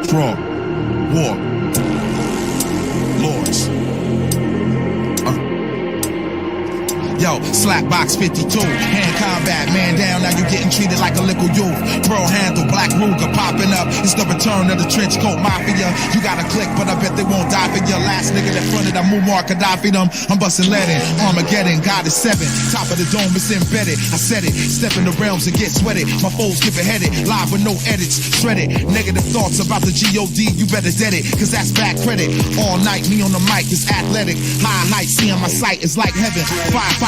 Draw. War. Lords. Yo, Slapbox 52, hand combat, man down, now you getting treated like a little youth. Pearl handle, black Ruger popping up, it's the return of the trench coat mafia. You got a click, but I bet they won't die for your last nigga that fronted, I Muammar Gaddafi them. I'm busting lead in, Armageddon, God is 7, top of the dome, it's embedded. I said it, step in the realms and get sweated. My foes get beheaded, live with no edits, shredded. Negative thoughts about the G.O.D., you better dead it, cause that's back credit. All night, me on the mic is athletic, high height, seeing my sight is like heaven.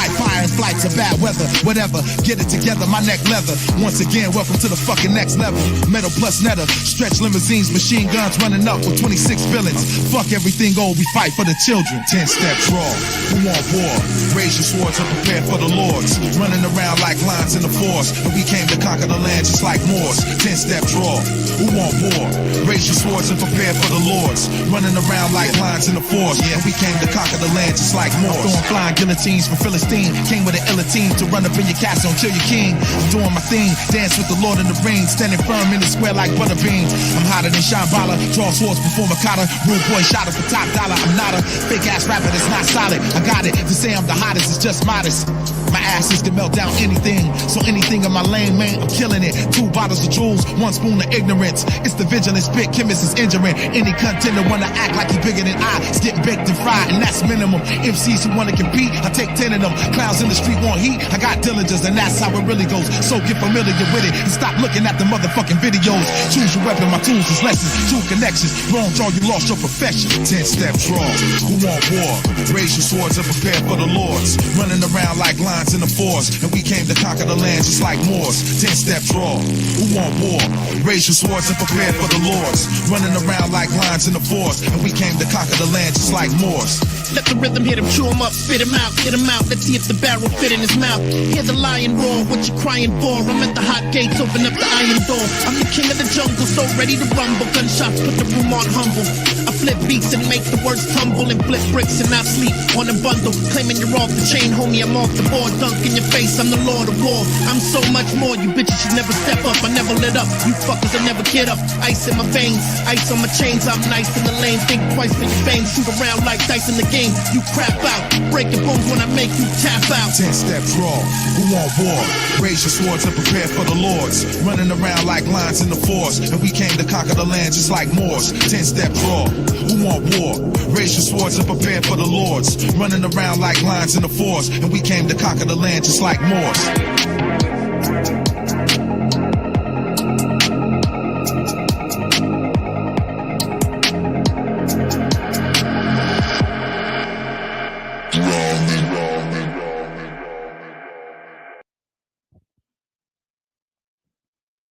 Fire and flights of bad weather, whatever, get it together, my neck leather. Once again, welcome to the fucking next level. Metal plus netter, stretch limousines, machine guns running up with 26 villains. Fuck everything old, we fight for the children. 10 steps raw, who want war? Raise your swords and prepare for the lords. Running around like lions in the forest, and we came to conquer the land just like Moors. 10 steps raw, who want war? Raise your swords and prepare for the lords. Running around like lions in the forest, and we came to conquer the land just like Moors. Throwing flying guillotines for Philistines. Came with an illa team to run up in your castle until you're king. I'm doing my thing, dance with the Lord in the ring, standing firm in the square like Butterbean. I'm hotter than Shambhala, draw swords before Makata. Rude boy shot up for top dollar. I'm not a fake ass rapper that's not solid. I got it, to say I'm the hottest is just modest. My ass is to melt down anything, so anything in my lane, man, I'm killing it. 2 bottles of jewels, 1 spoon of ignorance. It's the vigilant spit, chemist is injuring. Any contender wanna act like he bigger than I, it's getting baked and fried, and that's minimum. MCs who wanna compete, I take 10 of them. Clowns in the street want heat, I got diligence, and that's how it really goes. So get familiar with it, and stop looking at the motherfucking videos. Choose your weapon, my tools is lessons. True connections, wrong draw, you lost your profession. 10 steps wrong, who want war? Raise your swords and prepare for the lords. Running around like lions in the forest, and we came to conquer the land just like Moors. 10 steps wrong, who want war? Raise your swords and prepare for the lords. Running around like lions in the forest, and we came to conquer the land just like Moors. Let the rhythm hit him, chew him up, spit him out, get him out. Let's see if the barrel fit in his mouth. Hear the lion roar, what you crying for? I'm at the hot gates, open up the iron door. I'm the king of the jungle, so ready to rumble. Gunshots put the room on humble. I flip beats and make the words tumble, and flip bricks and I sleep on a bundle. Claiming you're off the chain, homie, I'm off the board. Dunk in your face, I'm the Lord of War. I'm so much more, you bitches should never step up. I never lit up, you fuckers will never get up. Ice in my veins, ice on my chains. I'm nice in the lane, think twice for your fame. Shoot around like dice in the game. You crap out, break your bones when I make you tap out. 10 steps raw, who want war? Raise your swords and prepare for the lords. Running around like lions in the forest, and we came to conquer the land just like Moors. 10 steps raw, who want war? Raise your swords and prepare for the lords. Running around like lions in the forest, and we came to conquer the land just like Moors.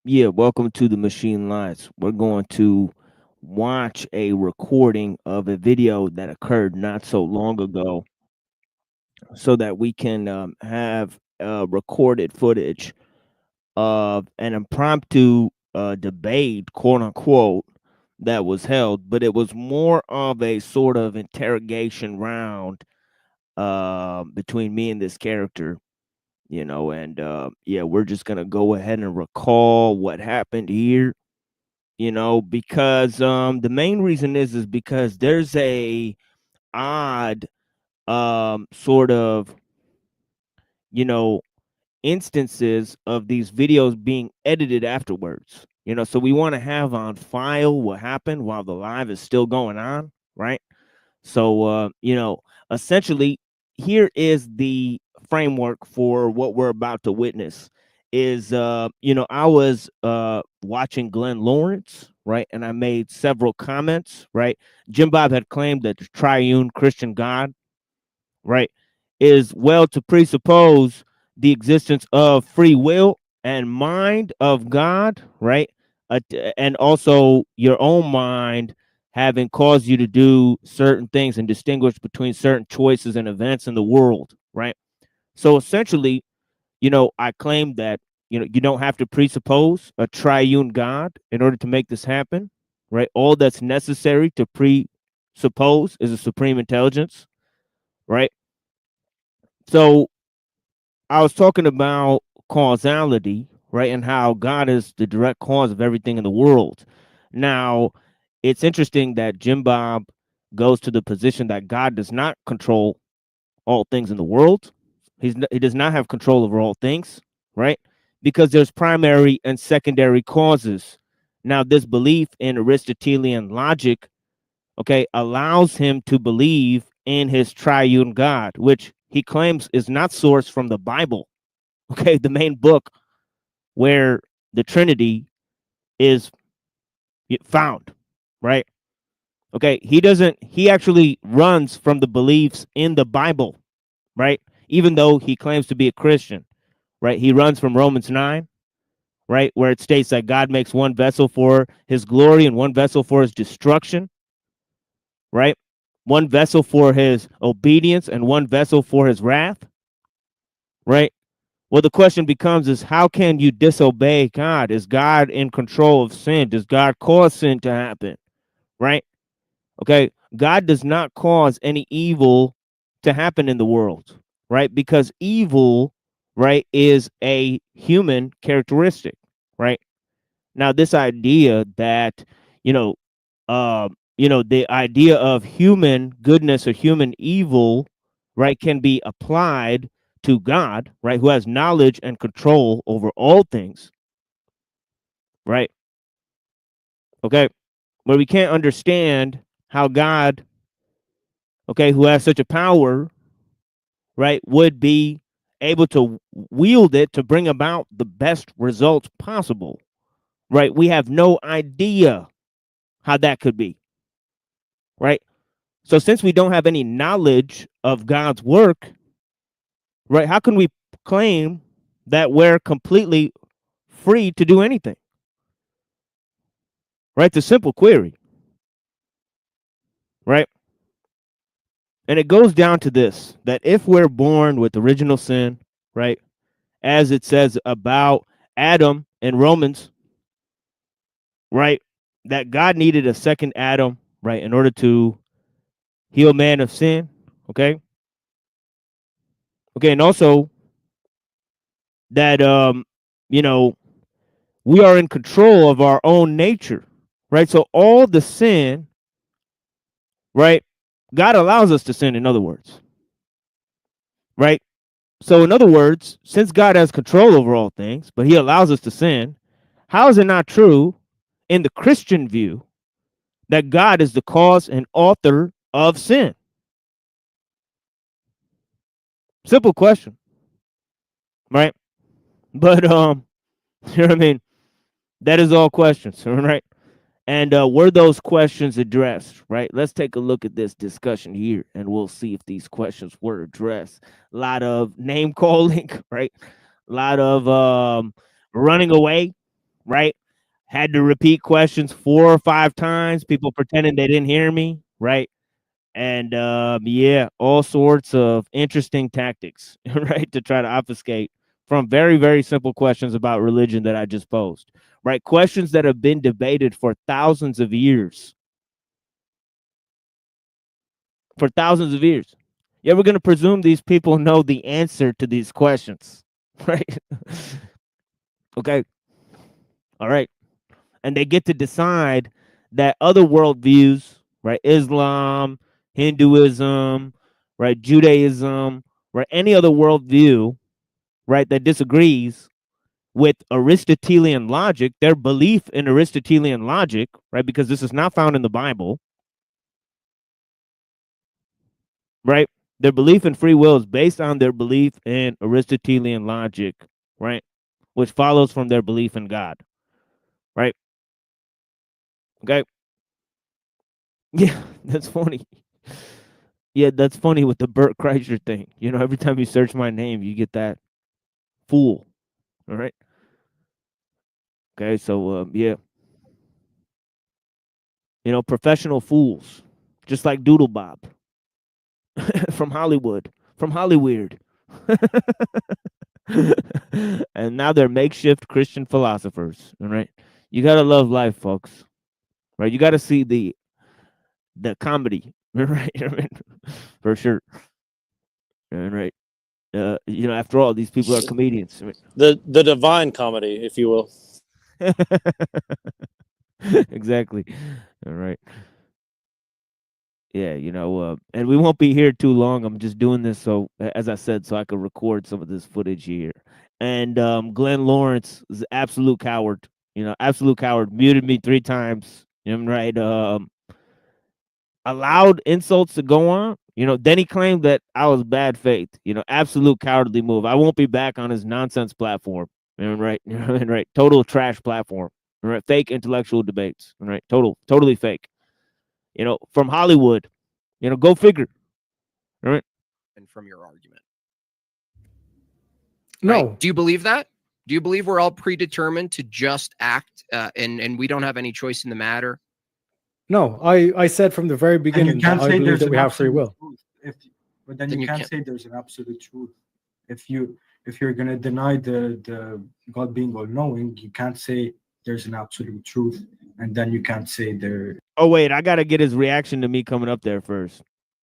Yeah, welcome to the Machine Lights. We're going to watch a recording of a video that occurred not so long ago so that we can have recorded footage of an impromptu debate, quote unquote, that was held, but it was more of a sort of interrogation round between me and this character. And yeah, we're just gonna go ahead and recall what happened here, because the main reason is because there's a odd sort of instances of these videos being edited afterwards, so we want to have on file what happened while the live is still going on, right? So essentially here is the framework for what we're about to witness is I was watching Glenn Lawrence, right, and I made several comments, right? Jewbob had claimed that the triune Christian God, right, is well to presuppose the existence of free will and mind of God, right, and also your own mind having caused you to do certain things and distinguish between certain choices and events in the world, right? So essentially, I claim that, you don't have to presuppose a triune God in order to make this happen, right? All that's necessary to presuppose is a supreme intelligence, right? So I was talking about causality, right? And how God is the direct cause of everything in the world. Now, it's interesting that Jewbob goes to the position that God does not control all things in the world. He does not have control over all things, right? Because there's primary and secondary causes. Now, this belief in Aristotelian logic, okay, allows him to believe in his triune God, which he claims is not sourced from the Bible, okay, the main book where the Trinity is found, right? Okay, he actually runs from the beliefs in the Bible, right? Even though he claims to be a Christian, right? He runs from Romans 9, right? Where it states that God makes one vessel for his glory and one vessel for his destruction, right? One vessel for his obedience and one vessel for his wrath, right? Well, the question becomes is how can you disobey God? Is God in control of sin? Does God cause sin to happen? Right? Okay. God does not cause any evil to happen in the world, right? Because evil, right, is a human characteristic, right? Now, this idea that, you know, the idea of human goodness or human evil, right, can be applied to God, right, who has knowledge and control over all things, right? Okay, where we can't understand how God, okay, who has such a power, right, would be able to wield it to bring about the best results possible, right? We have no idea how that could be, right? So since we don't have any knowledge of God's work, right, how can we claim that we're completely free to do anything? Right? It's a simple query, right? And it goes down to this that if we're born with original sin, right, as it says about Adam in Romans, right, that God needed a second Adam, right, in order to heal man of sin, okay? Okay, and also that you know, we are in control of our own nature, right? So all the sin, right? God allows us to sin, in other words, right? So, in other words, since God has control over all things, but he allows us to sin, how is it not true in the Christian view that God is the cause and author of sin? Simple question, right? But, you know what I mean? That is all questions, right? And were those questions addressed, right? Let's take a look at this discussion here and we'll see if these questions were addressed. A lot of name calling, right? A lot of running away, right? Had to repeat questions 4 or 5 times, people pretending they didn't hear me, right? And yeah, all sorts of interesting tactics, right, to try to obfuscate from very, very simple questions about religion that I just posed, right? Questions that have been debated for thousands of years. For thousands of years. Yeah, we're going to presume these people know the answer to these questions, right? Okay. All right. And they get to decide that other worldviews, right? Islam, Hinduism, right? Judaism, right? Any other worldview, right? That disagrees with Aristotelian logic, their belief in Aristotelian logic, right? Because this is not found in the Bible, right? Their belief in free will is based on their belief in Aristotelian logic, right? Which follows from their belief in God, right? Okay. Yeah, that's funny. Yeah, that's funny with the Burt Kreischer thing. You know, every time you search my name, you get that fool. All right. Okay. So, yeah, you know, professional fools, just like Doodlebob from Hollywood, from Hollyweird. And now they're makeshift Christian philosophers. All right. You got to love life, folks. Right. You got to see the comedy. Right. I mean, for sure. All right. You know, after all, these people are comedians. I mean, The divine comedy, if you will. Exactly. All right. Yeah, and we won't be here too long. I'm just doing this so, as I said, so I could record some of this footage here. And Glenn Lawrence is an absolute coward. Absolute coward. Muted me 3 times. Right. Allowed insults to go on. Then he claimed that I was bad faith. Absolute cowardly move. I won't be back on his nonsense platform. Right. Right. Total trash platform. Right. Fake intellectual debates. Right. Totally fake. From Hollywood. Go figure. All right. And from your argument. No. Right? Do you believe that? Do you believe we're all predetermined to just act and we don't have any choice in the matter? No, I said from the very beginning that I believe that we have free will. But then you can't say there's an absolute truth. If you're gonna deny the God being all knowing, you can't say there's an absolute truth, and then you can't say there. Oh wait, I gotta get his reaction to me coming up there first.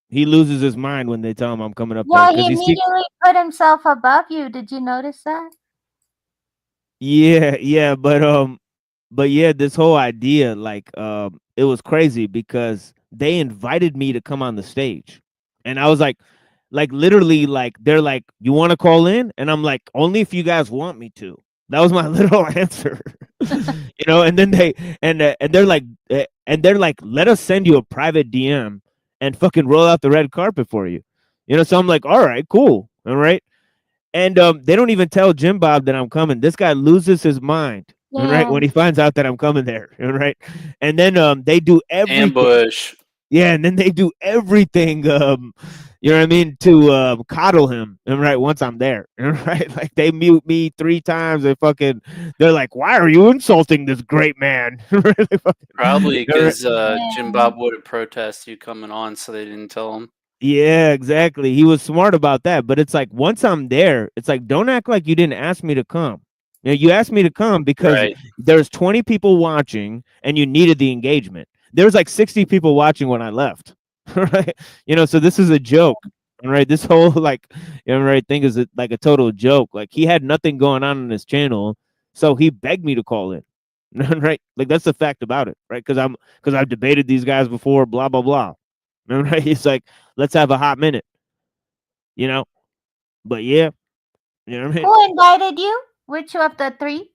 He loses his mind when they tell him I'm coming up Yeah, there. he immediately put himself above you. Did you notice that? Yeah, but yeah, this whole idea, like, it was crazy because they invited me to come on the stage, and I was like, literally, like, they're like, "You want to call in?" And I'm like, "Only if you guys want me to." That was my literal answer, And then and they're like, "Let us send you a private DM and fucking roll out the red carpet for you," So I'm like, "All right, cool, all right." And they don't even tell Jewbob that I'm coming. This guy loses his mind, right, when he finds out that I'm coming there, right? And then they do everything. Ambush. Yeah, and then they do everything, you know what I mean, to coddle him, right, once I'm there, right? Like, they mute me 3 times. They're like, "Why are you insulting this great man?" Probably because Jewbob would have protested you coming on, so they didn't tell him. Yeah, exactly. He was smart about that. But it's like, once I'm there, it's like, don't act like you didn't ask me to come. You asked me to come because there's 20 people watching and you needed the engagement. There's like 60 people watching when I left. Right? So this is a joke. Right? This whole thing is like a total joke. Like, he had nothing going on his channel, so he begged me to call in. Right? Like, that's the fact about it, right? Because I've debated these guys before, blah blah blah. Right? He's like, "Let's have a hot minute." But yeah. You know what I mean? Who invited you? Which of the 3?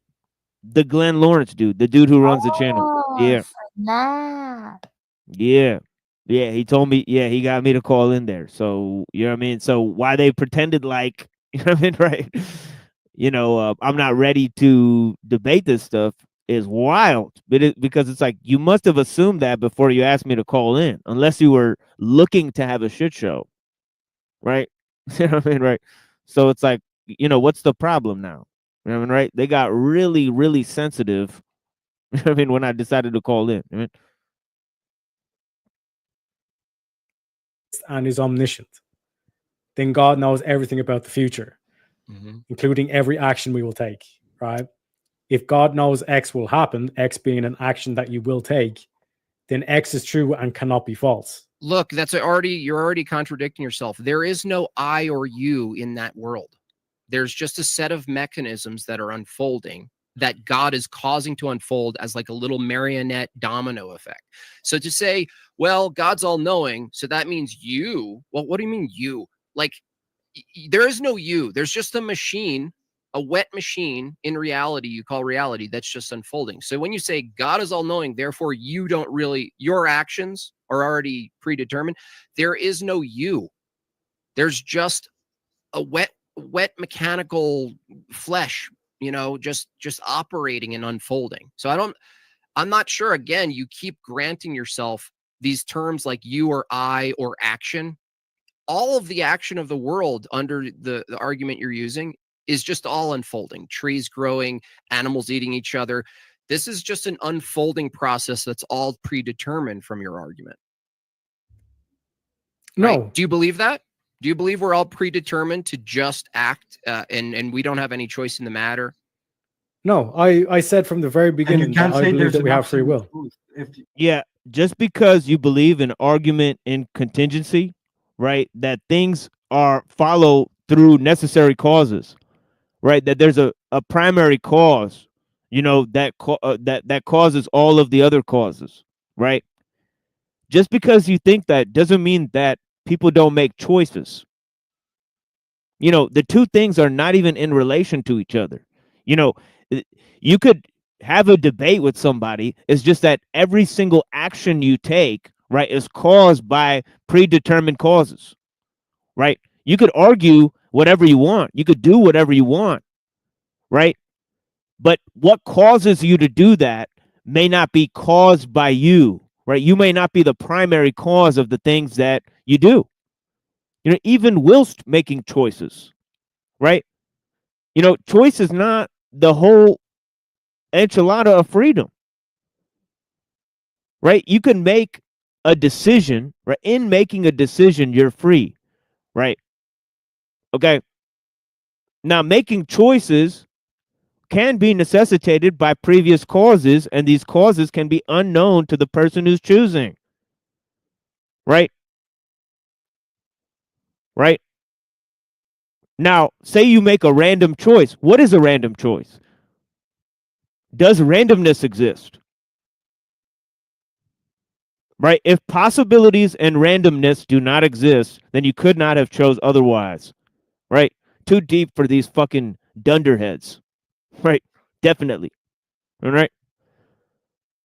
The Glenn Lawrence dude, the dude who runs the channel. Yeah. Snap. Yeah. Yeah, he told me, he got me to call in there. So, you know what I mean? So why they pretended like, you know what I mean, right? I'm not ready to debate this stuff is wild. Because it's like, you must have assumed that before you asked me to call in, unless you were looking to have a shit show. Right? You know what I mean, right? So it's like, what's the problem now? You know what I mean, right? They got really, really sensitive. I mean, when I decided to call in. I mean, and is omniscient, then God knows everything about the future, including every action we will take, right? If God knows X will happen, X being an action that you will take, then X is true and cannot be false. Look, you're already contradicting yourself. There is no I or you in that world. There's just a set of mechanisms that are unfolding that God is causing to unfold as like a little marionette domino effect. So to say, well, God's all knowing, so that means you. Well, what do you mean you? Like, there is no you. There's just a machine, a wet machine in reality you call reality that's just unfolding. So when you say God is all knowing, therefore you don't really, your actions are already predetermined. There is no you. There's just a wet mechanical flesh, just operating and unfolding. So I'm not sure. Again, you keep granting yourself these terms like you or I or action. All of the action of the world under the argument you're using is just all unfolding. Trees growing, animals eating each other. This is just an unfolding process that's all predetermined from your argument. No. Right? Do you believe that? Do you believe we're all predetermined to just act and we don't have any choice in the matter? No, I said from the very beginning that I believe that we have free will. Yeah, just because you believe in argument in contingency, right, that things follow through necessary causes, right, that there's a primary cause, that causes all of the other causes, right? Just because you think that doesn't mean that people don't make choices. The two things are not even in relation to each other. You could have a debate with somebody. It's just that every single action you take, right, is caused by predetermined causes, right? You could argue whatever you want. You could do whatever you want, right? But what causes you to do that may not be caused by you, right? You may not be the primary cause of the things that you do. Even whilst making choices, right? Choice is not the whole enchilada of freedom, right? You can make a decision, right? In making a decision, you're free, right? Okay. Now, making choices can be necessitated by previous causes, and these causes can be unknown to the person who's choosing, right? Right? Now, say you make a random choice. What is a random choice? Does randomness exist? Right? If possibilities and randomness do not exist, then you could not have chose otherwise. Right? Too deep for these fucking dunderheads. Right? Definitely. All right?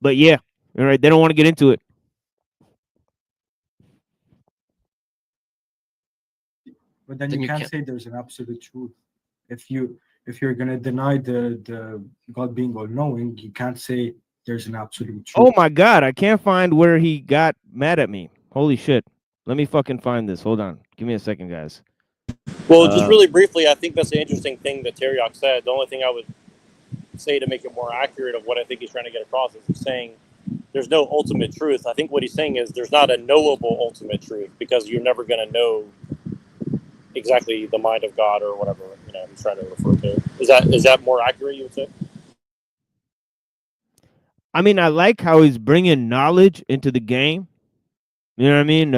But yeah, all right, they don't want to get into it. But then you can't say there's an absolute truth. If you're gonna deny the God being all knowing, you can't say there's an absolute truth. Oh my God, I can't find where he got mad at me. Holy shit. Let me fucking find this. Hold on. Give me a second, guys. Well, just really briefly, I think that's the interesting thing that Teriok said. The only thing I would say to make it more accurate of what I think he's trying to get across is he's saying there's no ultimate truth. I think what he's saying is there's not a knowable ultimate truth because you're never going to know exactly the mind of God or whatever he's trying to refer to. Is that more accurate, you would say? I mean, I like how he's bringing knowledge into the game. You know what I mean?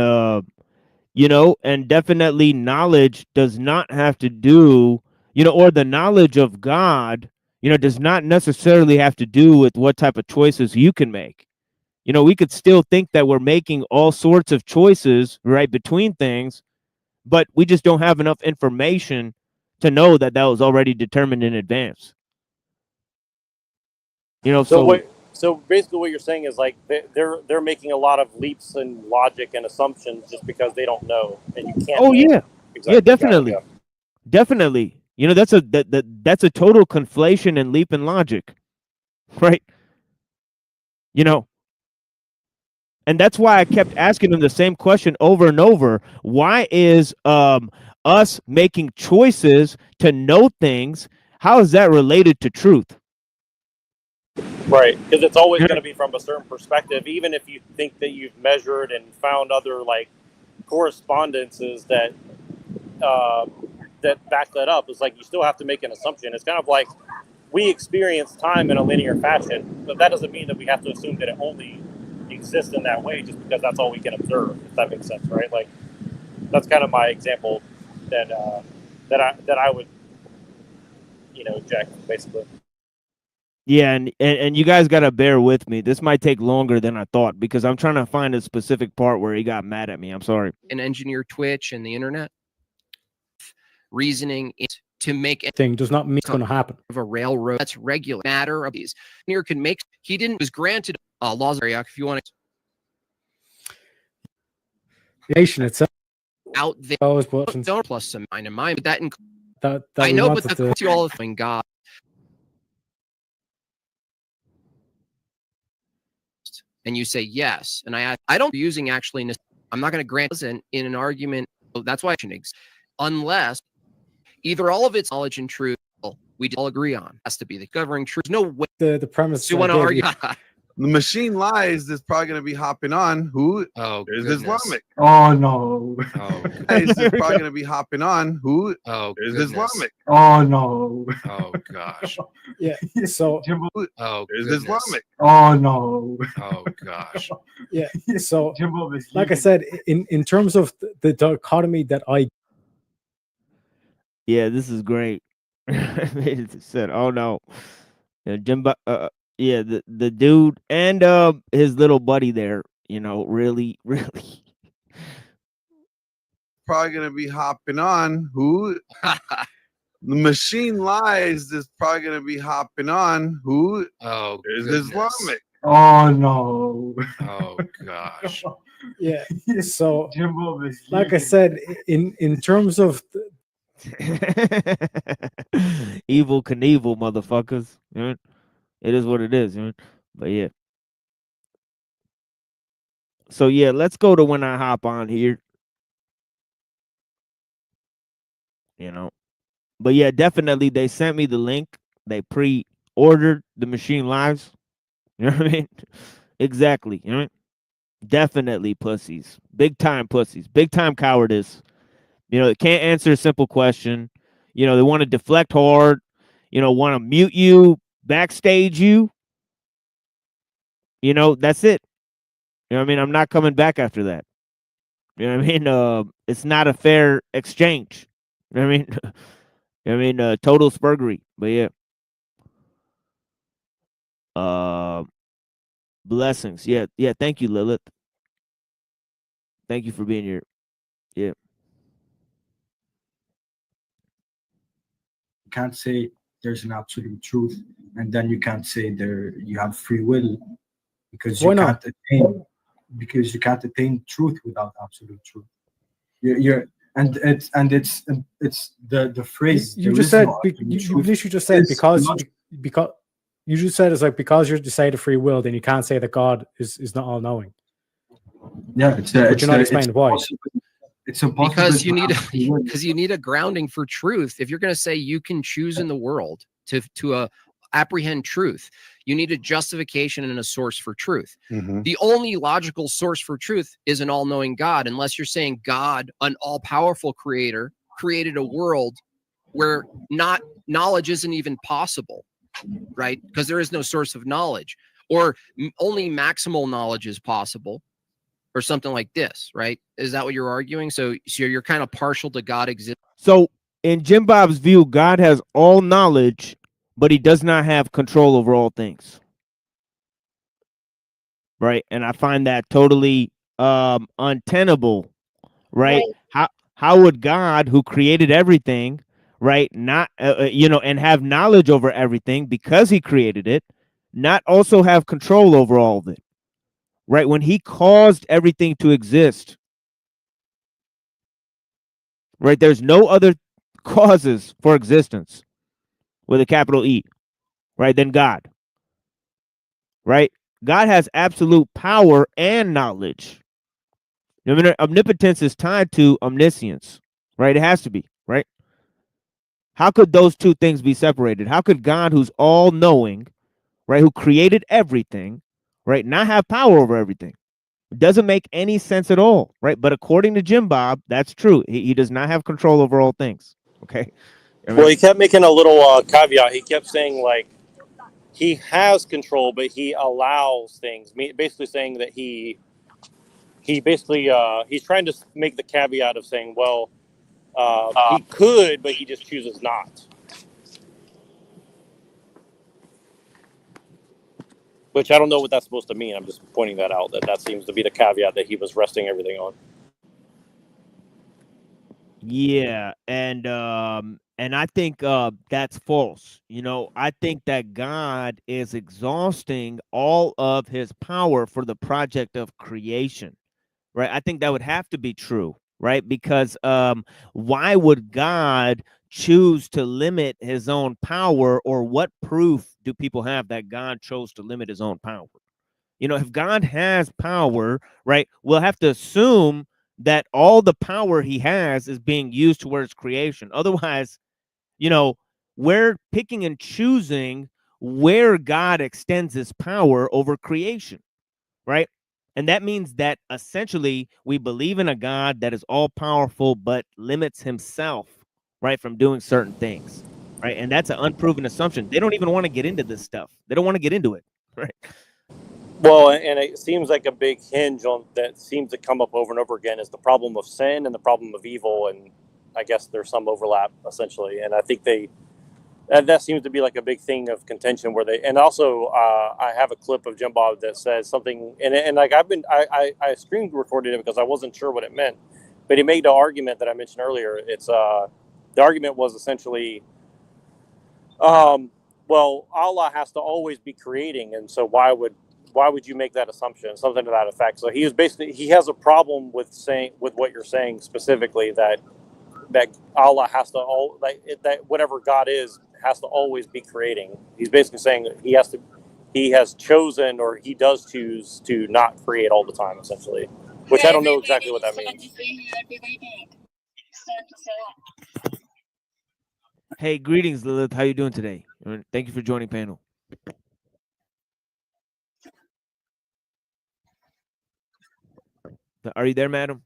And definitely knowledge does not have to do, or the knowledge of God, does not necessarily have to do with what type of choices you can make. We could still think that we're making all sorts of choices, right, between things, but we just don't have enough information to know that was already determined in advance. So basically what you're saying is like they're making a lot of leaps in logic and assumptions just because they don't know, and you can't. Oh yeah, exactly. Yeah, definitely, definitely. That's a total conflation and leap in logic, right? And that's why I kept asking him the same question over and over. Why is us making choices to know things? How is that related to truth? Right, because it's always going to be from a certain perspective, even if you think that you've measured and found other correspondences that back that up. It's like you still have to make an assumption. It's kind of like we experience time in a linear fashion, but that doesn't mean that we have to assume that it only exists in that way just because that's all we can observe. If that makes sense, right? Like that's kind of my example that I would inject basically. Yeah, and you guys got to bear with me. This might take longer than I thought because I'm trying to find a specific part where he got mad at me. I'm sorry. And engineer Twitch and the internet. Reasoning to make thing does not mean it's going to happen. Of a railroad that's regular matter of these. Engineer can make. He was granted laws area if you want to. Nation itself out there. Don't plus some mind in mind, but that I know, but that's all the thing God. And you say yes, and I don't using actually. I'm not going to grant in an argument. That's why it exists, unless either all of its knowledge and truth we all agree on has to be the governing truth. No way. The premise. You want to argue? The machine lies is probably going to be hopping on. Who is Islamic? Oh no. Oh, is probably going to be hopping on. Who is Islamic? Oh no. Oh gosh. Yeah. So. Is Islamic? Oh no. Oh gosh. Yeah. So, like I said, in terms of the dichotomy that I. Yeah, this is great. It said, "Oh no." Jimbo, yeah, the dude and his little buddy there, really, really. Probably gonna be hopping on. Who? The machine lies is probably gonna be hopping on. Who? Oh, is goodness. Islamic? Oh no. Oh gosh. Yeah. So, Jewbob is like I said, in terms of Evil Knievel, motherfuckers. It is what it is. But yeah. So yeah, let's go to when I hop on here. But yeah, definitely they sent me the link. They pre-ordered the machine lives. You know what I mean? Exactly. You know what I mean? Definitely pussies. Big time pussies. Big time cowardice. They can't answer a simple question. They want to deflect hard. Want to mute you, backstage you. That's it. You know what I mean? I'm not coming back after that. You know what I mean? It's not a fair exchange. You know what I mean? You know what I mean? Total spurgery. But yeah. Blessings. Yeah. Yeah. Thank you, Lilith. Thank you for being here. Yeah. You can't say there's an absolute truth, and then you can't say there you have free will, because Why not? you can't attain truth without absolute truth. You're and it's the phrase. You there just is said no you absolute truth literally just said is because logical. you just said it's like because you're decided free will, then you can't say that God is not all knowing. Yeah, but you're not explaining why. It's impossible Because to you need a grounding for truth. If you're going to say you can choose in the world to apprehend truth, you need a justification and a source for truth. The only logical source for truth is an all-knowing God, unless you're saying God, an all-powerful creator, created a world where knowledge isn't even possible, right? Because there is no source of knowledge, or only maximal knowledge is possible, or something like this, right? Is that what you're arguing? So you're kind of partial to God existing. So in Jewbob's view, God has all knowledge, but he does not have control over all things. Right? And I find that totally untenable, right? How would God, who created everything, right, not and have knowledge over everything because he created it, not also have control over all of it? Right? When he caused everything to exist, right? There's no other causes for existence with a capital E, right, than God, right? God has absolute power and knowledge. I mean, omnipotence is tied to omniscience, right? It has to be, right? How could those two things be separated? How could God, who's all knowing, right, who created everything, right, not have power over everything? It doesn't make any sense at all, right? But according to Jewbob, that's true. He does not have control over all things. Okay. Well, he kept making a little caveat. He kept saying like he has control, but he allows things. Basically saying that he basically he's trying to make the caveat of saying, well, he could, but he just chooses not. Which I don't know what that's supposed to mean. I'm just pointing that out. That seems to be the caveat that he was resting everything on. Yeah, and I think that's false. I think that God is exhausting all of his power for the project of creation. Right? I think that would have to be true, right? Because why would God choose to limit his own power, or what proof do people have that God chose to limit his own power? If God has power, right, we'll have to assume that all the power he has is being used towards creation. Otherwise, we're picking and choosing where God extends his power over creation, right? And that means that essentially we believe in a God that is all powerful, but limits himself, right, from doing certain things, right? And that's an unproven assumption. They don't even want to get into this stuff. They don't want to get into it, right? Well, and it seems like a big hinge on that seems to come up over and over again is the problem of sin and the problem of evil, and I guess there's some overlap essentially. And I think that seems to be like a big thing of contention where they, and also I have a clip of Jewbob that says something, and like I screen recorded it because I wasn't sure what it meant, but he made the argument that I mentioned earlier. It's the argument was essentially, well, Allah has to always be creating, and so why would you make that assumption? Something to that effect. So he has a problem with what you're saying specifically, that Allah has to that whatever God is has to always be creating. He's basically saying he has chosen, or he does choose to not create all the time, essentially. Which I don't know exactly what that means. Hey, greetings, Lilith. How you doing today? Thank you for joining panel. Are you there, madam?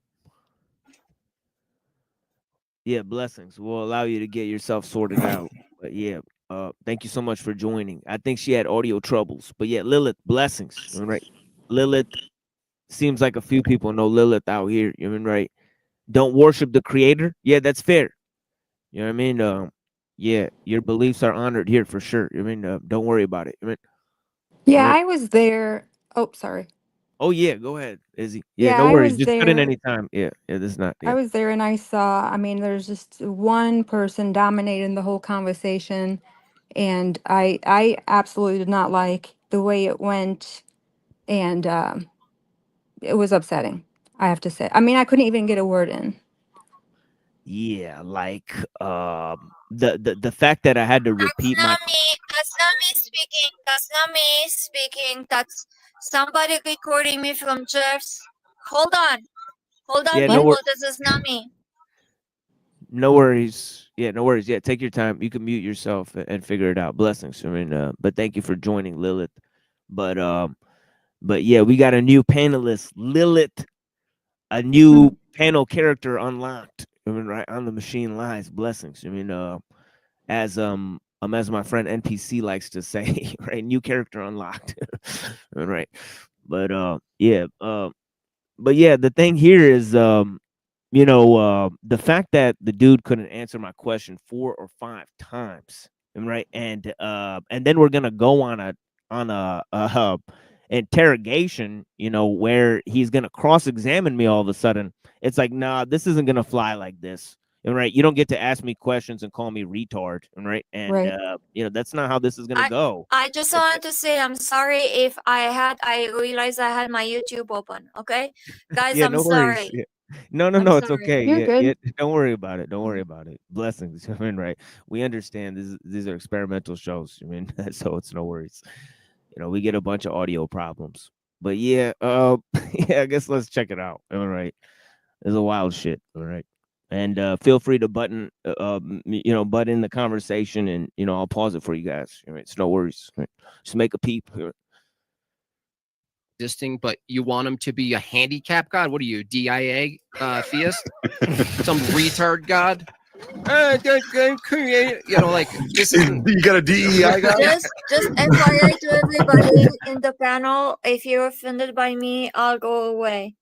Yeah, blessings. We'll allow you to get yourself sorted out. But yeah, thank you so much for joining. I think she had audio troubles. But yeah, Lilith, blessings. All right. Lilith, seems like a few people know Lilith out here. You know what I mean, right? Don't worship the creator. Yeah, that's fair. You know what I mean? Yeah, your beliefs are honored here for sure. You know what I mean? Don't worry about it. You know what Yeah, right. I was there. Oh, sorry. Oh yeah, go ahead, Izzy. Yeah, Yeah, no I worries. was Just cut in there. anytime. Yeah, this is not. I Yeah. was there and I saw, I mean, there's just one person dominating the whole conversation, and I absolutely did not like the way it went, and it was upsetting, I have to say. I mean, I couldn't even get a word in. Yeah, like the fact that I had to repeat my. That's not me speaking. That's not me speaking. That's somebody recording me from Jeff's. Hold on. Hold on, Yeah, people. This is not me. No worries. Yeah, no worries. Yeah, take your time. You can mute yourself and figure it out. Blessings. I mean, but thank you for joining, Lilith. But yeah, we got a new panelist, Lilith, a new panel character unlocked. I mean, right on the Machine Lies. Blessings. I mean, as my friend NPC likes to say, right, new character unlocked. Right. But yeah, but yeah, the thing here is the fact that the dude couldn't answer my question 4 or 5 times, right? And then we're gonna go on a interrogation, where he's gonna cross-examine me all of a sudden. It's like, nah, this isn't gonna fly like this. Right? You don't get to ask me questions and call me retard, right? And that's not how this is gonna go. I just wanted to say I'm sorry if I realized I had my YouTube open. Okay, guys, Yeah, I'm no sorry. worries. Yeah. No, it's okay. You're good. Yeah, don't worry about it. Don't worry about it. Blessings. I mean, right? We understand these are experimental shows. I mean, so it's no worries. We get a bunch of audio problems. But yeah, yeah, I guess let's check it out. All right. There's a wild shit. All right. And feel free to butt in the conversation, and I'll pause it for you guys. All right, it's no worries. Right? Just make a peep. Existing, but you want him to be a handicap god? What are you, DIA theist? Some retard god? Create, like this is. You got a DEI guy? Just FYI to everybody in the panel, if you're offended by me, I'll go away.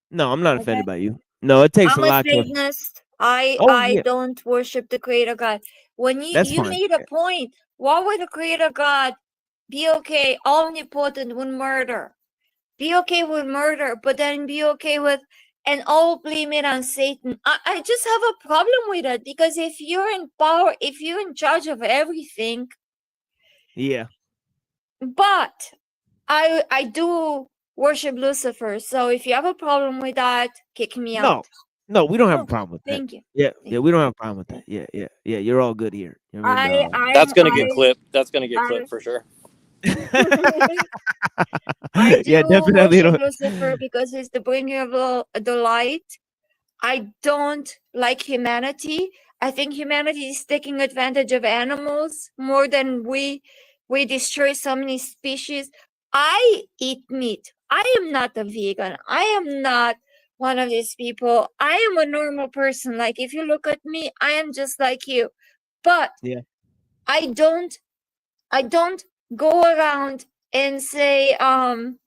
No, I'm not offended by you. No, it takes I'm a lot to. Satanist. I don't worship the creator God. When you made a point, why would the creator God be okay, omnipotent with murder? Be okay with murder, but then be okay with and all blame it on Satan. I just have a problem with it, because if you're in power, if you're in charge of everything. Yeah. But I do worship Lucifer. So if you have a problem with that, kick me out. No, we don't have a problem with that. Thank you. Yeah, we don't have a problem with that. Yeah. You're all good here. That's gonna get clipped. That's gonna get clipped for sure. I do definitely worship Lucifer because he's the bringer of the light. I don't like humanity. I think humanity is taking advantage of animals more than we destroy so many species. I eat meat. I am not a vegan. I am not one of these people. I am a normal person. Like, if you look at me, I am just like you. But I don't go around and say and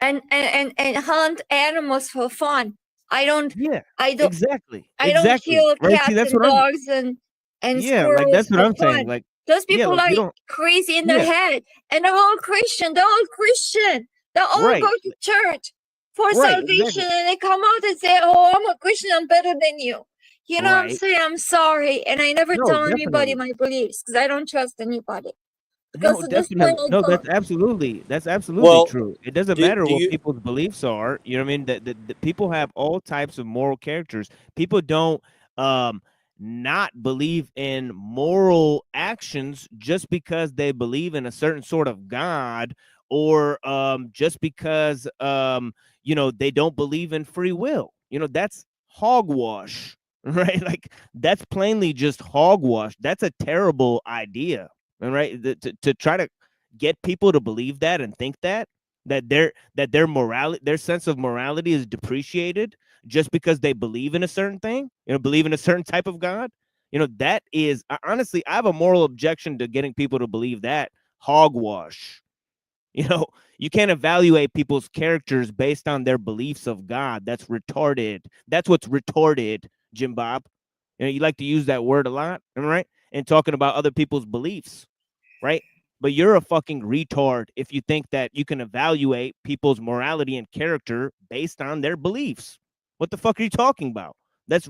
hunt animals for fun. I don't exactly. I don't kill Right? cats See, that's and what dogs and and Yeah, like squirrels that's what a I'm saying. bunch. Like, Those yeah, people like are you don't. crazy in their Yeah, head, and they're all Christian. They're all Christian. They all go right, to church for right, salvation, exactly, and they come out and say, "Oh, I'm a Christian. I'm better than you." You know what I'm right. saying? I'm sorry, and I never No, tell anybody definitely. my beliefs because I don't trust anybody. Because No, at this point, definitely. I No, don't. that's absolutely Well, true. It doesn't do matter do what you people's beliefs are. You know what I mean? That people have all types of moral characters. People don't um not believe in moral actions just because they believe in a certain sort of God, or just because they don't believe in free will. That's hogwash, right? Like that's plainly just hogwash. That's a terrible idea. All right, to try to get people to believe that and think that their morality, their sense of morality is depreciated just because they believe in a certain thing, believe in a certain type of God. That is honestly, I have a moral objection to getting people to believe that hogwash. You can't evaluate people's characters based on their beliefs of God. That's retarded. That's what's retarded, Jewbob. You like to use that word a lot, right? And talking about other people's beliefs, right? But you're a fucking retard if you think that you can evaluate people's morality and character based on their beliefs. What the fuck are you talking about? That's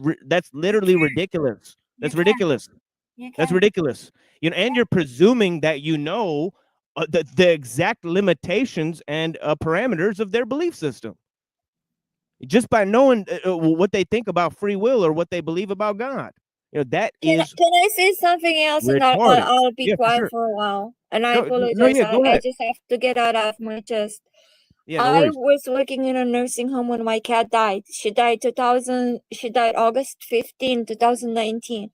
literally ridiculous. You That's can. ridiculous. You That's can. ridiculous. And you're presuming that the exact limitations and parameters of their belief system just by knowing what they think about free will or what they believe about God. That is Can I say something else, and retarded. I'll be Yeah, for quiet sure. for a while. And I No, apologize. yeah, go I ahead. just have to get out of my chest. Yeah, no I worries. was working in a nursing home when my cat died. She died August 15, 2019.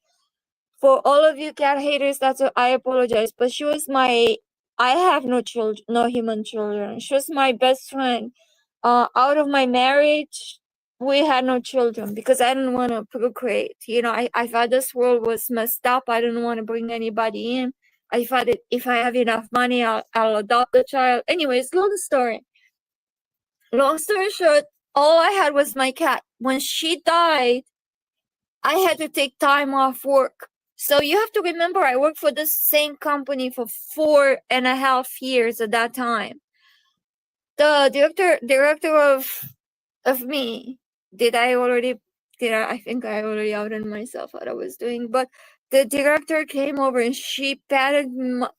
For all of you cat haters, I apologize. But she was I have no children, no human children. She was my best friend. Out of my marriage, we had no children because I didn't want to procreate. I thought this world was messed up. I didn't want to bring anybody in. I thought if I have enough money, I'll adopt a child. Anyways, long story short, all I had was my cat. When she died, I had to take time off work. So you have to remember, I worked for the same company for 4.5 years at that time. The director of me, I think I already outed myself what I was doing, but the director came over and she patted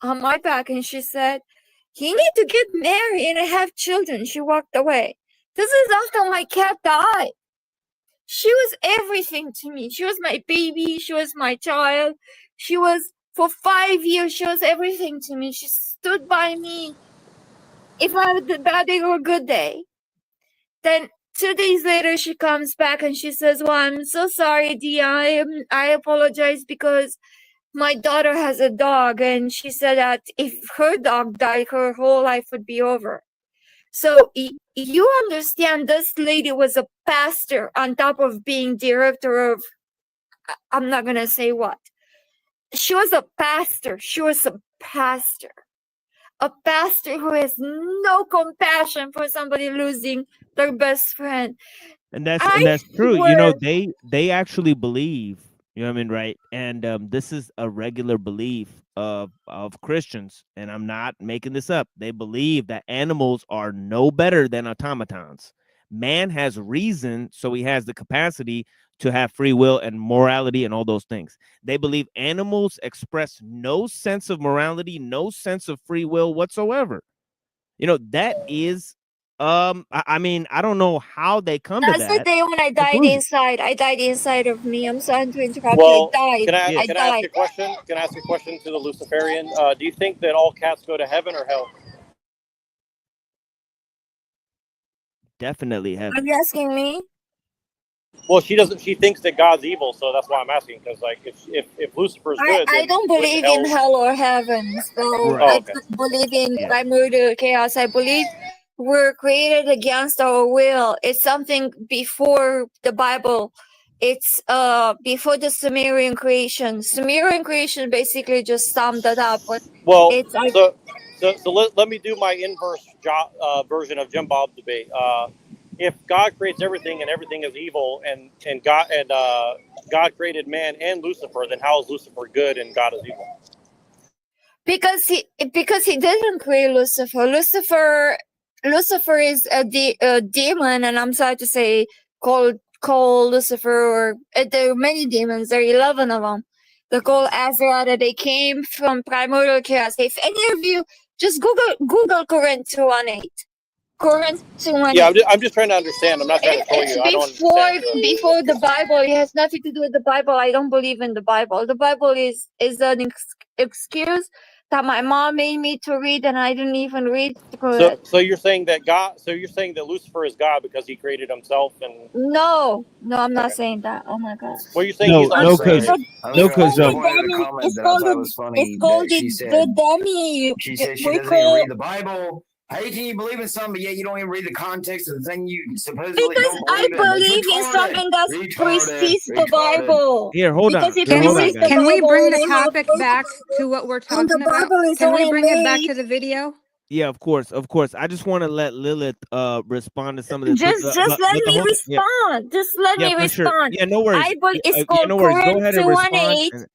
on my back and she said, "You need to get married and have children." She walked away. This is after my cat died. She was everything to me. She was my baby. She was my child. For 5 years, she was everything to me. She stood by me if I had a bad day or a good day. Then 2 days later, she comes back and she says, "Well, I'm so sorry, Dia. I apologize because my daughter has a dog." And she said that if her dog died, her whole life would be over. So you understand, this lady was a pastor on top of being director of, I'm not going to say what. She was a pastor. She was a pastor. A pastor who has no compassion for somebody losing their best friend. And that's I true. swear. They actually believe, what I mean, right? And this is a regular belief of Christians, and I'm not making this up. They believe that animals are no better than automatons. Man has reason, so he has the capacity to have free will and morality and all those things. They believe animals express no sense of morality, no sense of free will whatsoever. That is I mean, I don't know how they come to That's the that day when I died conclusion. inside. I died inside of me. I'm sorry to interrupt well, you. I can I died. I can I ask died. a question? Can I ask a question to the Luciferian? Do you think that all cats go to heaven or hell? Definitely Are heaven. you asking me? Well, she doesn't. She thinks that God's evil, so that's why I'm asking. Because like, if Lucifer's good, I then don't wouldn't believe in hell? hell or heaven. So Right. Oh, I okay. don't believe in Yeah. murder, chaos. I believe we're created against our will. It's something before the Bible. It's before the Sumerian creation. Sumerian creation basically just summed it up. But Well, it's so let me do my inverse version of Jewbob debate. if God creates everything and everything is evil, and God created man and Lucifer, then how is Lucifer good and God is evil? Because he didn't create Lucifer. Lucifer is a demon, and I'm sorry to say, called Lucifer, or there are many demons. There are 11 of them. They're called Azra. They came from primordial chaos. If any of you just Google Corinth 2:18. Corinth 2:18. Yeah, I'm just trying to understand. I'm not trying to troll you. I don't understand. Before the Bible. It has nothing to do with the Bible. I don't believe in the Bible. The Bible is an excuse that my mom made me to read, and I didn't even read through it. So you're saying that Lucifer is God because he created himself, and no, I'm not saying that. Oh my God. Well, you're saying he's because it's called the dummy. She said she doesn't even read the Bible. How can you believe in something, but yet you don't even read the context of the thing you supposedly because don't believe in? I believe in something that precedes the Bible. Here, hold on. Can we bring the topic back to what we're talking about? Can we bring it back to the video? Yeah, of course. I just want to let Lilith respond to some of the just let me respond. Just let me respond. Sure. Yeah, no worries. It's called Corinth 2:18.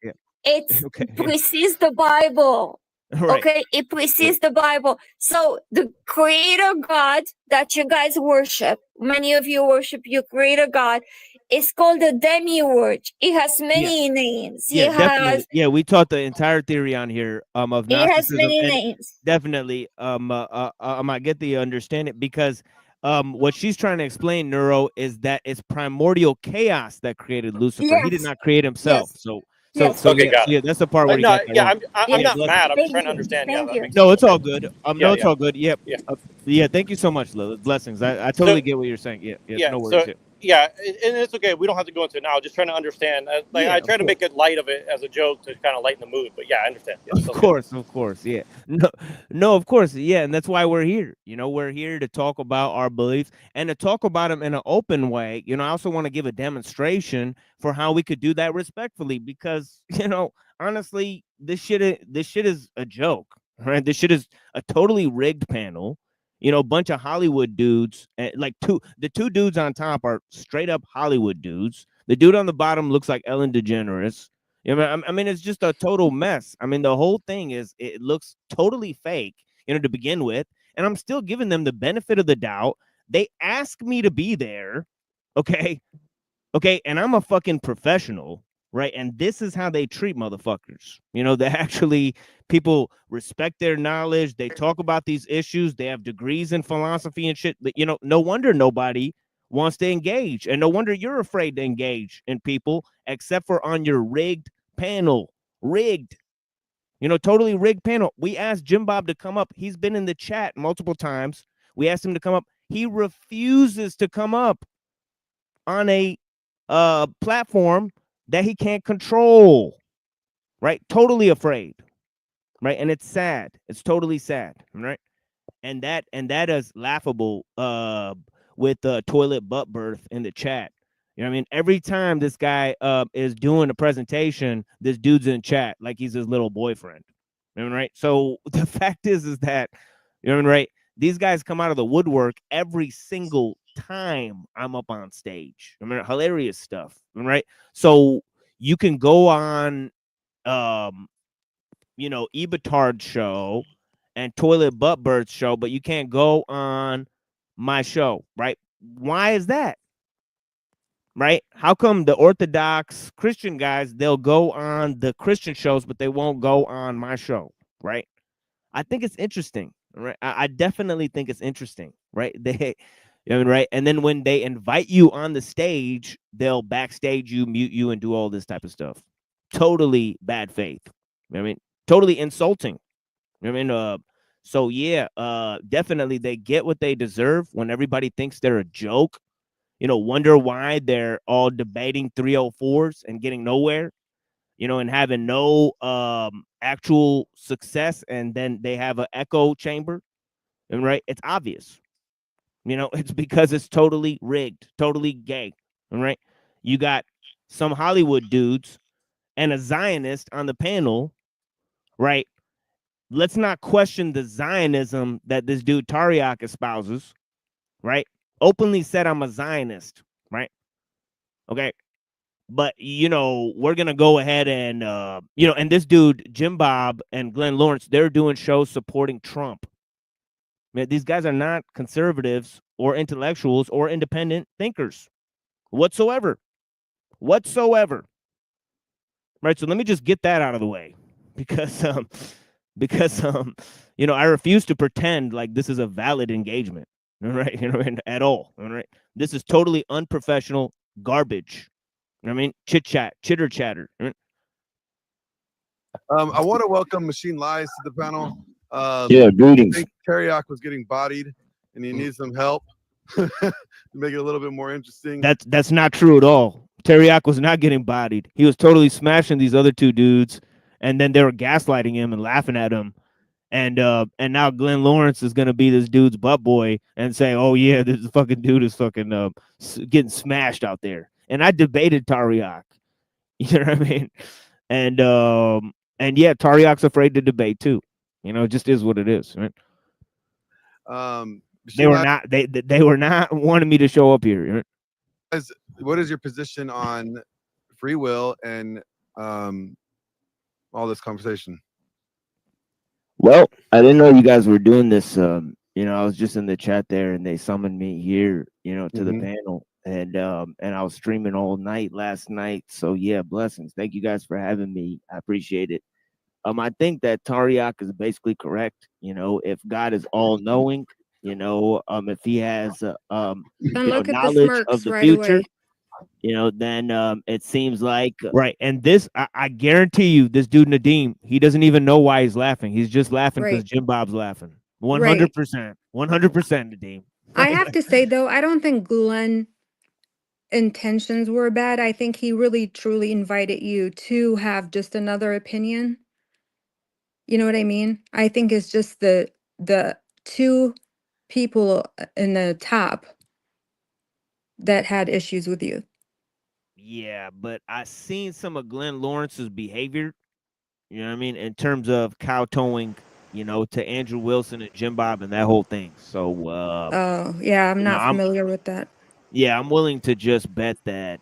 It precedes the Bible. Right. Okay, it precedes the Bible. So the creator God that you guys worship, many of you worship your creator God, is called the demiurge. It has many names. Yeah, definitely. Yeah, we taught the entire theory on here of Gnosticism. It has many names. Definitely. I get the understanding because what she's trying to explain, Neuro, is that it's primordial chaos that created Lucifer. Yes. He did not create himself. Yes. So okay, got it. Yeah, that's the part where I'm not mad. I'm just trying to understand. No, it's all good. No, it's all good. Yep. Yeah. Thank you so much, Lilith. Blessings. I totally get what you're saying. Yeah. No worries. And it's okay. We don't have to go into it now. Just trying to understand. I try to make it light of it as a joke to kind of lighten the mood. But yeah, I understand. Yeah, of course. Yeah. No, of course. Yeah, and that's why we're here. We're here to talk about our beliefs and to talk about them in an open way. I also want to give a demonstration for how we could do that respectfully, because honestly, this shit is a joke, right? This shit is a totally rigged panel. Bunch of Hollywood dudes, the two dudes on top are straight up Hollywood dudes. The dude on the bottom looks like Ellen DeGeneres. I mean, it's just a total mess. I mean, the whole thing it looks totally fake, to begin with. And I'm still giving them the benefit of the doubt. They ask me to be there. Okay. And I'm a fucking professional. Right. And this is how they treat motherfuckers. They actually, people respect their knowledge. They talk about these issues. They have degrees in philosophy and shit. No wonder nobody wants to engage. And no wonder you're afraid to engage in people, except for on your rigged panel. Rigged. Totally rigged panel. We asked Jewbob to come up. He's been in the chat multiple times. We asked him to come up. He refuses to come up on a platform that he can't control, right? Totally afraid, right? And it's sad. It's totally sad, right? And that is laughable with toilet butt birth in the chat. You know what I mean? Every time this guy is doing a presentation, this dude's in chat like he's his little boyfriend. You know, right? So the fact is that, you know what I mean, right? These guys come out of the woodwork every single time I'm up on stage. I mean, hilarious stuff, right? So you can go on, Ebatard's show and Toilet Butt Bird's show, but you can't go on my show, right? Why is that? Right? How come the Orthodox Christian guys, they'll go on the Christian shows, but they won't go on my show, right? I think it's interesting, right? I definitely think it's interesting, right? Right? And then when they invite you on the stage, they'll backstage you, mute you, and do all this type of stuff. Totally bad faith. I mean, totally insulting. I mean, so yeah, definitely they get what they deserve when everybody thinks they're a joke. Wonder why they're all debating 304s and getting nowhere, and having no actual success, and then they have an echo chamber. And right, it's obvious. It's because it's totally rigged, totally gay. All right. You got some Hollywood dudes and a Zionist on the panel, right? Let's not question the Zionism that this dude Tariq espouses, right? openly said I'm a Zionist, right? Okay. But, you know, we're going to go ahead and, you know, and this dude, Jewbob and Glenn Lawrence, they're doing shows supporting Trump. Man, these guys are not conservatives or intellectuals or independent thinkers whatsoever. Right. So let me just get that out of the way because, you know, I refuse to pretend like this is a valid engagement. All right. You know, at all. All right. This is totally unprofessional garbage. I mean, chitter chatter. I want to welcome Machine Lies to the panel. Yeah, greetings. I think Teriak was getting bodied, and he needs some help to make it a little bit more interesting. That's not true at all. Teriak was not getting bodied. He was totally smashing these other two dudes, and then they were gaslighting him and laughing at him. And now Glenn Lawrence is gonna be this dude's butt boy and say, "Oh yeah, this fucking dude is fucking getting smashed out there." And I debated Teriak. You know what I mean? And yeah, Tariak's afraid to debate too. You know, it just is what it is, right? They were not wanting me to show up here. Right? What is your position on free will and all this conversation? Well, I didn't know you guys were doing this. You know, I was just in the chat there, and they summoned me here, you know, to the panel, and I was streaming all night last night. So yeah, blessings. Thank you guys for having me. I appreciate it. I think that Tariak is basically correct. You know, if God is all knowing, you know, if he has you know, knowledge of the future, you know, then it seems like right. And this, I guarantee you, this dude Nadeem, he doesn't even know why he's laughing. He's just laughing because Jewbob's laughing. 100%, 100%, Nadeem. I have to say though, I don't think Glenn intentions were bad. I think he really truly invited you to have just another opinion. You know what I mean? I think it's just the two people in the top that had issues with you. Yeah, but I seen some of Glenn Lawrence's behavior, you know what I mean, in terms of kowtowing, you know, to Andrew Wilson and Jewbob and that whole thing. So oh yeah, I'm not familiar with that. Yeah, I'm willing to just bet that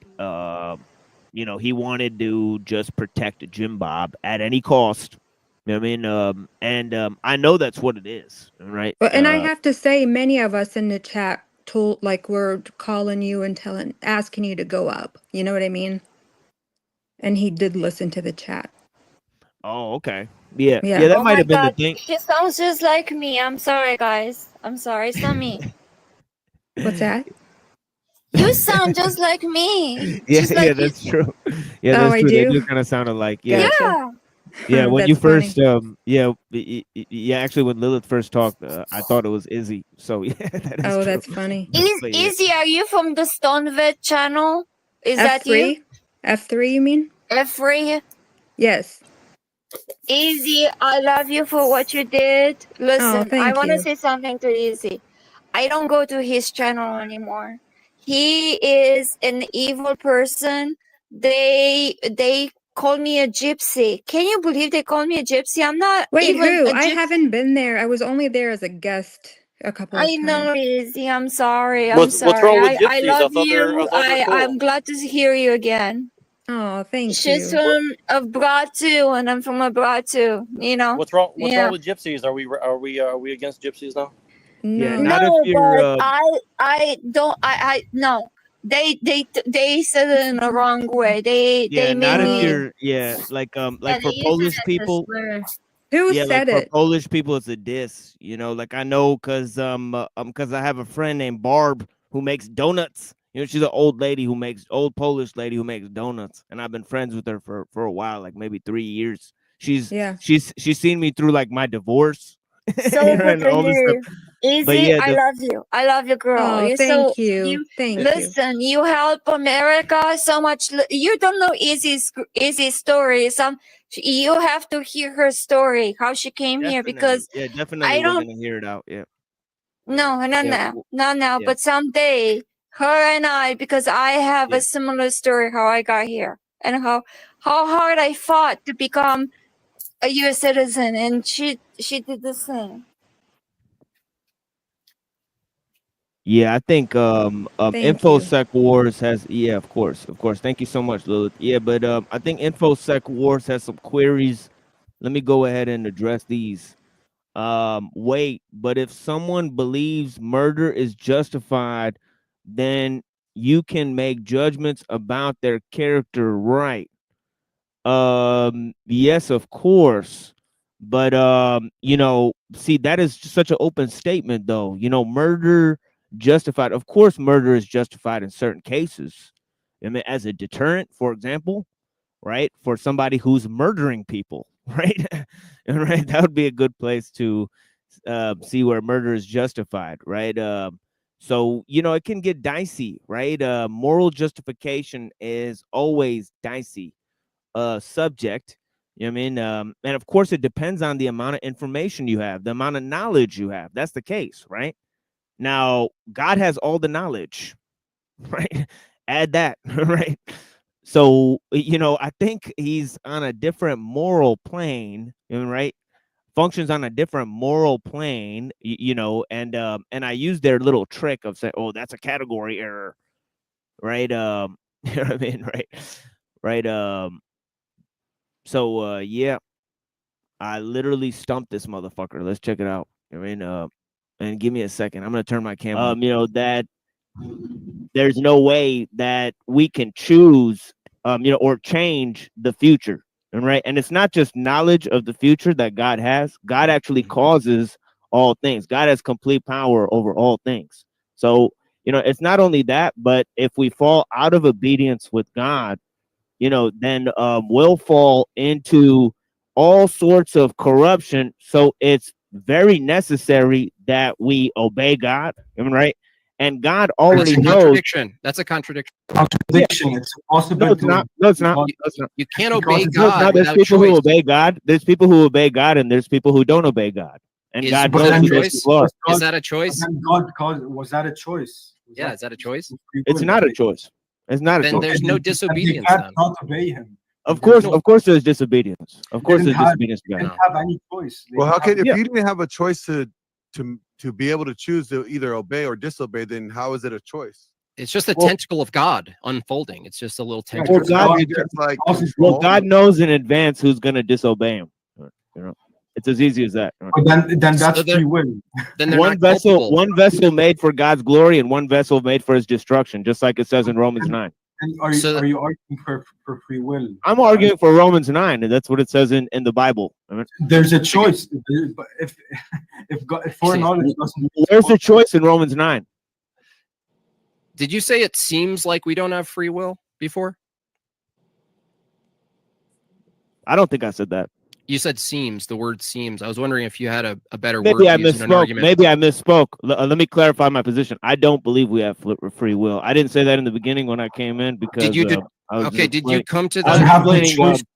you know, he wanted to just protect Jewbob at any cost. You know what I mean? And I know that's what it is, right? And I have to say, many of us in the chat told, like, we're calling you and asking you to go up. You know what I mean? And he did listen to the chat. Oh, okay. Yeah, that might have been the thing. She sounds just like me. I'm sorry, guys. I'm sorry. It's not me. What's that? You sound just like me. Yeah, just like that's true. Yeah, that's true. They do kind of sound alike. Yeah. Yeah, when you first, actually, when Lilith first talked, I thought it was Izzy. So yeah, that is true. That's funny. Izzy, are you from the Stone Vet channel? Is that you? F3, you mean? F3? Yes. Izzy, I love you for what you did. Listen, I want to say something to Izzy. I don't go to his channel anymore. He is an evil person. They called me a gypsy. Can you believe they called me a gypsy? I'm not. Wait, who? I haven't been there. I was only there as a guest a couple of times. I know, Izzy. I'm sorry. What's wrong with gypsies? I love you. I'm glad to hear you again. Oh, thank you. She's from abroad too, and I'm from abroad too. You know. What's wrong with gypsies? Are we against gypsies now? Yeah, no, but I don't. I no. They said it in the wrong way. They not made if me. you're like for Polish people. Who said like for it? Polish people, it's a diss. You know, like I know because I have a friend named Barb who makes donuts. You know, she's an old Polish lady who makes donuts, and I've been friends with her for a while, like maybe 3 years. She's seen me through like my divorce. So good to hear. Izzy, I love you. I love you, girl. Oh, thank you. Listen, you help America so much. You don't know Izzy's story. You have to hear her story, how she came here, because definitely we're gonna hear it out. Yeah. No. But someday, her and I, because I have a similar story how I got here and how hard I fought to become a U.S. citizen, and she did the same. Yeah, I think Thank you. InfoSec Wars has, yeah, of course. Thank you so much, Lilith. Yeah, but I think InfoSec Wars has some queries. Let me go ahead and address these. Wait, but if someone believes murder is justified, then you can make judgments about their character, right? Yes, of course. But you know, see, that is such an open statement though. You know, murder justified. Of course, murder is justified in certain cases. I mean, as a deterrent, for example, right? For somebody who's murdering people, right? Right. That would be a good place to see where murder is justified, right? So, you know, it can get dicey, right? Moral justification is always dicey subject. You know what I mean? And of course, it depends on the amount of information you have, the amount of knowledge you have. That's the case, right? Now, God has all the knowledge, right? Add that, right? So, you know, I think he's on a different moral plane, right? Functions on a different moral plane, you know, and I use their little trick of saying, oh, that's a category error, right? You know what I mean, right? Right. So yeah, I literally stumped this motherfucker. Let's check it out. I mean, and give me a second. I'm gonna turn my camera. You know that there's no way that we can choose, you know, or change the future, right? And it's not just knowledge of the future that God has. God actually causes all things. God has complete power over all things. So, you know, it's not only that, but if we fall out of obedience with God, you know, then we'll fall into all sorts of corruption. So it's very necessary that we obey God, right? And God already knows. That's a contradiction. Contradiction. Yeah. It's possible. No, it's not. No, it's not. You can't obey God. No, there's people who obey God. There's people who obey God, and there's people who don't obey God. And God knows that a who choice? those people are. Is that a choice? Was that a choice? Yeah, is that a choice? It's not a choice. It's not a choice. Then there's no disobedience. They can't not obey him. Of course, there's disobedience. Of course, there's disobedience. They didn't have any choice. Well, how can if you didn't have a choice to be able to choose to either obey or disobey, then how is it a choice? It's just a tentacle of God unfolding. It's just a little tentacle. Well, God knows in advance who's going to disobey him. You know, it's as easy as that. Then that's free will. Then one vessel made for God's glory and one vessel made for his destruction, just like it says in Romans 9. And are you arguing for free will? I'm arguing for Romans 9, and that's what it says in the Bible. There's a choice. But if foreknowledge doesn't, where's the choice in Romans 9? Did you say it seems like we don't have free will before? I don't think I said that. You said seems, the word seems. I was wondering if you had a better Maybe word I to use in an misspoke. argument. Maybe I misspoke. Let me clarify my position. I don't believe we have free will. I didn't say that in the beginning when I came in because did you did you come to that?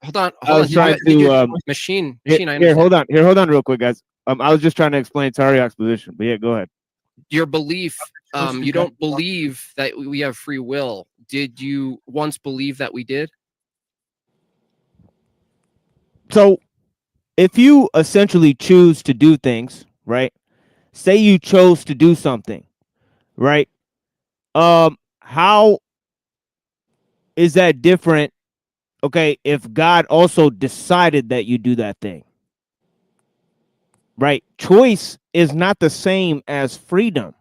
Hold on. I was trying to machine. Here, hold on real quick, guys. I was just trying to explain Tariak's position, but yeah, go ahead. Your belief, you don't believe that we have free will. Did you once believe that we did? So if you essentially choose to do things, right? Say you chose to do something, right? How is that different? Okay, if God also decided that you do that thing, right? Choice is not the same as freedom,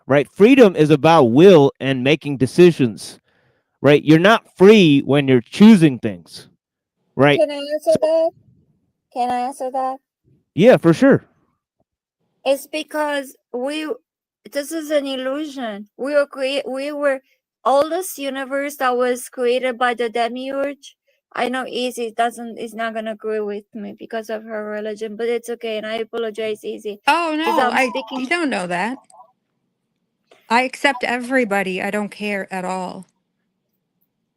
right? Freedom is about will and making decisions, right? You're not free when you're choosing things, right? Can I answer that? Can I answer that? Yeah, for sure. It's because this is an illusion. We were all this universe that was created by the demiurge. I know Easy is not gonna agree with me because of her religion, but it's okay, and I apologize, Easy. Oh no, you don't know that. I accept everybody. I don't care at all.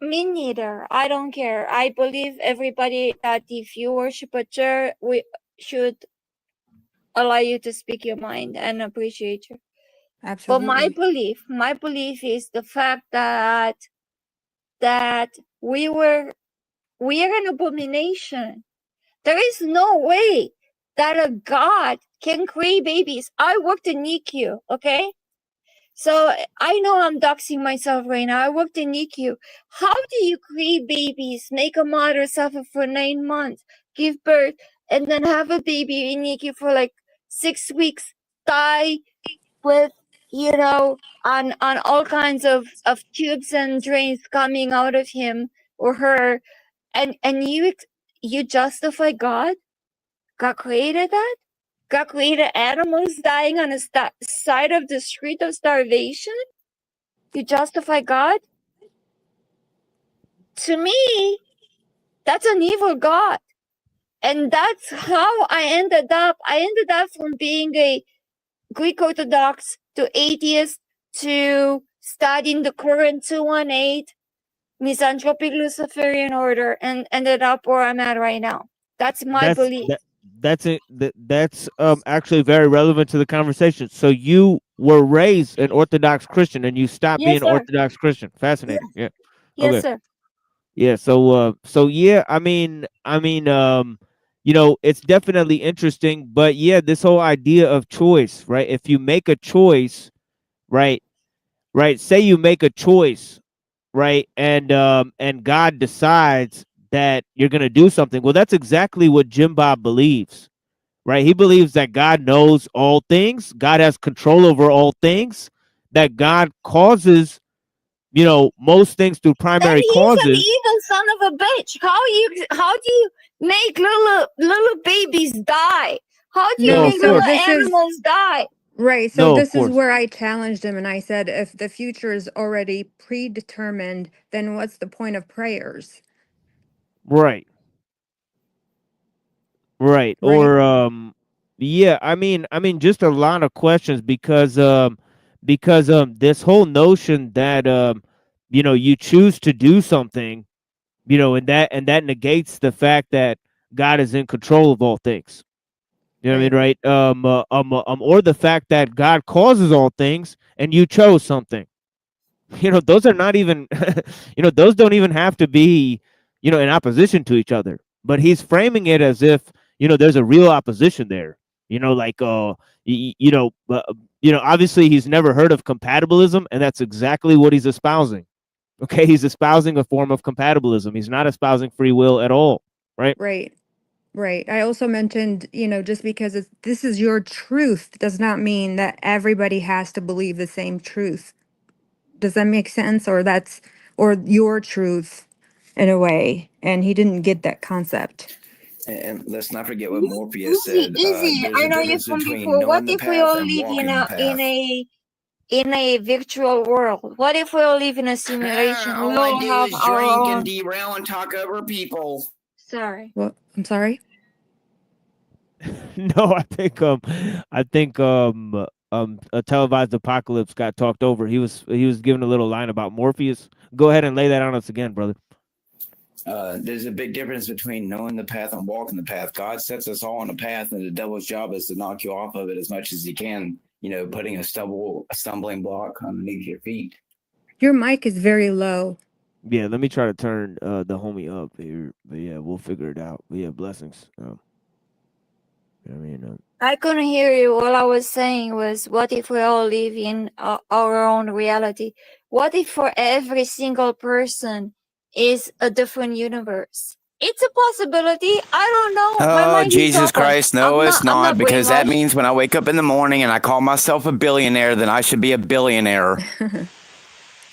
Me neither. I don't care. I believe everybody that if you worship a chair, we should allow you to speak your mind and appreciate you. Absolutely. But my belief is the fact that we are an abomination. There is no way that a God can create babies. I worked in NICU, okay? So I know I'm doxing myself right now. I worked in NICU. How do you create babies, make a mother suffer for 9 months, give birth, and then have a baby in NICU for like 6 weeks, die with, on all kinds of tubes and drains coming out of him or her, and you justify God? God created that? God created animals dying on the side of the street of starvation? You justify God? To me, that's an evil God. And that's how I ended up. I ended up from being a Greek Orthodox to atheist to studying the current 218 misanthropic Luciferian order and ended up where I'm at right now. That's my belief. That's actually very relevant to the conversation. So you were raised an Orthodox Christian and you stopped being an Orthodox Christian. Fascinating. Yeah. Yes, Okay. sir. Yeah. So yeah, it's definitely interesting, but yeah, this whole idea of choice, right? If you make a choice, right? Say you make a choice, right? And God decides that you're going to do something. Well, that's exactly what Jewbob believes, right? He believes that God knows all things. God has control over all things, that God causes, most things through primary He's causes. an evil son of a bitch. How do you make little babies die? How do you make little animals die? Right. So No, of this is course. where I challenged him and I said, if the future is already predetermined, then what's the point of prayers? Right. Right. Or yeah, I mean just a lot of questions because this whole notion that you choose to do something, and that negates the fact that God is in control of all things. You know what I mean, right? Or the fact that God causes all things and you chose something. Those are not even, those don't even have to be, in opposition to each other. But he's framing it as if, there's a real opposition there. Obviously he's never heard of compatibilism, and that's exactly what he's espousing. Okay, he's espousing a form of compatibilism. He's not espousing free will at all, right? Right. I also mentioned, just because this is your truth does not mean that everybody has to believe the same truth. Does that make sense? Or your truth in a way. And he didn't get that concept. And let's not forget what Morpheus said. Easy. I know you from before. What if we all live in a virtual world? What if we all live in a simulation? We All all I do have is our drink own. and derail and talk over people. Sorry. What? I'm sorry. No, I think a televised apocalypse got talked over. He was giving a little line about Morpheus. Go ahead and lay that on us again, brother. There's a big difference between knowing the path and walking the path. God sets us all on a path, and the devil's job is to knock you off of it as much as he can. Putting a stumbling block underneath your feet. Your mic is very low. Yeah, let me try to turn the homie up here. But yeah, we'll figure it out. But yeah, blessings. I couldn't hear you. All I was saying was, what if we all live in our own reality? What if for every single person is a different universe? It's a possibility. I don't know. My Oh, mind is Jesus open. Christ. No, it's not, because that brainwashed. means when I wake up in the morning and I call myself a billionaire, then I should be a billionaire.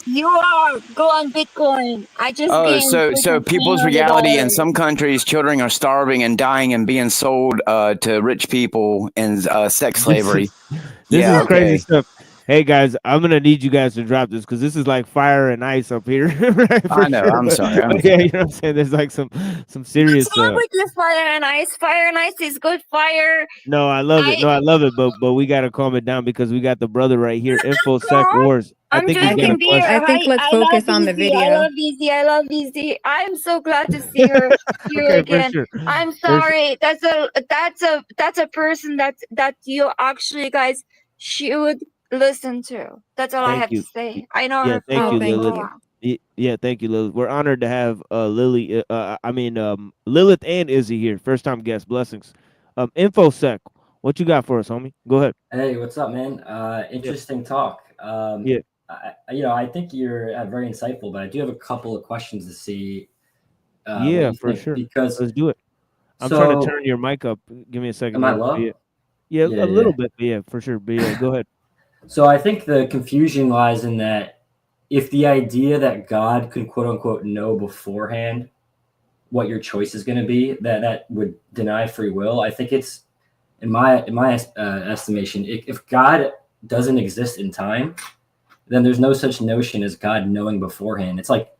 You are. Go on Bitcoin. I just gained So people's reality in some countries, children are starving and dying and being sold to rich people in sex slavery. This is crazy stuff. Hey guys, I'm gonna need you guys to drop this because this is like fire and ice up here. I know. Sure. I'm sorry. Yeah, you know what I'm saying. There's like some serious. What's wrong with this fire and ice? Fire and ice is good. Fire. No, I love it. No, I love it. But we gotta calm it down because we got the brother right here. InfoSec Wars. I'm drinking beer. I think let's focus on the video. I love Easy. I'm so glad to see her here again. Sure. I'm sorry. That's a person that you actually guys should listen to. That's all I have to say. I know her. Thank you, Lilith. Yeah, thank you, Lilith. We're honored to have Lilith and Izzy here. First time guest. Blessings. InfoSec, what you got for us, homie? Go ahead. Hey, what's up, man? Interesting talk. Yeah. I think you're very insightful, but I do have a couple of questions to see what Yeah, you for think, sure. because Let's do it. I'm trying to turn your mic up. Give me a second am I here. low? Yeah. Yeah, Yeah, a little yeah. bit, but yeah, for sure. But yeah, go ahead. So I think the confusion lies in that if the idea that God could quote unquote know beforehand what your choice is going to be, that would deny free will. I think it's in my estimation, if God doesn't exist in time, then there's no such notion as God knowing beforehand. It's like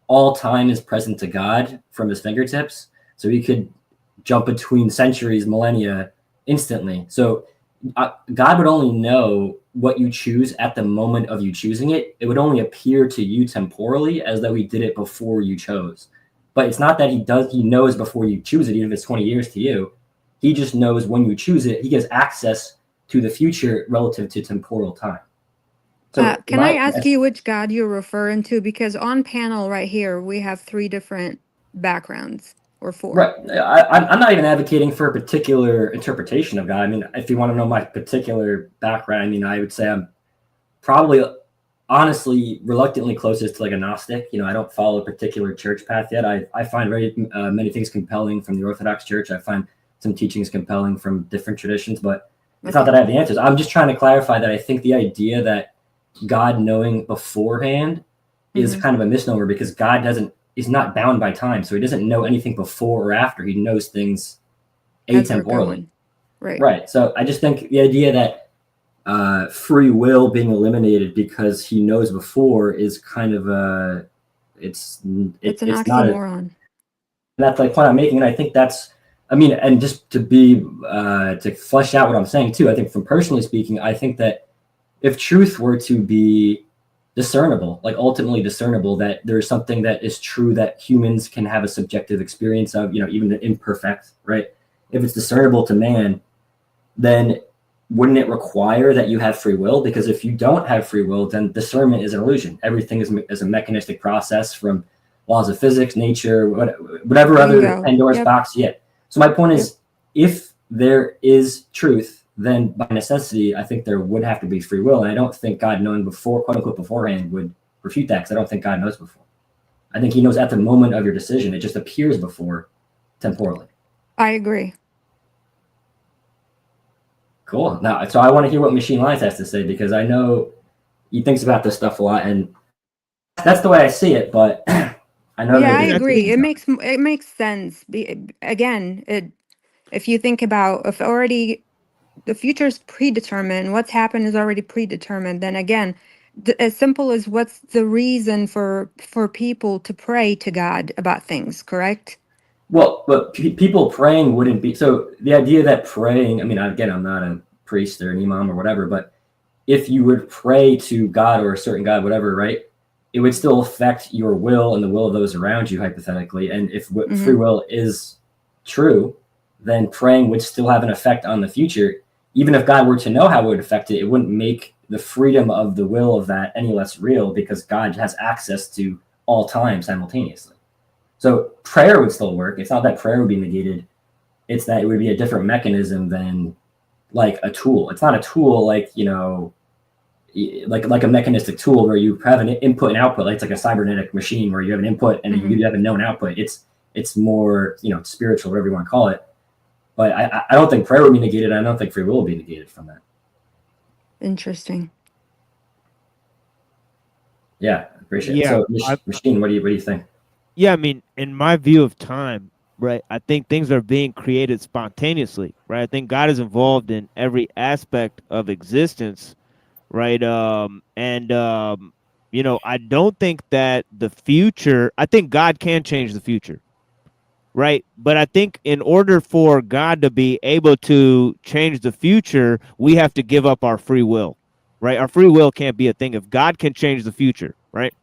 all time is present to God from his fingertips, so he could jump between centuries, millennia instantly. So God would only know what you choose at the moment of you choosing it. It would only appear to you temporally as though he did it before you chose. But it's not that he knows before you choose it, even if it's 20 years to you. He just knows when you choose it. He gives access to the future relative to temporal time. So can I ask you which God you're referring to? Because on panel right here, we have 3 different backgrounds, or 4. Right. I'm not even advocating for a particular interpretation of God. I mean, if you want to know my particular background, I mean, I would say I'm probably, honestly, reluctantly closest to like a Gnostic. I don't follow a particular church path yet. I find very many things compelling from the Orthodox Church. I find some teachings compelling from different traditions, but it's not that I have the answers. I'm just trying to clarify that I think the idea that God knowing beforehand is kind of a misnomer, because God is not bound by time, so he doesn't know anything before or after. He knows things atemporally. Right. So I just think the idea that free will being eliminated because he knows before is kind of it's an oxymoron. That's the point I'm making, and I think that's, and just to be to flesh out what I'm saying too, I think from personally speaking, I think that if truth were to be discernible, like ultimately discernible, that there's something that is true that humans can have a subjective experience of, even the imperfect, right? If it's discernible to man, then wouldn't it require that you have free will? Because if you don't have free will, then discernment is an illusion. Everything is a mechanistic process from laws of physics, nature, whatever other Pandora's box yet. So my point is, if there is truth, then by necessity, I think there would have to be free will. And I don't think God knowing before, quote unquote, beforehand would refute that, because I don't think God knows before. I think he knows at the moment of your decision. It just appears before temporally. I agree. Cool. Now, so I want to hear what Machine Lines has to say, because I know he thinks about this stuff a lot, and that's the way I see it. But I know. Yeah, I agree. It makes sense. Again, if you think about, if already the future is predetermined, what's happened is already predetermined, then again, as simple as what's the reason for people to pray to God about things, correct? Well, but people praying wouldn't be, so the idea that praying, again, I'm not a priest or an imam or whatever, but if you would pray to God or a certain God, whatever, right, it would still affect your will and the will of those around you, hypothetically. And if free will is true, then praying would still have an effect on the future. Even if God were to know how it would affect it, it wouldn't make the freedom of the will of that any less real, because God has access to all time simultaneously. So prayer would still work. It's not that prayer would be negated. It's that it would be a different mechanism than like a tool. It's not a tool like, like a mechanistic tool where you have an input and output. Like it's like a cybernetic machine where you have an input and you have a known output. It's more, spiritual, whatever you want to call it. But I don't think prayer would be negated. I don't think free will would be negated from that. Interesting. Yeah, appreciate it. Yeah, So Machine, what do you think? Yeah, in my view of time, right, I think things are being created spontaneously, right? I think God is involved in every aspect of existence, right? I don't think that the future, I think God can change the future, right? But I think in order for God to be able to change the future, we have to give up our free will, right? Our free will can't be a thing if God can change the future, right?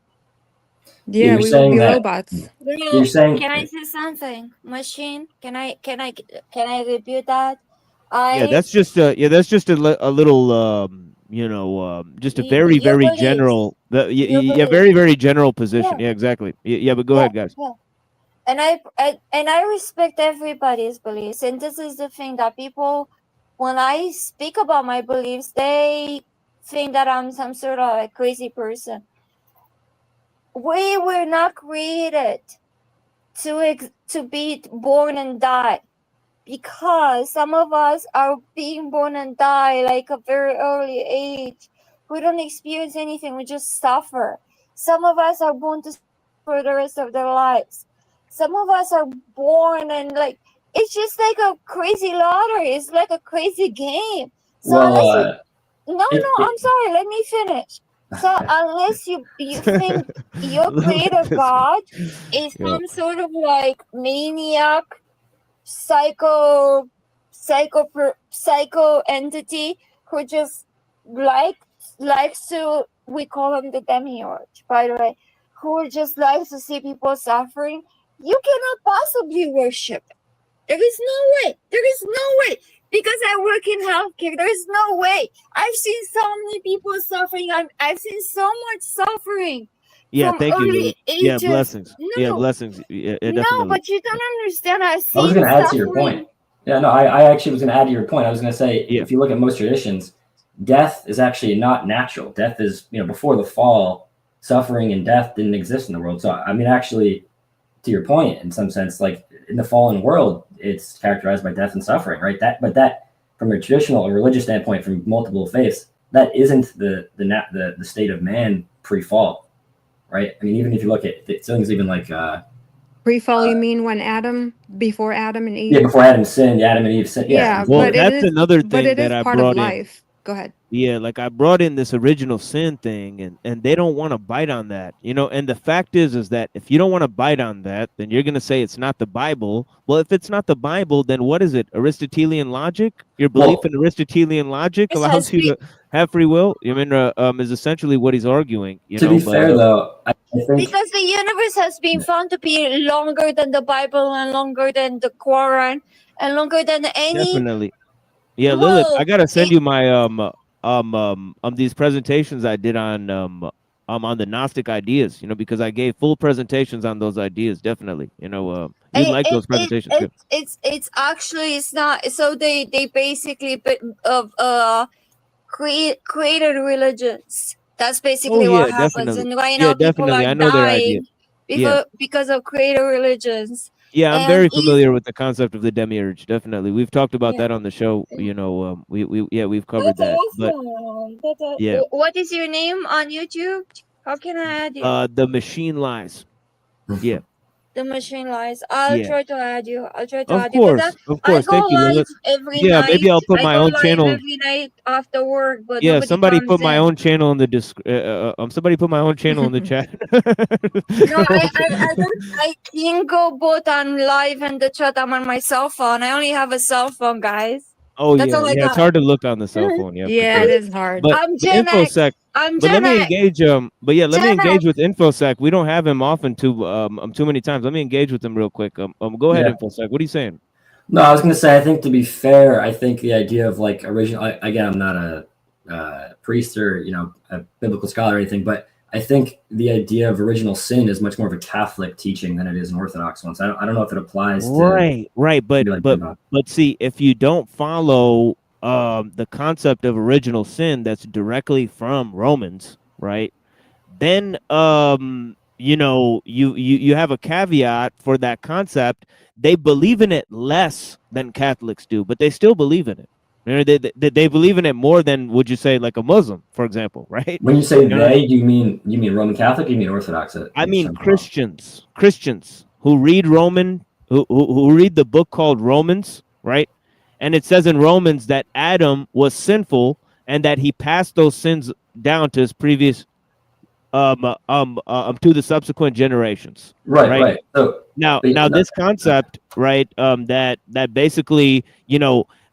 Yeah, we would be robots. You're saying, can I say something? Machine, can I repeat that? That's just a little just a very very general very very general position. Yeah, exactly. Yeah, but go ahead, guys. Yeah. And I respect everybody's beliefs, and this is the thing that people, when I speak about my beliefs, they think that I'm some sort of like crazy person. We were not created to be born and die, because some of us are being born and die like a very early age. We don't experience anything, we just suffer. Some of us are born to for the rest of their lives. Some of us are born and like it's just like a crazy lottery. It's like a crazy game. So unless I'm sorry, let me finish. So unless you think your creator God is some sort of like maniac, psycho entity who just likes to, we call him the demiurge, by the way, who just likes to see people suffering, you cannot possibly worship. There is no way. There is no way. Because I work in healthcare, there is no way. I've seen so many people suffering. I've seen so much suffering. Yeah, from thank you, early Lily. ages. Yeah, blessings. No, Yeah, blessings. Yeah, no, definitely. but you don't understand. I've I was seen going to add to your suffering. point. Yeah, no, I actually was going to add to your point. I was going to say, Yeah. if you look at most traditions, death is actually not natural. Death is, before the fall, suffering and death didn't exist in the world. So, I mean, actually, to your point, in some sense, like in the fallen world, it's characterized by death and suffering, right? But that, from a traditional or religious standpoint, from multiple faiths, that isn't the state of man pre-fall, right? I mean, even if you look at things, even like Pre-fall, you mean before Adam and Eve? yeah, before Adam sinned, Adam and Eve sinned. Yeah, Well, but that's another but thing it that is I part of brought in. life. Go ahead. Yeah, like I brought in this original sin thing, and they don't want to bite on that, and the fact is that if you don't want to bite on that, then you're going to say it's not the Bible. Well, if it's not the Bible, then what is it? Aristotelian logic? Your belief in Aristotelian logic allows you to have free will? Is essentially what he's arguing, To be fair, though, I think Because the universe has been found to be longer than the Bible and longer than the Quran and longer than any. Definitely. Yeah, Well, Lilith, I gotta send you my these presentations I did on the Gnostic ideas, because I gave full presentations on those ideas. Definitely, you like those presentations. Too. It's actually, it's not. So they basically created religions. That's basically what happens. Definitely. And right now people definitely. are I know their idea. dying because of created religions. Yeah, I'm And very familiar with the concept of the demiurge. Definitely, we've talked about Yeah. that on the show. We've covered That's that. But awesome. yeah, What is your name on YouTube? How can I add you? the machine lies. Yeah. The machine lies. I'll Yeah. try to add you. I'll try to Of add you. 'Cause course, of I course. go Thank you, live Lilith. every Yeah, night. maybe I'll put I my go own live channel. every night after work, but Yeah, nobody somebody comes put my in. own channel in the somebody put my own channel in the chat. No, I can't go both on live and the chat. I'm on my cell phone. I only have a cell phone, guys. Oh That's yeah, all I yeah. It's got. hard to look on the cell phone. Yeah, Yeah, for it sure. is hard. But I'm but Gen X. infosec. I'm But let Gen me X. engage. But yeah, let me Gen engage X. with infosec. We don't have him often too many times. Let me engage with him real quick. Go ahead, Yeah. infosec. What are you saying? No, I was going to say, I think to be fair, I think the idea of like original, again, I'm not a priest or, a biblical scholar or anything, but I think the idea of original sin is much more of a Catholic teaching than it is an Orthodox one. So I don't know if it applies to. Right. But see, if you don't follow the concept of original sin that's directly from Romans, right? Then you have a caveat for that concept. They believe in it less than Catholics do, but they still believe in it. They believe in it more than, would you say, like a Muslim, for example, right? When you say they, do you mean Roman Catholic? Or you mean Orthodox? I mean Christians who read who read the book called Romans, right? And it says in Romans that Adam was sinful and that he passed those sins down to his previous to the subsequent generations. Right. So now this concept, right, that basically,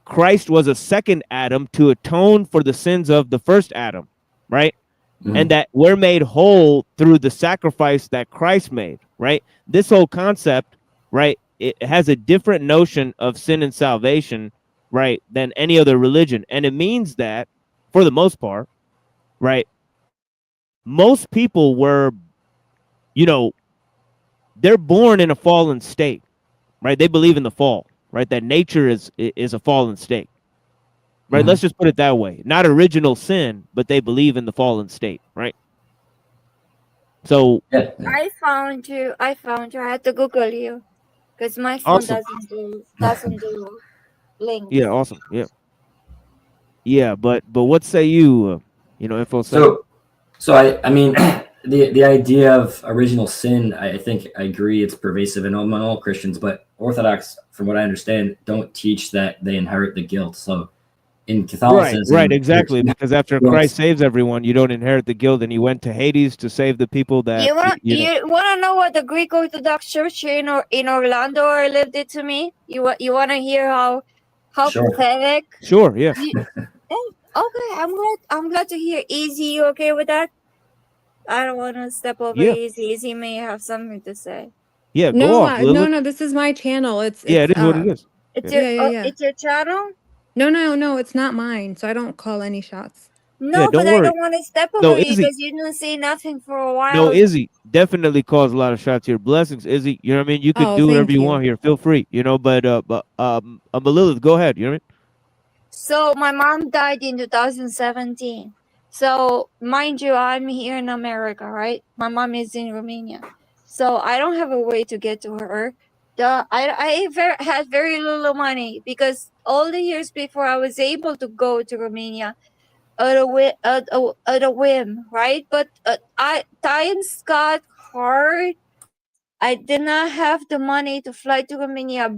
Christ was a second Adam to atone for the sins of the first Adam, right? Mm-hmm. And that we're made whole through the sacrifice that Christ made, right? This whole concept, right, it has a different notion of sin and salvation, right, than any other religion. And it means that, for the most part, right, most people were, they're born in a fallen state, right? They believe in the fall, right? That nature is a fallen state. right? Let's just put it that way. Not original sin, but they believe in the fallen state, right? So I found you. I had to Google you because my phone awesome. doesn't do links. Yeah, awesome. Yeah, but what say you? Info. So I mean, the idea of original sin, I think I agree it's pervasive in all Christians, but Orthodox, from what I understand, don't teach that they inherit the guilt. So in Catholicism, right, exactly, because after Christ saves everyone, you don't inherit the guilt, and he went to Hades to save the people that You wanna know what the Greek Orthodox Church here in Orlando lived it to me? You wanna hear how pathetic? Sure, yeah. Okay, I'm glad to hear. Easy, you okay with that? I don't want to step over Easy. Easy may have something to say. Yeah, no, go off, Lilith. no, this is my channel. It is what it is. It's your channel? No, it's not mine, so I don't call any shots. No, but I don't want to step over you because you didn't say nothing for a while. No, Izzy definitely calls a lot of shots here. Blessings, Izzy. You know what I mean? You could do whatever you want here. Feel free, but Lilith, go ahead. You know what I mean? So my mom died in 2017. So mind you, I'm here in America, right? My mom is in Romania. So I don't have a way to get to her. I had very little money because all the years before I was able to go to Romania at a whim, right? But times got hard. I did not have the money to fly to Romania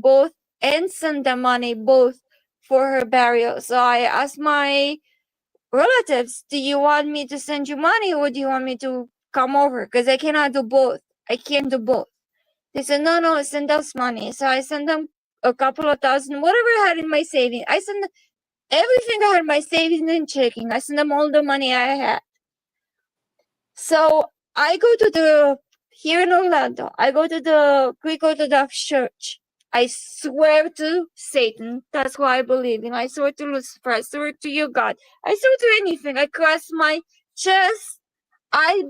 and send the money both for her burial. So I asked my relatives, do you want me to send you money or do you want me to come over? Because I cannot do both. I can't do both. They said, no, send us money. So I sent them a couple of thousand, whatever I had in my savings. I sent everything I had in my savings and checking. I sent them all the money I had. So I go to here in Orlando, I go to the Greek Orthodox Church. I swear to Satan, that's who I believe in. I swear to Lucifer, I swear to you, God. I swear to anything. I cross my chest. I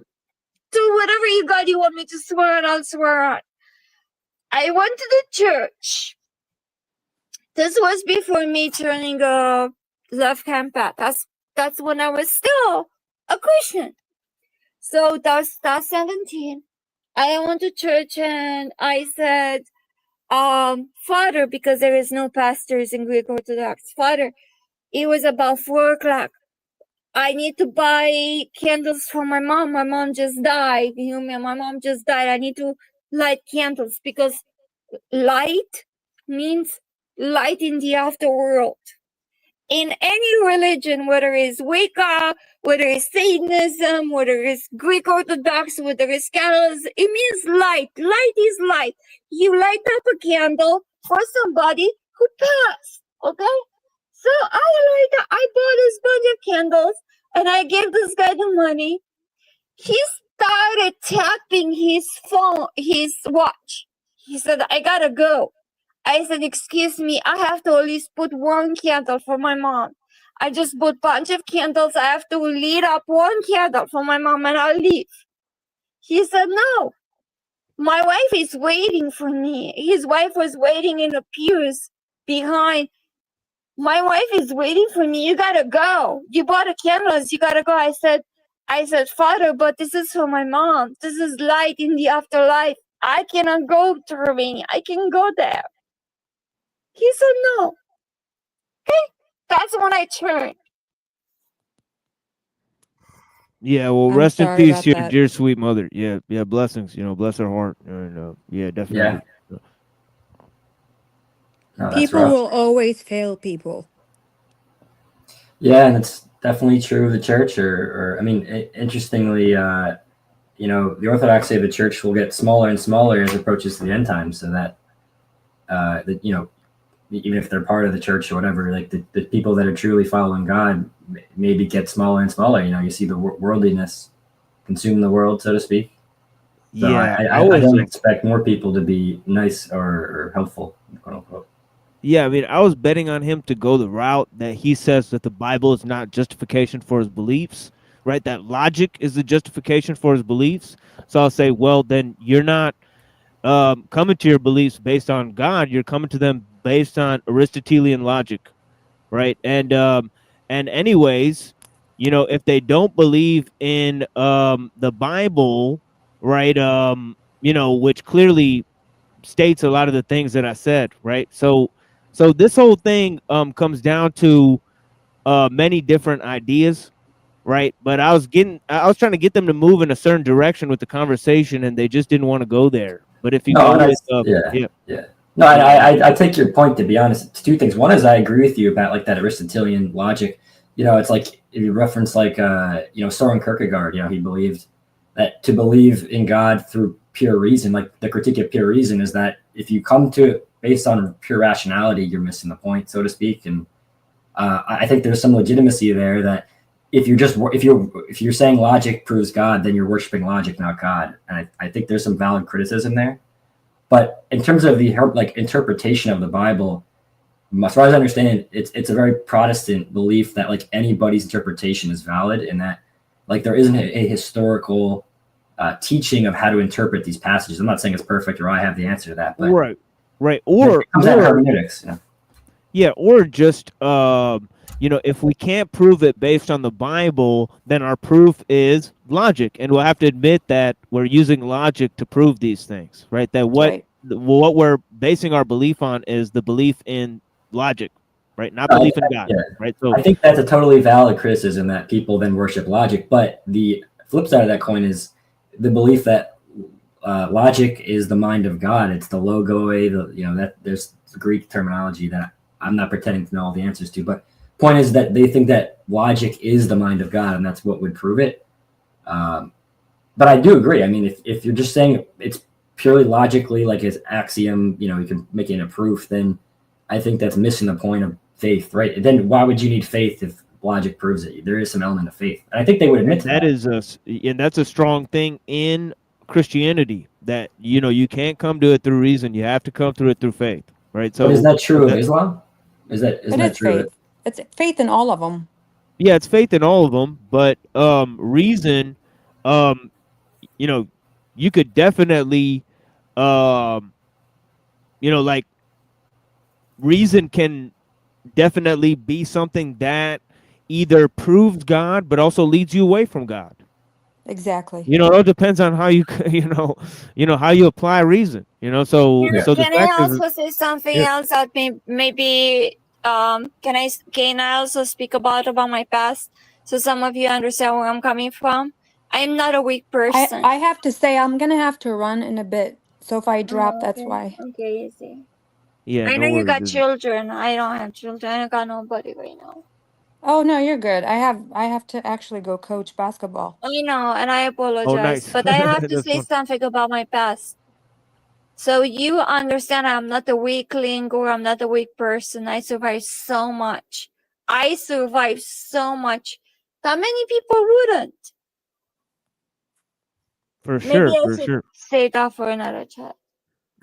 do whatever you God you want me to swear on, I'll swear on. I went to the church. This was before me turning a left-hand path. That's when I was still a Christian. So that's 17. I went to church and I said, Father, because there is no pastors in Greek Orthodox. Father, it was about 4 o'clock. I need to buy candles for my mom. My mom just died. My mom just died. I need to light candles because light means light in the afterworld. In any religion, whether it's Wicca, whether it's Satanism, whether it's Greek Orthodox, whether it's Catholicism, it means light. Light is light. You light up a candle for somebody who passed, okay? So I bought this bunch of candles and I gave this guy the money. He started tapping his phone, his watch. He said, I gotta go. I said, excuse me, I have to at least put 1 candle for my mom. I just bought a bunch of candles. I have to light up 1 candle for my mom and I'll leave. He said, no, my wife is waiting for me. His wife was waiting in the pews behind. My wife is waiting for me. You gotta go. You bought the candles. You gotta go. I said, Father, but this is for my mom. This is light in the afterlife. I cannot go to Romania. I can go there. He said no. Okay, that's when I turned. Yeah, well, rest in peace, your dear sweet mother. Yeah, blessings. Bless her heart. And yeah, definitely. Yeah. No, people will always fail people. Yeah, and it's definitely true of the church. Or I mean, interestingly, the Orthodox say the church will get smaller and smaller as it approaches the end times, so that even if they're part of the church or whatever, like the people that are truly following God maybe get smaller and smaller. You see the worldliness consume the world, so to speak. So yeah, I don't expect more people to be nice or helpful, quote unquote. Yeah, I mean, I was betting on him to go the route that he says that the Bible is not justification for his beliefs, right? That logic is the justification for his beliefs. So I'll say, well, then you're not coming to your beliefs based on God. You're coming to them based on Aristotelian logic, right? And anyways, you know, if they don't believe in the Bible, right, you know, which clearly states a lot of the things that I said, right? So this whole thing comes down to many different ideas, right? But I was trying to get them to move in a certain direction with the conversation, and they just didn't want to go there. But if you No, go and with yeah. No, I take your point, to be honest. It's two things. One is I agree with you about like that Aristotelian logic. You know, it's like if you reference like you know, Soren Kierkegaard, you know, he believed that to believe in God through pure reason, like the critique of pure reason is that if you come to it based on pure rationality, you're missing the point, so to speak. And I think there's some legitimacy there that if you're saying logic proves God, then you're worshiping logic, not God. And I think there's some valid criticism there. But in terms of the like interpretation of the Bible, as far as I understand it, it's a very Protestant belief that like anybody's interpretation is valid, and that like there isn't a historical teaching of how to interpret these passages. I'm not saying it's perfect or I have the answer to that, but right, or it comes out of hermeneutics. Yeah, or just you know, if we can't prove it based on the Bible, then our proof is logic, and we'll have to admit that we're using logic to prove these things, right? That what we're basing our belief on is the belief in logic, right? Not belief in God, right? So I think that's a totally valid criticism that people then worship logic. But the flip side of that coin is the belief that logic is the mind of God. It's the logoi. You know, that there's Greek terminology that I'm not pretending to know all the answers to, but point is that they think that logic is the mind of God, and that's what would prove it. But I do agree. I mean, if you're just saying it's purely logically, like it's axiom, you know, you can make it a proof, then I think that's missing the point of faith, right? Then why would you need faith if logic proves it? There is some element of faith. And I think they would admit that is and that's a strong thing in Christianity, that, you know, you can't come to it through reason. You have to come through it through faith, right? So but is that true of Islam? Isn't that true? Faith. It's faith in all of them. Yeah, it's faith in all of them, but reason, you know, you could definitely, you know, like reason can definitely be something that either proves God, but also leads you away from God. Exactly. You know, it all depends on how you, you know, how you apply reason. You know, so the Can I fact also is, say something else that maybe can I also speak about my past so some of you understand where I'm coming from? I'm not a weak person. I have to say I'm gonna have to run in a bit. So if I drop, that's why. Okay, easy. Yeah, I no know you got worries. children. I don't have children. I don't got nobody right now. Oh no, you're good. I have to actually go coach basketball. I know, and I apologize. nice. But I have to That's say fun. something about my past. So you understand I'm not a weakling or I'm not a weak person. I survived so much. I survived so much that many people wouldn't. For Maybe sure, I for should sure. say that for another chat.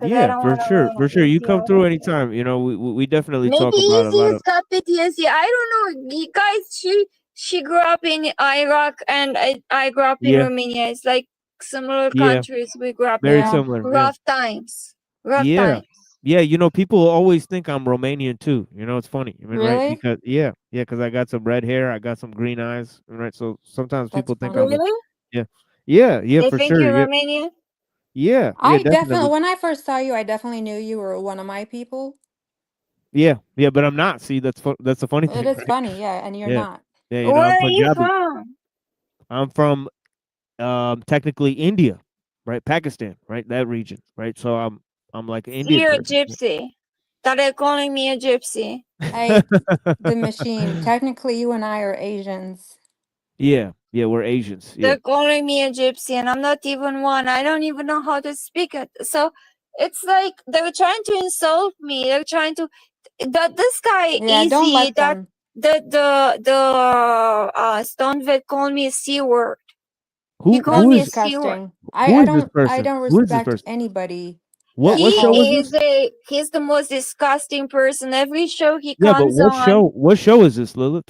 Yeah, for sure, for sure. You come through anytime. You know, we definitely Maybe talk about a lot Izzy of. got PTSD. I don't know. You guys, she grew up in Iraq and I grew up in Yeah. Romania. It's like similar Yeah. countries. We grew up Very in similar. rough times. Rough Yeah. times. Yeah, you know, people always think I'm Romanian too. You know, it's funny. I mean, right? Really? Because because I got some red hair, I got some green eyes, right? So sometimes people think funny. I'm. Really? Yeah, They for think sure. you're Yeah, Romanian? yeah, I definitely, definitely. when I first saw you, I definitely knew you were one of my people. Yeah, but I'm not. See, that's the funny It thing, is right? funny, yeah, and you're Yeah, not. yeah. You know, Where I'm are you Punjabi. from? I'm from technically India, right? Pakistan, right? That region, right? So I'm like an Indian You're a person. gypsy. They're calling me a gypsy. Hey, the machine. Technically, you and I are Asians. Yeah, we're Asians. Yeah. They're calling me a gypsy, and I'm not even one. I don't even know how to speak it. So it's like they're trying to insult me. They're trying to. This guy don't Easy, let that them. the Stone Vet called me a C word. He called Who me a is C word. Disgusting. who I is this don't person? Who is this respect person? anybody. What show was this? He's the most disgusting person. Every show he Yeah, but comes on, what show is this, Lilith?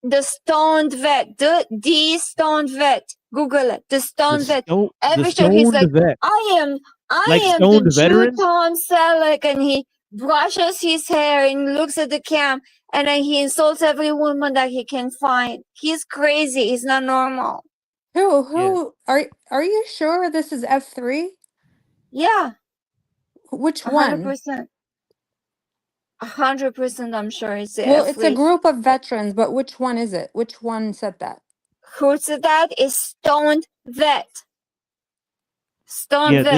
the Stoned Vet, the Stoned Vet. Google it, the Stoned Vet. Every show he's like, Vet. I am Like the stoned Jew veteran? Tom Selleck, and brushes his hair and looks at the cam, and then he insults every woman that he can find. He's crazy. He's not normal. Who are you sure this is F3? Yeah. Which one? 100%. 100% I'm sure it's the Well, it's a F3. group of veterans, but which one is it? Which one said that? Who said that is Stoned Vet. Stone Yeah, Vet.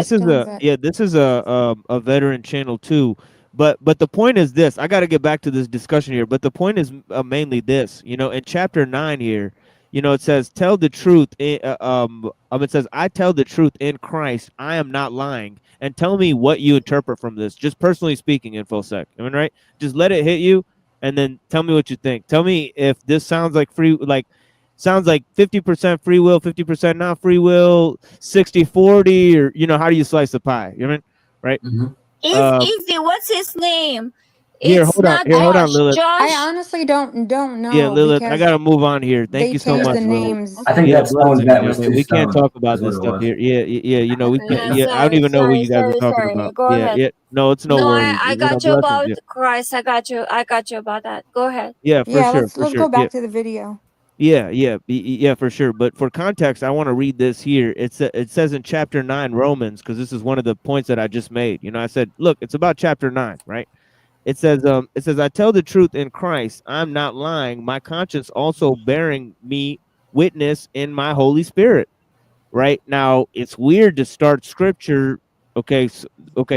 this is a veteran channel too. But the point is this. I got to get back to this discussion here. But the point is mainly this. You know, in chapter 9 here, you know, it says, "Tell the truth." It says, "I tell the truth in Christ. I am not lying." And tell me what you interpret from this. Just personally speaking, InfoSec. I mean, right? Just let it hit you, and then tell me what you think. Tell me if this sounds like sounds like 50% free will, 50% not free will, 60-40, or, you know, how do you slice the pie? You know what I mean? Right? It's easy. What's his name? Here, It's hold on. not Here, hold on, Josh. Lilith. I Josh. honestly don't know Yeah, Lilith, I because got to move on here. Thank they you so changed much, the Lilith. names. I think Yeah, that Stone blessings. Vet You know was what I mean? too We can't stoned. talk about Is what this it stuff was. here. Yeah, you know, we can't. Yeah, I don't Sorry, even know what sorry, you guys are sorry, talking sorry. about. Go ahead. Yeah. No, it's no No, worries. I You know, got you blessings. about Yeah. Christ. I got you. I got you about that. Go ahead. Yeah, for Yeah, sure, let's for go sure. Yeah. back to the video. Yeah, for sure. But for context, I want to read this here. It says in chapter 9 Romans, because this is one of the points that I just made. You know, I said, look, it's about chapter 9, right? It says, I tell the truth in Christ. I'm not lying. My conscience also bearing me witness in my Holy Spirit. Right now, it's weird to start scripture. Okay,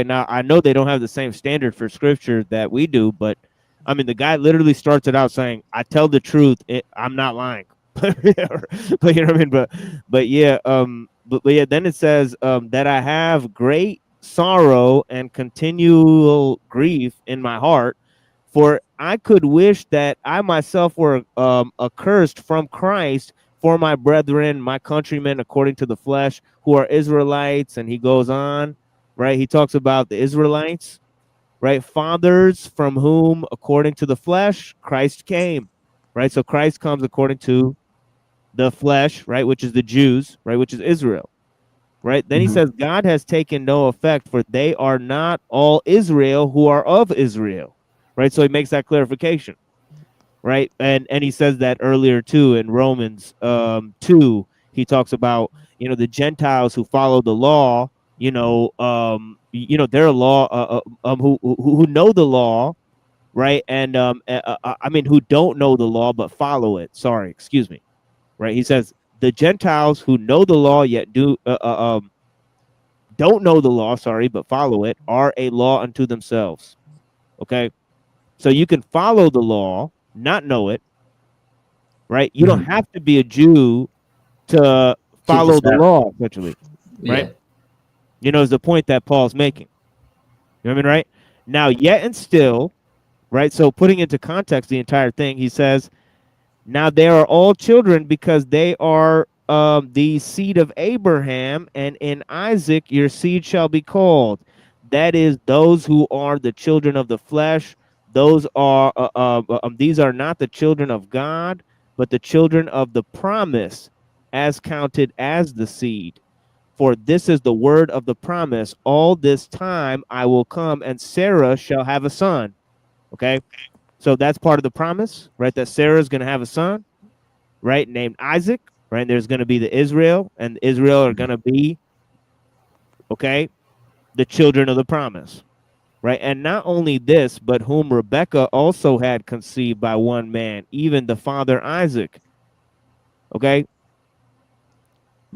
now I know they don't have the same standard for scripture that we do, but I mean, the guy literally starts it out saying, "I tell the truth. I'm not lying." But you know what I mean. But yeah, but yeah. Then it says that I have great sorrow and continual grief in my heart, for I could wish that I myself were accursed from Christ for my brethren, my countrymen, according to the flesh, who are Israelites. And he goes on, right? He talks about the Israelites, right? Fathers from whom, according to the flesh, Christ came, right? So Christ comes according to the flesh, right? Which is the Jews, right? Which is Israel, right? Then he says, God has taken no effect, for they are not all Israel who are of Israel, right? So he makes that clarification, right? And he says that earlier too in Romans 2. He talks about, you know, the Gentiles who follow the law, their law, who know the law, right? And I mean, who don't know the law but follow it. Sorry, excuse me, right? He says the Gentiles who know the law yet don't know the law, sorry, but follow it, are a law unto themselves. Okay, so you can follow the law, not know it, right? You don't have to be a Jew to Keep the follow the Sabbath. law, essentially, right? Yeah. You know, is the point that Paul's making. You know what I mean, right? Now, yet and still, right? So putting into context the entire thing, he says, now they are all children because they are the seed of Abraham, and in Isaac your seed shall be called. That is, those who are the children of the flesh. Those are these are not the children of God, but the children of the promise, as counted as the seed. For this is the word of the promise. All this time I will come, and Sarah shall have a son. Okay, so that's part of the promise, right? That Sarah is going to have a son, right, named Isaac, right? And there's going to be the Israel, and Israel are going to be, okay, the children of the promise, right? And not only this, but whom Rebekah also had conceived by one man, even the father Isaac. Okay.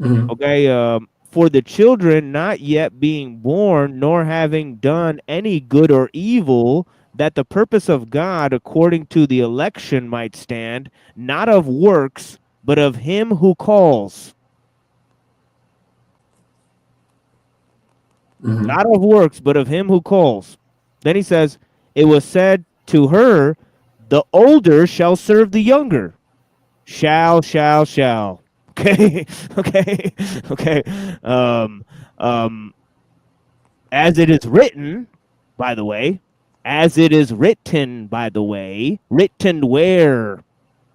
Okay. For the children not yet being born, nor having done any good or evil, that the purpose of God according to the election might stand, not of works, but of him who calls. Not of works, but of him who calls. Then he says, it was said to her, the older shall serve the younger. Shall. Okay. Okay. As it is written, by the way, written where?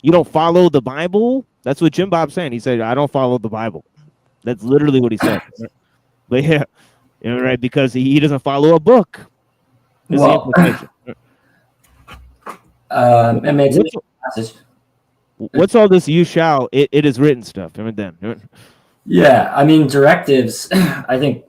You don't follow the Bible? That's what Jewbob's saying. He said, I don't follow the Bible. That's literally what he said. But yeah, right, because he doesn't follow a book. Is the implication. I mean, it's a passage. What's all this "you shall"? It is written stuff. I mean, then. Yeah, I mean directives. I think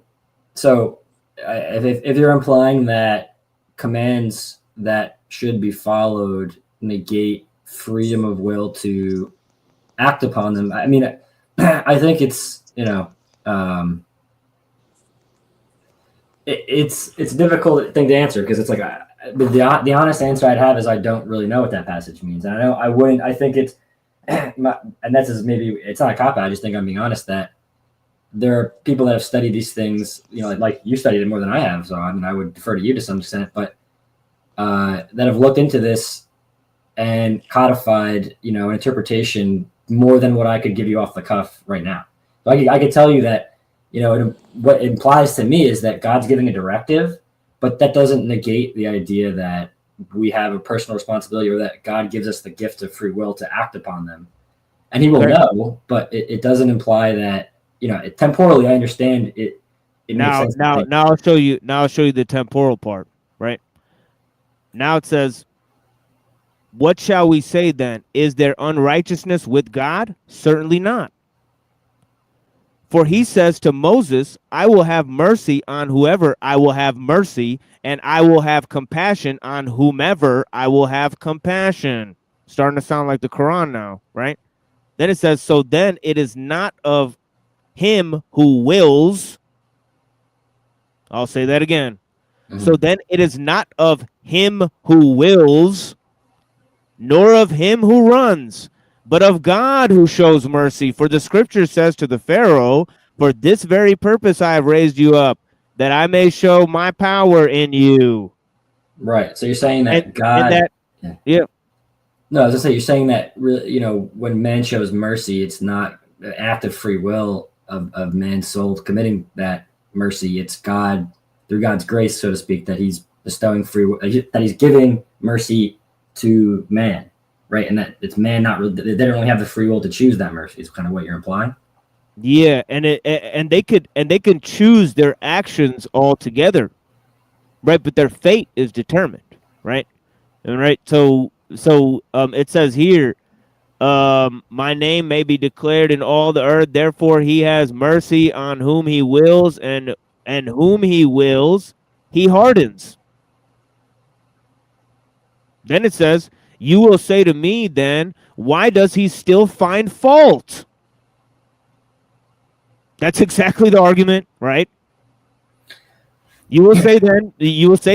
so. If you're implying that commands that should be followed negate freedom of will to act upon them, I mean, I think it's it's a difficult thing to answer because it's like the honest answer I'd have is I don't really know what that passage means. And I know I wouldn't. I think it's and that's just maybe it's not a cop out. I just think I'm being honest that there are people that have studied these things, like you studied it more than I have. So I mean, I would defer to you to some extent, but that have looked into this and codified, an interpretation more than what I could give you off the cuff right now. So I could tell you that, what it implies to me is that God's giving a directive, but that doesn't negate the idea that we have a personal responsibility or that God gives us the gift of free will to act upon them. And he will know, but it doesn't imply that, temporally, I understand it. Now I'll show you. Now I'll show you the temporal part, right? Now it says, "What shall we say then? Is there unrighteousness with God? Certainly not. For he says to Moses, I will have mercy on whoever I will have mercy, and I will have compassion on whomever I will have compassion." Starting to sound like the Quran now, right? Then it says, "So then it is not of him who wills." I'll say that again. So then it is not of him who wills, nor of him who runs, but of God who shows mercy. For the scripture says to the Pharaoh, for this very purpose I have raised you up, that I may show my power in you. Right. So you're saying that God. Yeah. No, I was gonna say you're saying that when man shows mercy, it's not an act of free will of man's soul committing that mercy. It's God through God's grace, so to speak, that he's bestowing free will, that he's giving mercy to man, right? And that it's man not really, they don't really have the free will to choose that mercy. Is kind of what you're implying. Yeah, and they can choose their actions altogether, right? But their fate is determined, right? And right, so it says here, my name may be declared in all the earth. Therefore, he has mercy on whom he wills, and whom he wills, he hardens. Then it says, you will say to me, then, why does he still find fault? That's exactly the argument, right? You will say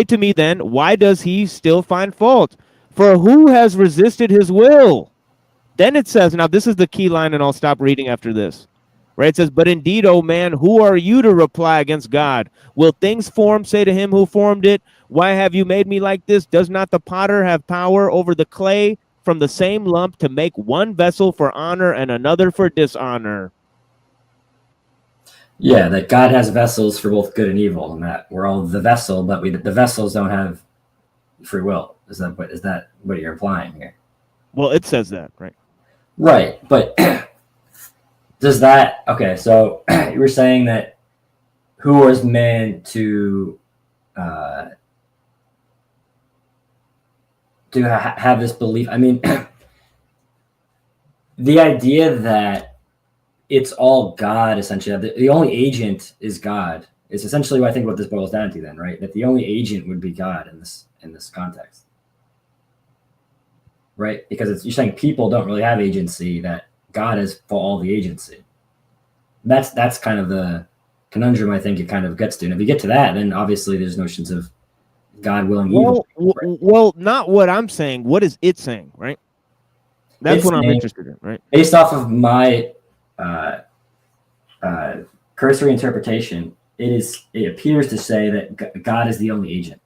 to me then, why does he still find fault? For who has resisted his will? Then it says, now this is the key line, and I'll stop reading after this. Right? It says, but indeed, O man, who are you to reply against God? Will things formed say to him who formed it, why have you made me like this? Does not the potter have power over the clay from the same lump to make one vessel for honor and another for dishonor? Yeah, that God has vessels for both good and evil, and that we're all the vessel, but the vessels don't have free will. Is that what you're implying here? Well, it says that, right? Right, but does that okay? So you were saying that who was man to have this belief? I mean, the idea that it's all God, essentially. The only agent is God. Is essentially what I think what this boils down to, then, right? That the only agent would be God in this context, right? Because you're saying people don't really have agency; that God is for all the agency. That's kind of the conundrum I think it kind of gets to. And if you get to that, then obviously there's notions of God willing evil. Well, not what I'm saying. What is it saying, right? That's what I'm interested in, right? Based off of my cursory interpretation, it appears to say that God is the only agent.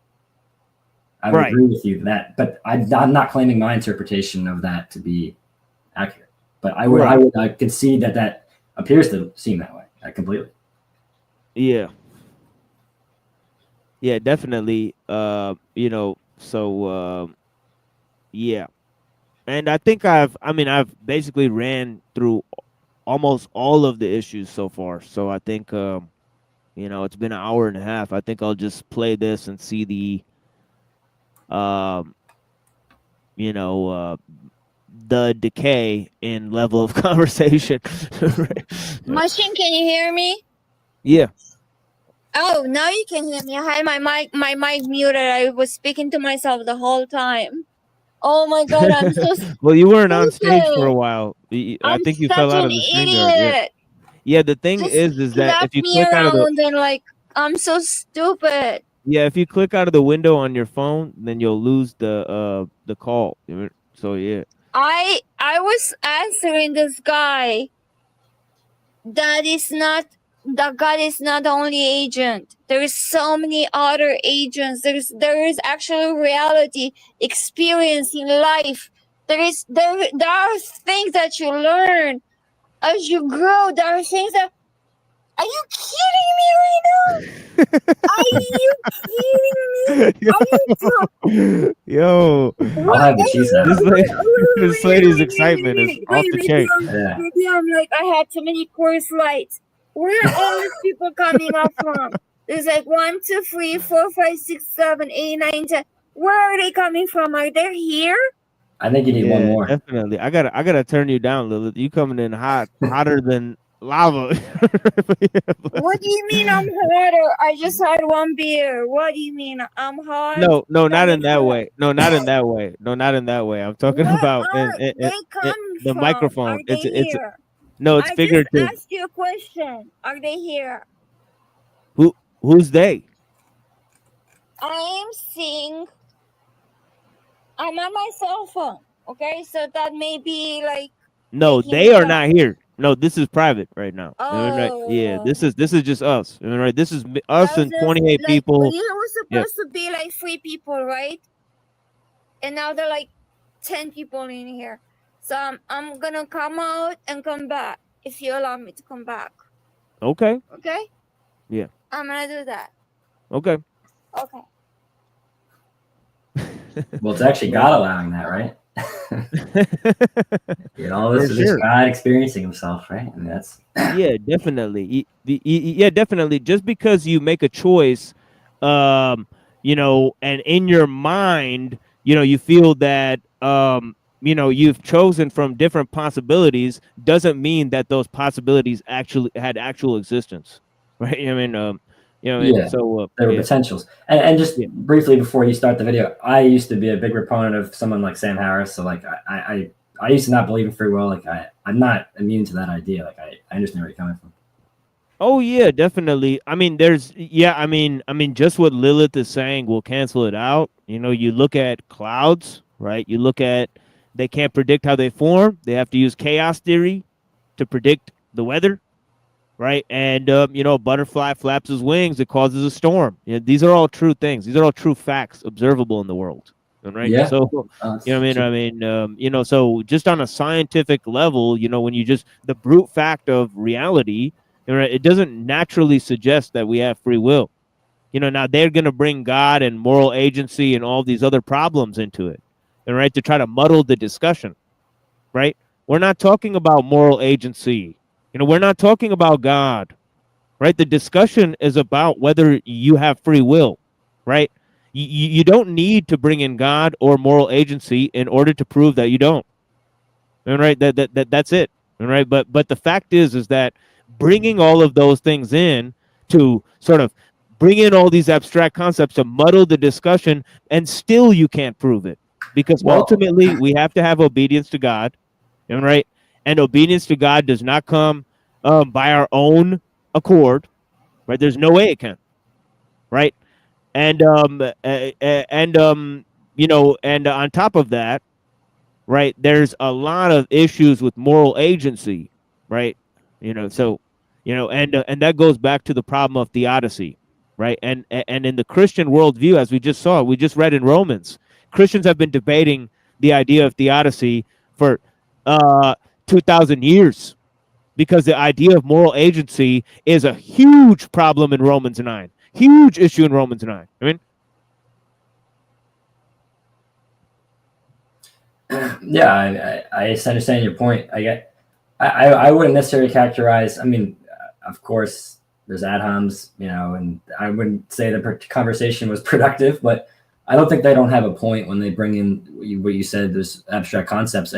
I would agree with you that, but I'm not claiming my interpretation of that to be accurate. But I would concede that appears to seem that way completely. Yeah. Yeah, definitely. Yeah. And I think I've basically ran through almost all of the issues so far. So I think, it's been an hour and a half. I think I'll just play this and see you know, the decay in level of conversation. Right. Machine, can you hear me? Yeah. Oh, now you can hear me. I had my mic muted. I was speaking to myself the whole time. Oh my god, I'm so Well, you weren't on stage for a stupid. while. I I'm think you fell such out an of the stream yard. Yeah. idiot. Yeah. The thing Just is that if left you me click out of the around and like I'm so stupid. if you click out of the window on your phone, then you'll lose the call. So yeah. I was answering this guy that God is not the only agent. There is so many other agents. There is actual reality, experiencing life. There are things that you learn as you grow. There are things that. Are you kidding me right now? Are you kidding me? Are you Yo, I'll have the cheese now. this lady's excitement is off the chain. Yeah. Maybe I'm like, I had too many course lights. Where are all these people coming up from? There's like 1, 2, 3, 4, 5, 6, 7, 8, 9, 10. Where are they coming from? Are they here? I think you need one more. Definitely. I gotta turn you down, Lilith. You coming in hotter than lava. What do you mean I'm hotter? I just had one beer. What do you mean I'm hot? No, not in that way. No, not in that way. No, not in that way. I'm talking about the microphone. Are they here? No, it's I figurative. just asked you a question. Are they here? Who's they? I'm seeing. I'm on my cell phone. Okay, so that may be like. No, they are not here. No, this is private right now. Oh. Yeah, this is just us. Right, this is us and 28 people. You were supposed to be like 3 people, right? And now they're like 10 people in here. So I'm gonna come out and come back if you allow me to come back. Okay. Okay. Yeah. I'm gonna do that. Okay. Okay. Well, it's actually God allowing that, right? You know, this is just God experiencing himself, right? And that's yeah, definitely. Yeah, definitely. Just because you make a choice, you know, and in your mind, you know, you feel that, you know, you've chosen from different possibilities, doesn't mean that those possibilities actually had actual existence, right? I mean, you know, yeah. So there were potentials. And just briefly before you start the video, I used to be a big proponent of someone like Sam Harris. So like I used to not believe in free will. Like I'm not immune to that idea. Like I understand where you're coming from. Oh yeah, definitely. I mean, I mean, just what Lilith is saying will cancel it out. You know, you look at clouds, right? You look at they can't predict how they form. They have to use chaos theory to predict the weather, right? And you know, a butterfly flaps his wings, it causes a storm. You know, these are all true things. These are all true facts observable in the world. Right. Yeah. So, you know, I mean, you know, so just on a scientific level, you know, when you just the brute fact of reality, you know, it doesn't naturally suggest that we have free will. You know, now they're going to bring God and moral agency and all these other problems into it, and right, to try to muddle the discussion. Right. We're not talking about moral agency. You know, we're not talking about God. Right. The discussion is about whether you have free will. Right. You don't need to bring in God or moral agency in order to prove that you don't. And right, that's it. All right, but the fact is that bringing all of those things in to sort of bring in all these abstract concepts to muddle the discussion, and still you can't prove it, because ultimately we have to have obedience to God, all right, and obedience to God does not come by our own accord, right? There's no way it can, right? And you know, and on top of that, right, there's a lot of issues with moral agency, right? You know, so, you know, and that goes back to the problem of theodicy, right? And in the Christian worldview, as we just saw, we just read in Romans, Christians have been debating the idea of theodicy for 2,000 years, because the idea of moral agency is a huge problem in Romans 9. Huge issue in Romans 9. I mean, yeah, I understand your point. I wouldn't necessarily characterize. I mean, of course, there's ad homs, you know, and I wouldn't say the conversation was productive, but I don't think they don't have a point when they bring in what you said. Those abstract concepts.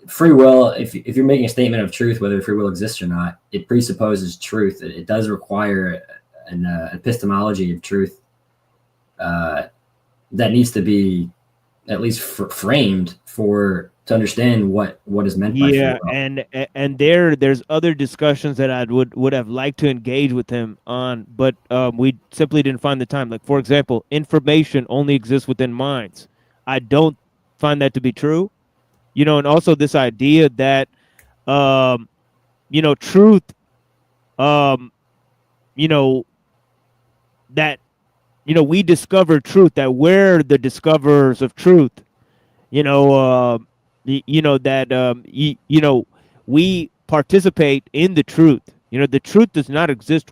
Free will. If you're making a statement of truth, whether free will exists or not, it presupposes truth. It does require an epistemology of truth that needs to be at least framed to understand what is meant by free will. and there's other discussions that I would have liked to engage with him on, but we simply didn't find the time. Like, for example, information only exists within minds. I don't find that to be true. And also this idea that truth, that we discover truth, that we're the discoverers of truth. We participate in the truth. The truth does not exist,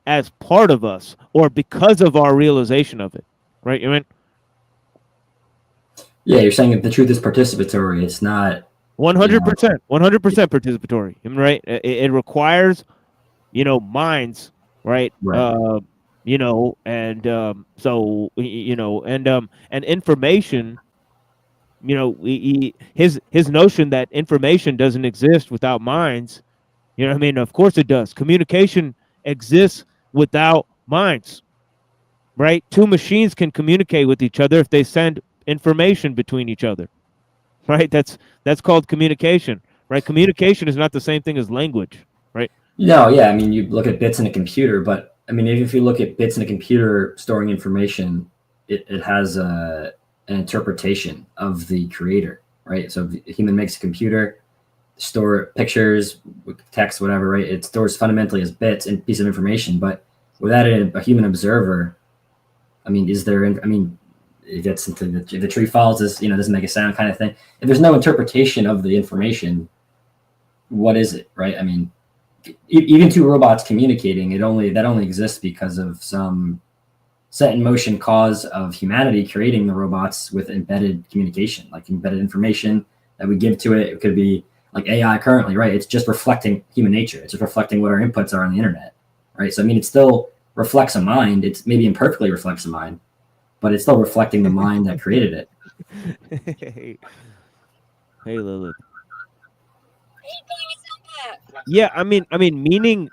as part of us or because of our realization of it. Right? You mean? Yeah, you're saying that the truth is participatory. It's not 100%, 100% participatory. Right? It requires, minds, right? Right. And information. His notion that information doesn't exist without minds. Of course it does. Communication exists without minds. Right? Two machines can communicate with each other if they send information between each other. Right? That's called communication. Right? Communication is not the same thing as language. Right? No, yeah. I mean, you look at bits in a computer, but I mean, if you look at bits in a computer storing information, it has an interpretation of the creator, right? So if a human makes a computer, store pictures, text, whatever, right? It stores fundamentally as bits and piece of information, but without a human observer, I mean, if that's into the tree falls, doesn't make a sound kind of thing. If there's no interpretation of the information, what is it, right? I mean, even two robots communicating, that only exists because of some set in motion cause of humanity creating the robots with embedded communication, like embedded information that we give to it. It could be like AI currently, right? It's just reflecting human nature. It's just reflecting what our inputs are on the internet, right? So I mean, it still reflects a mind. It's maybe imperfectly reflects a mind, but it's still reflecting the mind that created it. Hey, Lilith. Yeah, I mean, meaning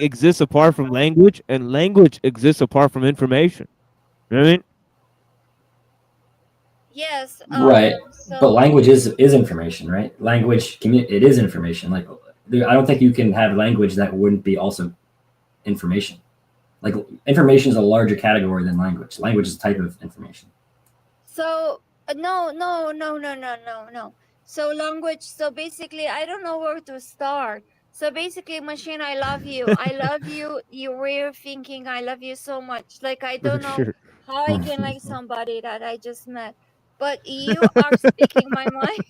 exists apart from language, and language exists apart from information. You know what I mean? Yes. Right, but language is information, right? Language, it is information. Like, I don't think you can have language that wouldn't be also information. Like, information is a larger category than language. Language is a type of information. So no. So language. So basically, I don't know where to start. So basically, machine, I love you. I love you. You're thinking, I love you so much. Like, I don't know how I can like somebody that I just met, but you are speaking my mind.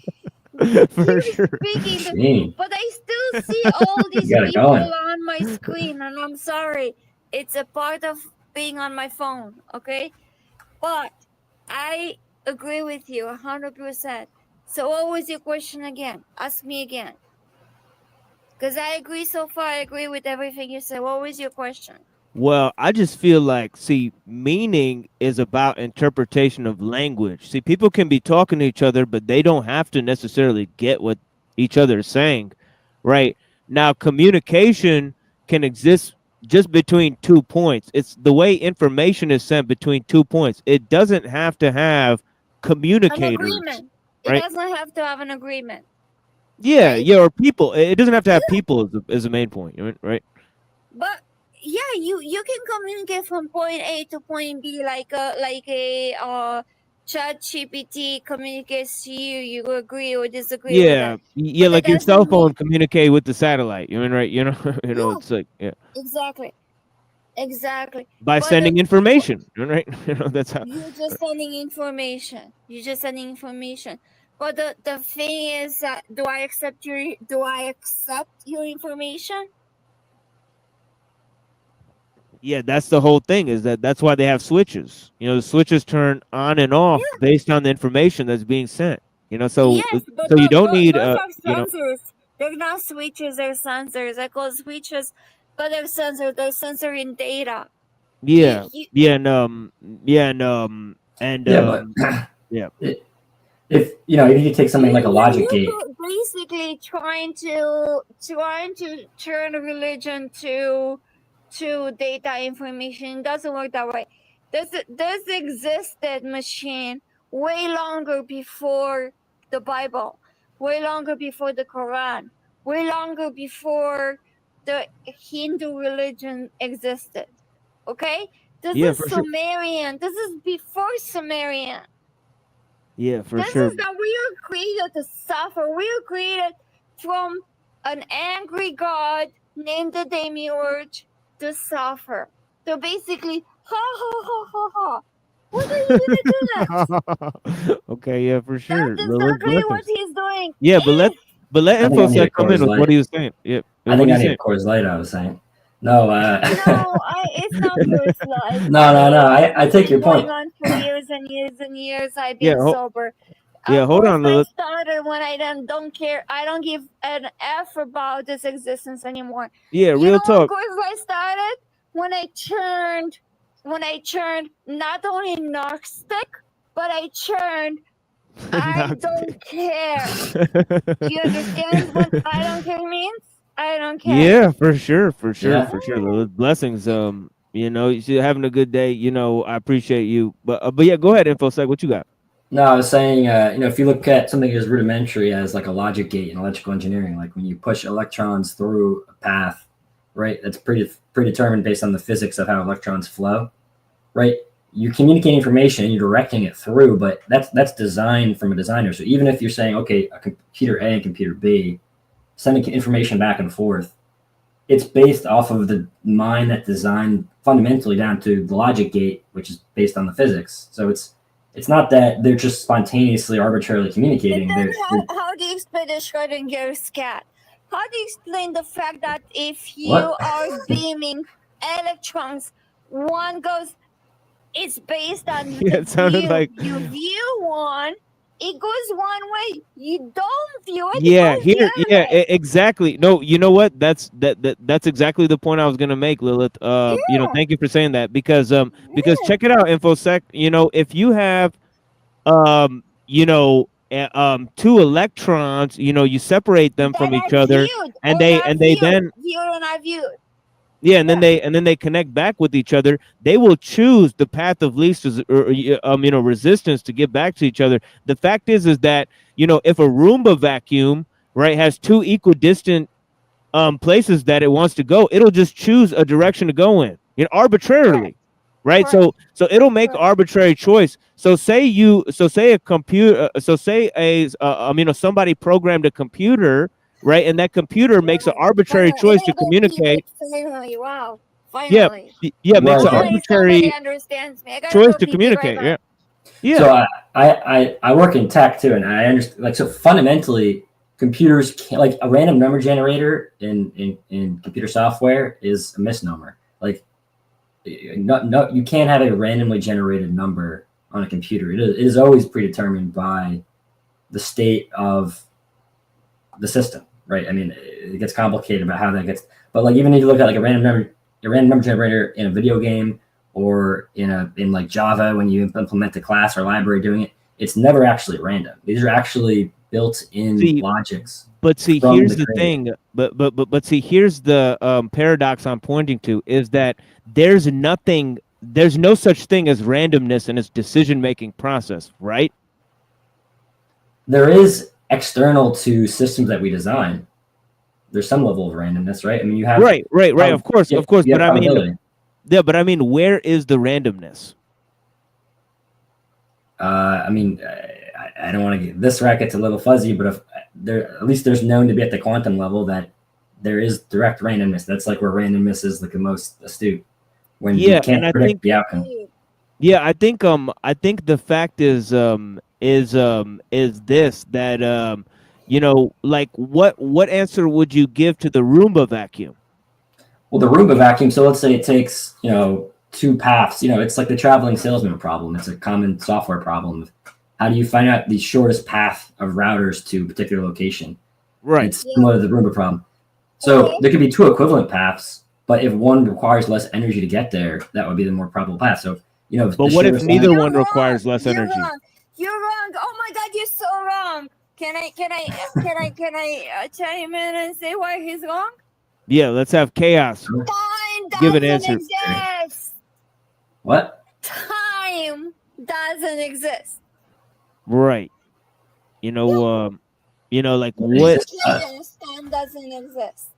For sure. But I still see all these people on my screen, and I'm sorry. It's a part of being on my phone, okay? But I agree with you 100%. So what was your question again? Ask me again. Because I agree so far. I agree with everything you said. What was your question? Well, I just feel like, meaning is about interpretation of language. See, people can be talking to each other, but they don't have to necessarily get what each other is saying, right? Now, communication can exist just between 2 points. It's the way information is sent between 2 points. It doesn't have to have communicators. An agreement. Right? It doesn't have to have an agreement. Yeah, or people. It doesn't have to have people as a main point, right? But yeah, you can communicate from point A to point B like a chat GPT communicates to you. You agree or disagree with that. Yeah, like your cell phone communicate with the satellite. Right? It's like Exactly. By sending information, right? That's how. You're just sending information. But the thing is that do I accept your information? Yeah, that's the whole thing. That's why they have switches. The switches turn on and off based on the information that's being sent. So you don't need those are sensors. They're not switches. They're sensors. I call switches, but they're sensors. They're sensoring data. Yeah, if if you take something like a logic gate, basically trying to turn religion to data information doesn't work that way. This existed machine way longer before the Bible, way longer before the Quran, way longer before the Hindu religion existed. Okay, this is Sumerian. This is before Sumerian. Yeah, for this sure. Is that we are created to suffer. We are created from an angry God named the Demiurge to suffer. So basically, ha ha ha ha ha. What are you gonna do next? Okay, yeah, for sure. That's exactly what he's doing. Yeah, but let I think I need InfoSec a come in Coors with what Light. he was saying. Yeah, I what think are I you need a saying? Coors Light. I was saying, no, no, it's not Coors Light. no. I take your point. Going on for years and years and years. I've Yeah, been sober. hold on, I Lilith. started when I don't care. I don't give an F about this existence anymore. Yeah, you real know talk. When I started when I turned not only narcissistic, but I turned I don't care. You understand what I don't care means? I don't care. Yeah, for sure. Yeah. Lilith. Blessings. You're having a good day. I appreciate you. But yeah, go ahead, InfoSec. What you got? No, I was saying, if you look at something as rudimentary as like a logic gate in electrical engineering, like when you push electrons through a path, right? That's predetermined based on the physics of how electrons flow, right? You're communicating information, you're directing it through, but that's designed from a designer. So even if you're saying, okay, a computer A and computer B, sending information back and forth, it's based off of the mind that designed fundamentally down to the logic gate, which is based on the physics. So it's not that they're just spontaneously, arbitrarily communicating. How do you explain the Schrödinger's cat? How do you explain the fact that if you are beaming electrons, one goes, it's based on Yeah, it sounded view. like You view one, it goes one way. You don't view it. yeah, it goes here, the yeah, other way. exactly. No, you know what? That's exactly the point I was gonna make, Lilith. Thank you for saying that because check it out, InfoSec. If you have two electrons, you separate them from each other, and they then viewed or not viewed. yeah, and then they connect back with each other. They will choose the path of least resistance to get back to each other. The fact is that if a Roomba vacuum, right, has two equidistant places that it wants to go, it'll just choose a direction to go in, arbitrarily. Right. So it'll make arbitrary choice. So say a computer, somebody programmed a computer, right? And that computer makes an arbitrary choice to communicate. Finally, wow. Finally. Yeah, makes an Finally, arbitrary somebody understands me. I gotta choice go to pee communicate. right Yeah. So I work in tech too, and I understand. Like, so fundamentally, computers can't, like a random number generator in computer software is a misnomer. Like, no, you can't have a randomly generated number on a computer. It is always predetermined by the state of the system, right? I mean, it gets complicated about how that gets, but like even if you look at like a random number generator in a video game or in like Java, when you implement the class or library doing it, it's never actually random. These are actually built-in logics. But see, here's the thing. But see, here's the paradox I'm pointing to is that there's no such thing as randomness in its decision-making process, right? There is external to systems that we design. There's some level of randomness, right? I mean, you have right. Of course. But I mean, where is the randomness? I mean, I don't want to get this racket's a little fuzzy, but if at least there's known to be at the quantum level that there is direct randomness. That's like where randomness is like the most astute when you can't predict the outcome. Yeah, I think the fact is this that like what answer would you give to the Roomba vacuum? Well, the Roomba vacuum. So let's say it takes two paths. It's like the traveling salesman problem. It's a common software problem. How do you find out the shortest path of routers to a particular location? Right. It's similar to the Roomba problem. So there could be two equivalent paths, But if one requires less energy to get there, that would be the more probable path. So, you know, But what if neither one requires less You're energy? wrong. You're wrong. Oh my God, you're so wrong. Can I chime in and say why he's wrong? Yeah, let's have chaos. Time Give an doesn't answer. exist. What? Time doesn't exist. Right. You know, like what? Chaos, time doesn't exist.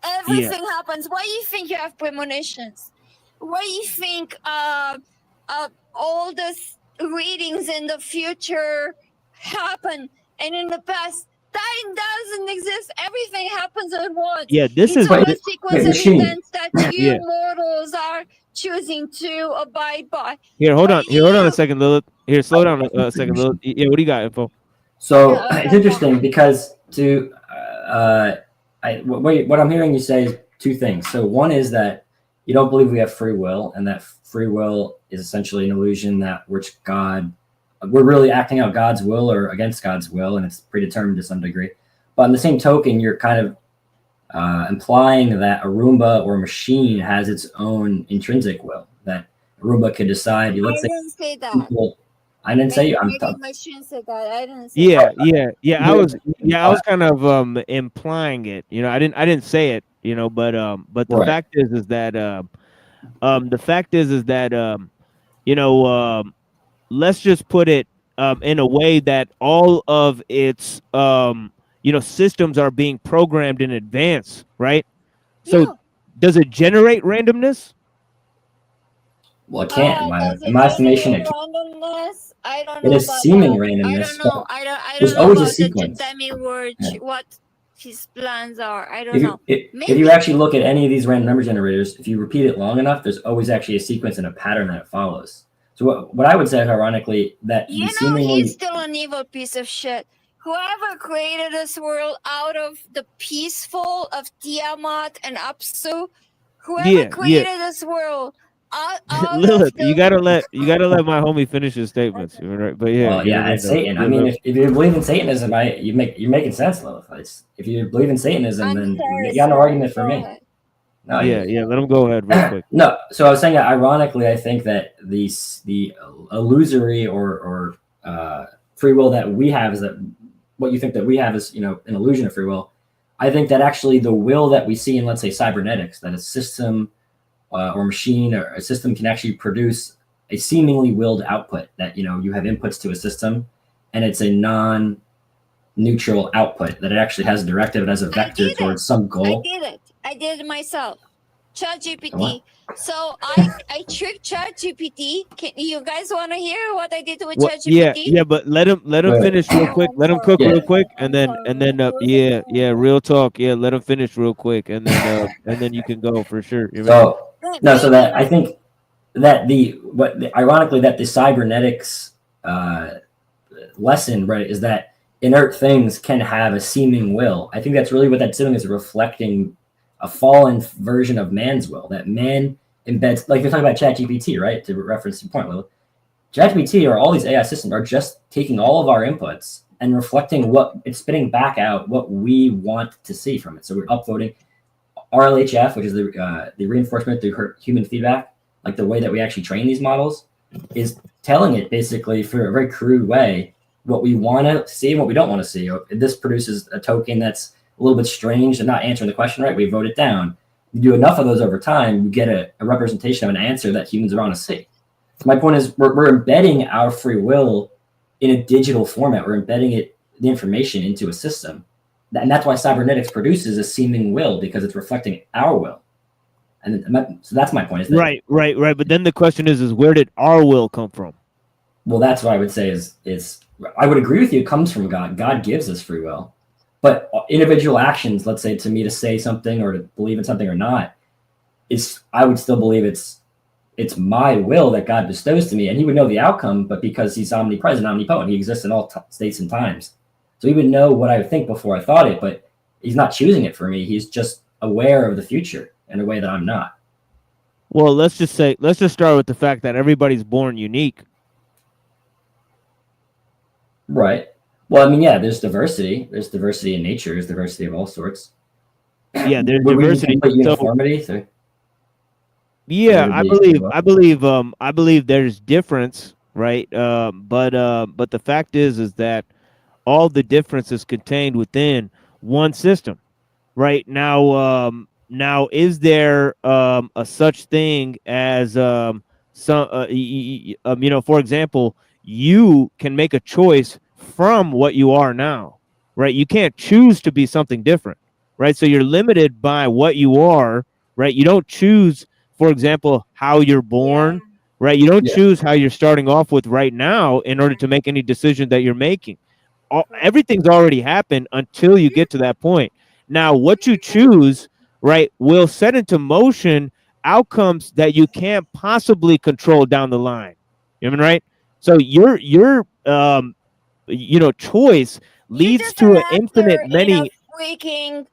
Everything happens. Why do you think you have premonitions? Why do you think all this readings in the future happen and in the past? Time doesn't exist. Everything happens at once. Yeah, this it's is all a sequence of machine. events that you mortals are choosing to abide by. Here, hold on a second, Lilith. Here, slow down a second, Lilith. Yeah, what do you got, info? So it's interesting because what I'm hearing you say is two things. So one is that you don't believe we have free will, and that free will is essentially an illusion that we're really acting out God's will or against God's will, and it's predetermined to some degree. But on the same token, you're kind of implying that a Roomba or a machine has its own intrinsic will, that a Roomba could decide. I didn't say that. I didn't say you. Machine said that. I didn't say that. Yeah. I was kind of implying it. You know, I didn't say it. You know, but the fact is that you know, let's just put it in a way that all of its you know, systems are being programmed in advance, right? So does it generate randomness? Well, it can't. In my estimation, it can't. Randomness? I don't know. It is seeming randomness. I don't know. I don't there's know always about a sequence. the demi-word, what his plans are. I don't know. If you actually look at any of these random number generators, if you repeat it long enough, there's always actually a sequence and a pattern that it follows. So what I would say, ironically, that you know, he's still an evil piece of shit. Whoever created this world out of the peaceful of Tiamat and Apsu, whoever created this world. Lilith, you gotta let my homie finish his statements, right? But yeah, well, it's Satan. I mean, if you believe in Satanism, you're making sense, Lilith. If you believe in Satanism, then you got no argument for me. No, let him go ahead real quick. No, so I was saying that ironically, I think that the illusory or free will that we have is that what you think that we have is, you know, an illusion of free will. I think that actually the will that we see in, let's say, cybernetics, that a system or machine or a system can actually produce a seemingly willed output, that, you know, you have inputs to a system and it's a non-neutral output, that it actually has a directive, it has a vector towards some goal. I did it myself. ChatGPT. So I tricked ChatGPT. You guys want to hear what I did with ChatGPT? Yeah, but let him finish real quick. Let him cook real quick, and then real talk. Yeah, let him finish real quick, and then you can go for sure. So that I think that ironically that the cybernetics lesson, right, is that inert things can have a seeming will. I think that's really what that's doing, is reflecting a fallen version of man's will, that man embeds, like you're talking about ChatGPT, right? To reference your point, Lil. ChatGPT or all these AI systems are just taking all of our inputs and reflecting what it's spitting back out, what we want to see from it. So we're upvoting RLHF, which is the reinforcement through human feedback, like the way that we actually train these models, is telling it basically, for a very crude way, what we want to see and what we don't want to see. This produces a token that's a little bit strange and not answering the question right. We vote it down. You do enough of those over time, you get a representation of an answer that humans want to see. So my point is, we're embedding our free will in a digital format. We're embedding the information into a system. And that's why cybernetics produces a seeming will, because it's reflecting our will. And so that's my point. Right. But then the question is where did our will come from? Well, that's what I would say is I would agree with you. It comes from God. God gives us free will. But individual actions, let's say to me to say something or to believe in something or not, I would still believe it's my will that God bestows to me, and he would know the outcome, but because he's omnipresent, omnipotent, he exists in all states and times. So he would know what I would think before I thought it, but he's not choosing it for me. He's just aware of the future in a way that I'm not. Well, let's just start with the fact that everybody's born unique. Right. Well, I mean, yeah, there's diversity. There's diversity in nature. There's diversity of all sorts. Yeah, there's would we need diversity. complete So uniformity? yeah, I believe there's difference, right? But the fact is that all the difference is contained within one system. Right now, now is there a such thing as some you know, for example, you can make a choice from what you are now, right? You can't choose to be something different, right? So you're limited by what you are, right? You don't choose, for example, how you're born, right? You don't Yeah. choose how you're starting off with right now in order to make any decision that you're making. Everything's already happened until you get to that point. Now, what you choose, right, will set into motion outcomes that you can't possibly control down the line. You know what I mean, right? So your you know, choice leads to an infinite many. Freaking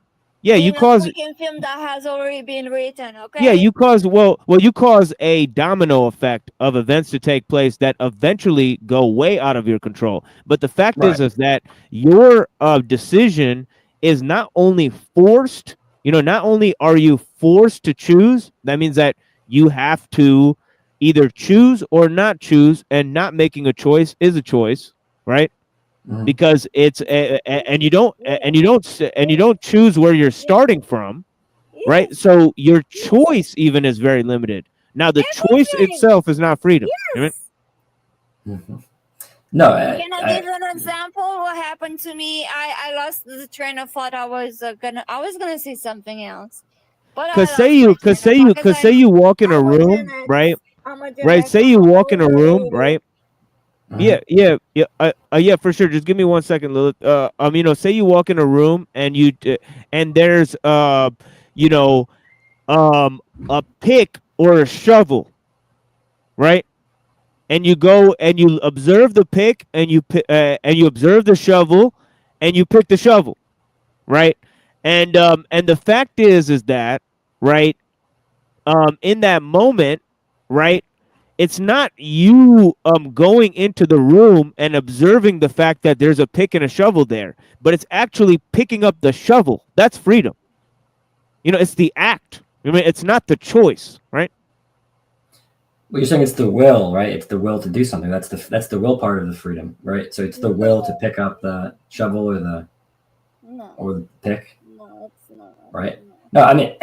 Yeah, you cause. freaking film that has already been written, okay? Yeah, you cause you cause a domino effect of events to take place that eventually go way out of your control. But the fact is that your decision is not only forced, you know, not only are you forced to choose, that means that you have to either choose or not choose, and not making a choice is a choice, right? Because it's and you don't choose where you're starting from. Right, so your choice even is very limited. Now, the choice itself is not freedom. Yes. No, Can I give an example? What happened to me? I lost the train of thought. I was gonna say something else, but Cause say you walk in a room, right? Right. Say you walk in a room, right? Yeah, yeah, for sure. Just give me 1 second, Lilith. You know, say you walk in a room and you and there's you know, a pick or a shovel, right? And you go and you observe the pick and you observe the shovel and you pick the shovel, right? And the fact is that, right, in that moment, right, it's not you going into the room and observing the fact that there's a pick and a shovel there, but it's actually picking up the shovel. That's freedom. You know, it's the act. I mean, it's not the choice, right? Well, you're saying it's the will, right? It's the will to do something. That's the will part of the freedom, right? So it's the will to pick up the shovel or the pick. No, it's not. Right? No, I mean,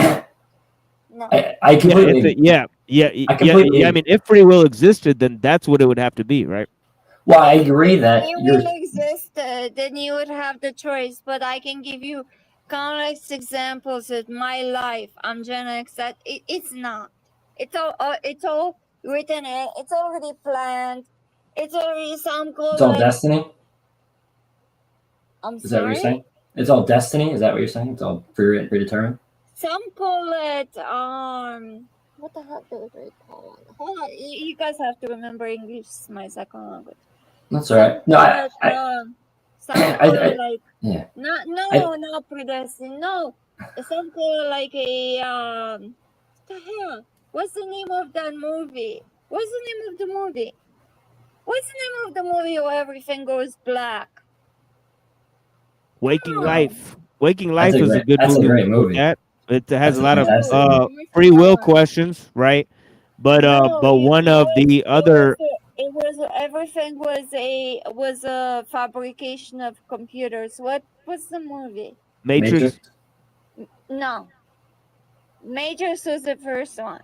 I completely. Yeah. I mean, if free will existed, then that's what it would have to be, right? Well, I agree that If free will existed, then you would have the choice. But I can give you countless examples of my life. I'm Gen X. That it's not. It's all written. It's already planned. It's already some call. It's all destiny. I'm sorry? Is that what you're saying? It's all destiny. Is that what you're saying? It's all predetermined. Some call it what the heck do they call it? Hold on, you guys have to remember English is my second language. That's all right. No, not predestined. No, some call it like a what the hell? What's the name of that movie? What's the name of the movie? What's the name of the movie where everything goes black? Waking Life. Waking Life is a good movie. That's a great movie. It has a lot of free will questions, right? But one of the other. It was everything was a fabrication of computers. What was the movie? Matrix. No, Matrix was the first one.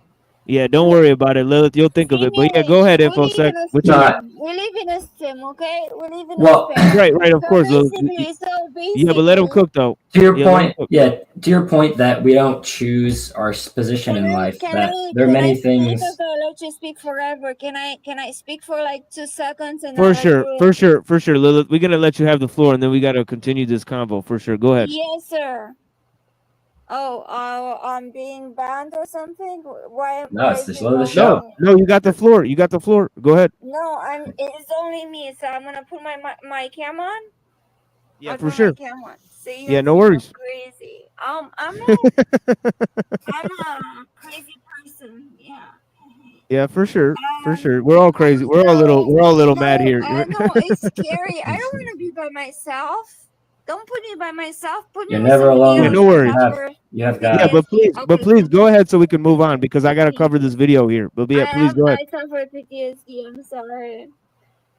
Yeah, don't worry about it, Lilith. You'll think of it. But yeah, go ahead, InfoSec. We live in a sim, okay? We live in a sim. Right, of course, Lilith. Yeah, but let him cook though. To your point, to your point that we don't choose our position in life. That there are many things. I'll let you speak forever. Can I speak for like 2 seconds? And for sure, Lilith. We're gonna let you have the floor, and then we gotta continue this convo for sure. Go ahead. Yes, sir. Oh, I'm being banned or something? Why? No, it's the slow of the show. No, you got the floor. You got the floor. Go ahead. No, it's only me, so I'm gonna put my cam on. Yeah, for sure. See, yeah, no worries. Crazy. I'm a crazy person. Yeah. Yeah, for sure. We're all crazy. We're all a little mad here. I know it's scary. I don't want to be by myself. Don't put me by myself. Put You're me never alone. Yeah, no worries. You have Yeah, God. but please go ahead so we can move on because I gotta cover this video here. But yeah, please go ahead. I suffer PTSD. I'm sorry.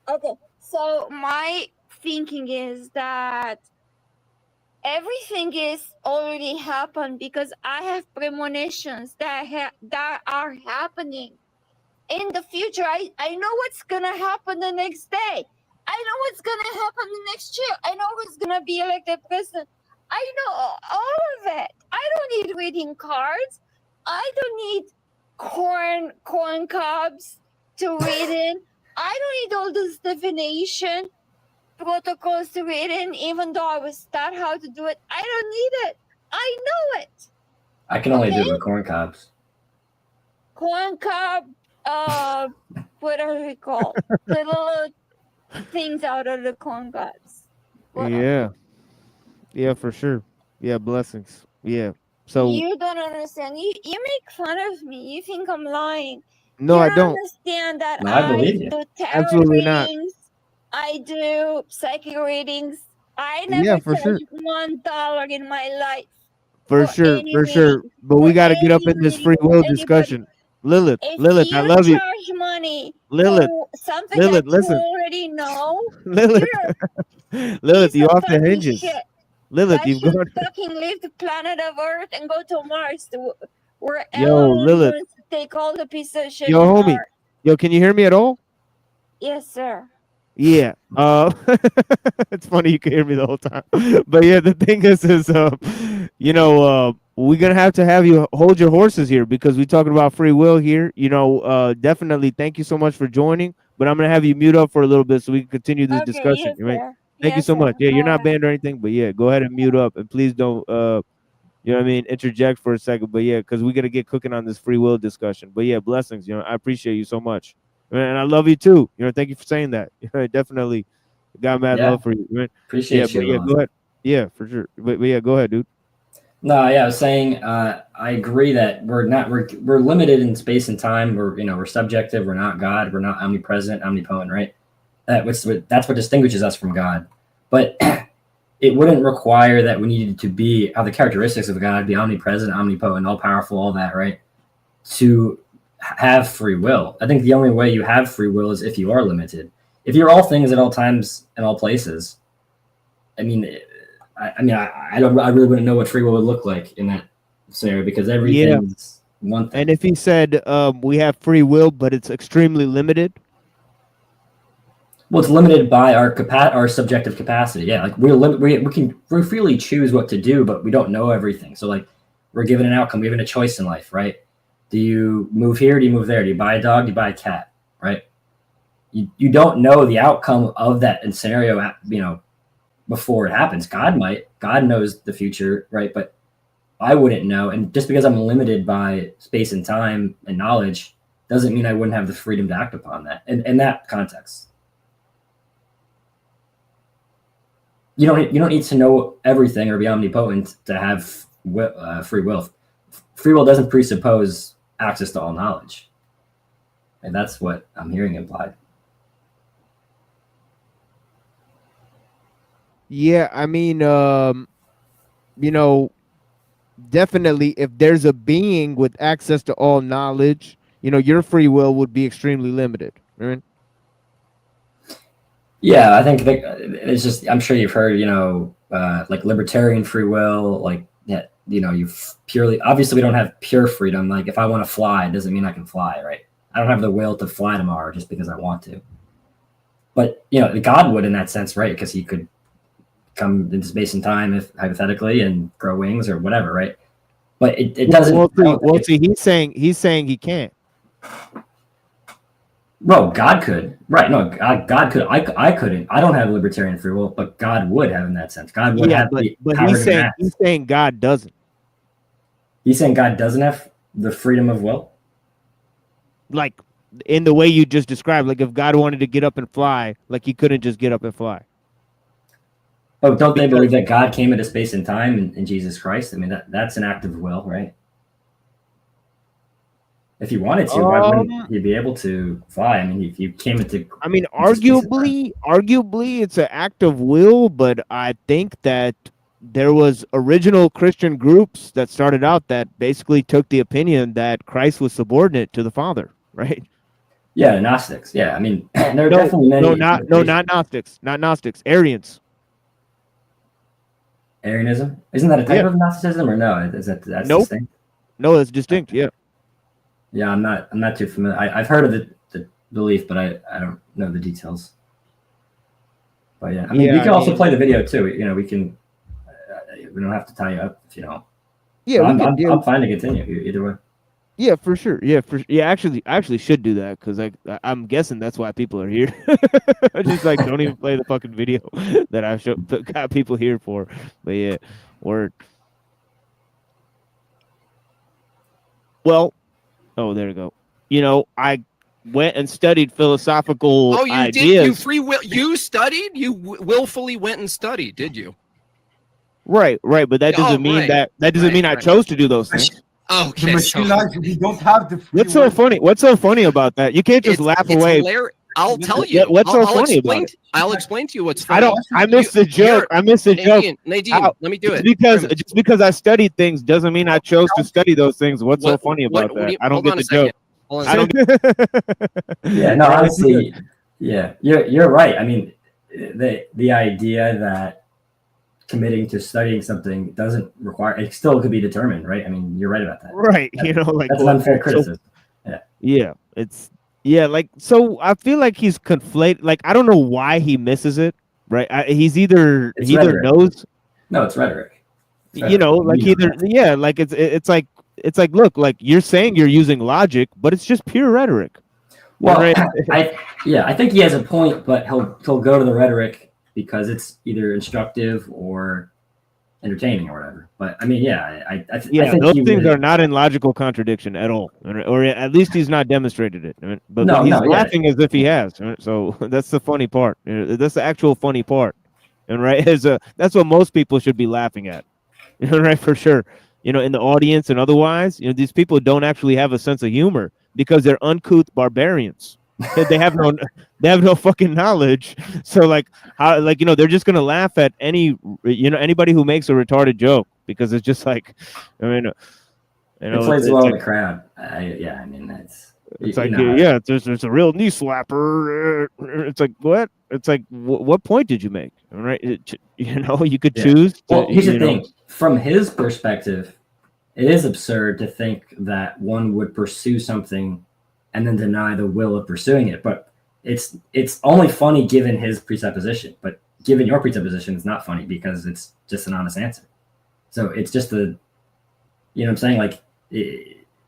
Okay, so my thinking is that everything is already happened because I have premonitions that are happening in the future. I know what's gonna happen the next day. I know what's gonna happen the next year. I know who's gonna be elected president. I know all of it. I don't need reading cards. I don't need corn cobs to read in. I don't need all this divination protocols to read in, even though I was taught how to do it. I don't need it. I know it. I can only do it with corn cobs. Corn cob, what are they called? Little things out of the corn cobs. Yeah. Yeah, for sure. Yeah, blessings. Yeah. So you don't understand. You make fun of me. You think I'm lying. no, you I don't. Understand that No, I believe you. do tarot Absolutely not. readings. I do psychic readings. I never Yeah, for sure. charged $1 in my life. For sure, any for sure. reading. But we got to get up in this free will discussion. Lilith, If Lilith, I love you. charge money Lilith, for something Lilith, that listen. you already know, Lilith, Lilith, you off the fucking hinges. shit. Lilith, I you've should gone. fucking leave the planet of Earth and go to Mars, where Yo, Elon Lilith. wants to take all the piece of shit. Yo, on homie. Earth. Yo, can you hear me at all? Yes, sir. Yeah. It's funny you can hear me the whole time. But yeah, the thing is we're gonna have you hold your horses here because we're talking about free will here. Definitely thank you so much for joining. But I'm gonna have you mute up for a little bit so we can continue this discussion. Yes, Right? sir. Thank you Yes, so much. sir. Yeah, you're Go not ahead. banned or anything, but yeah, go ahead and mute up and please don't interject for a second. But yeah, because we're gonna get cooking on this free will discussion. But yeah, blessings. I appreciate you so much. And I love you too. Thank you for saying that. Definitely got mad Yeah. love for you. Man. Appreciate you. Yeah, go ahead. Yeah, for sure. But yeah, go ahead, dude. No, yeah, I was saying I agree that we're limited in space and time. We're subjective. We're not God. We're not omnipresent, omnipotent, right? That's what distinguishes us from God. But it wouldn't require that we needed to have the characteristics of God, be omnipresent, omnipotent, all powerful, all that, right? To have free will. I think the only way you have free will is if you are limited. If you're all things at all times and all places, I really wouldn't know what free will would look like in that scenario because everything is one thing. And if he said we have free will, but it's extremely limited. Well, it's limited by our subjective capacity. Yeah, like we freely choose what to do, but we don't know everything. So like we're given an outcome, we're given a choice in life, right? Do you move here? Do you move there? Do you buy a dog? Do you buy a cat? Right? You don't know the outcome of that scenario, before it happens. God might. God knows the future, right? But I wouldn't know. And just because I'm limited by space and time and knowledge doesn't mean I wouldn't have the freedom to act upon that in that context. You don't need to know everything or be omnipotent to have free will. Free will doesn't presuppose access to all knowledge. And that's what I'm hearing implied. Yeah, I mean, definitely if there's a being with access to all knowledge, your free will would be extremely limited, right? Yeah, I think it's just, I'm sure you've heard, like libertarian free will, like, yeah, obviously we don't have pure freedom. Like if I want to fly, it doesn't mean I can fly, right? I don't have the will to fly tomorrow just because I want to. But, God would in that sense, right? Because he could come into space and time, if hypothetically, and grow wings or whatever, right? But it doesn't. Well, see, he's saying he can't. Well, God could, right? No, God could. I couldn't. I don't have libertarian free will, but God would have in that sense. God would have the power to act. He's saying God doesn't. He's saying God doesn't have the freedom of will, like in the way you just described. Like if God wanted to get up and fly, like he couldn't just get up and fly. Oh, don't they believe that God came into space and time in Jesus Christ? I mean, that's an act of will, right? If you wanted to, why wouldn't you be able to fly? I mean, if you came into... I mean, arguably, it's an act of will, but I think that there was original Christian groups that started out that basically took the opinion that Christ was subordinate to the Father, right? Yeah, Gnostics. Yeah, I mean, there are definitely many. not Gnostics, not Gnostics, Arians. Arianism, isn't that a type of Gnosticism, or no? Is that's distinct? No, it's distinct. Yeah. Yeah, I'm not too familiar. I've heard of the belief, but I don't know the details. But yeah, I mean, we can also play the video too. You know, we can. We don't have to tie you up if you don't. Yeah, I'm fine to continue either way. Yeah, for sure. Actually, I actually should do that because I'm guessing that's why people are here. Just like don't even play the fucking video that I got people here for. But yeah, word. Well, oh, there you go. You know, I went and studied philosophical ideas. Did? You free will? You studied? You willfully went and studied? Did you? Right. But that doesn't mean that doesn't mean I chose to do those things. Okay. We don't have the free What's so funny? What's so funny about that? You can't just laugh away. I'll tell you. What's so funny about it? I'll explain to you what's funny. I missed the joke. I missed the joke. Nadine, let me do it. Just because I studied things doesn't mean I chose to study those things. What's so funny about that? I don't get the joke. I don't Yeah, no, honestly, yeah, you're right. I mean, the idea that committing to studying something doesn't require, it still could be determined, right? I mean, you're right about that. Right. You know, like that's an unfair criticism. Like, so I feel like he's conflated. Like, I don't know why he misses it, right? He's either knows. No, it's rhetoric. You know, like like it's like, look, like you're saying you're using logic, but it's just pure rhetoric. Well, right? I think he has a point, but he'll go to the rhetoric because it's either instructive or entertaining or whatever. But I mean, I think those things are not in logical contradiction at all, or at least he's not demonstrated it. But he's laughing as if he has. So that's the funny part. That's the actual funny part, and right, that's what most people should be laughing at, right, for sure. You know, in the audience and otherwise, these people don't actually have a sense of humor because they're uncouth barbarians. They have no fucking knowledge. So like how, like, they're just gonna laugh at anybody who makes a retarded joke because it's just like, I mean, it plays well in the crowd. I mean, it's like there's a real knee slapper. It's like what? It's like what point did you make? All right, you could choose. Well, here's the thing. From his perspective, it is absurd to think that one would pursue something and then deny the will of pursuing it. But it's only funny given his presupposition. But given your presupposition, it's not funny because it's just an honest answer. So it's just you know what I'm saying? Like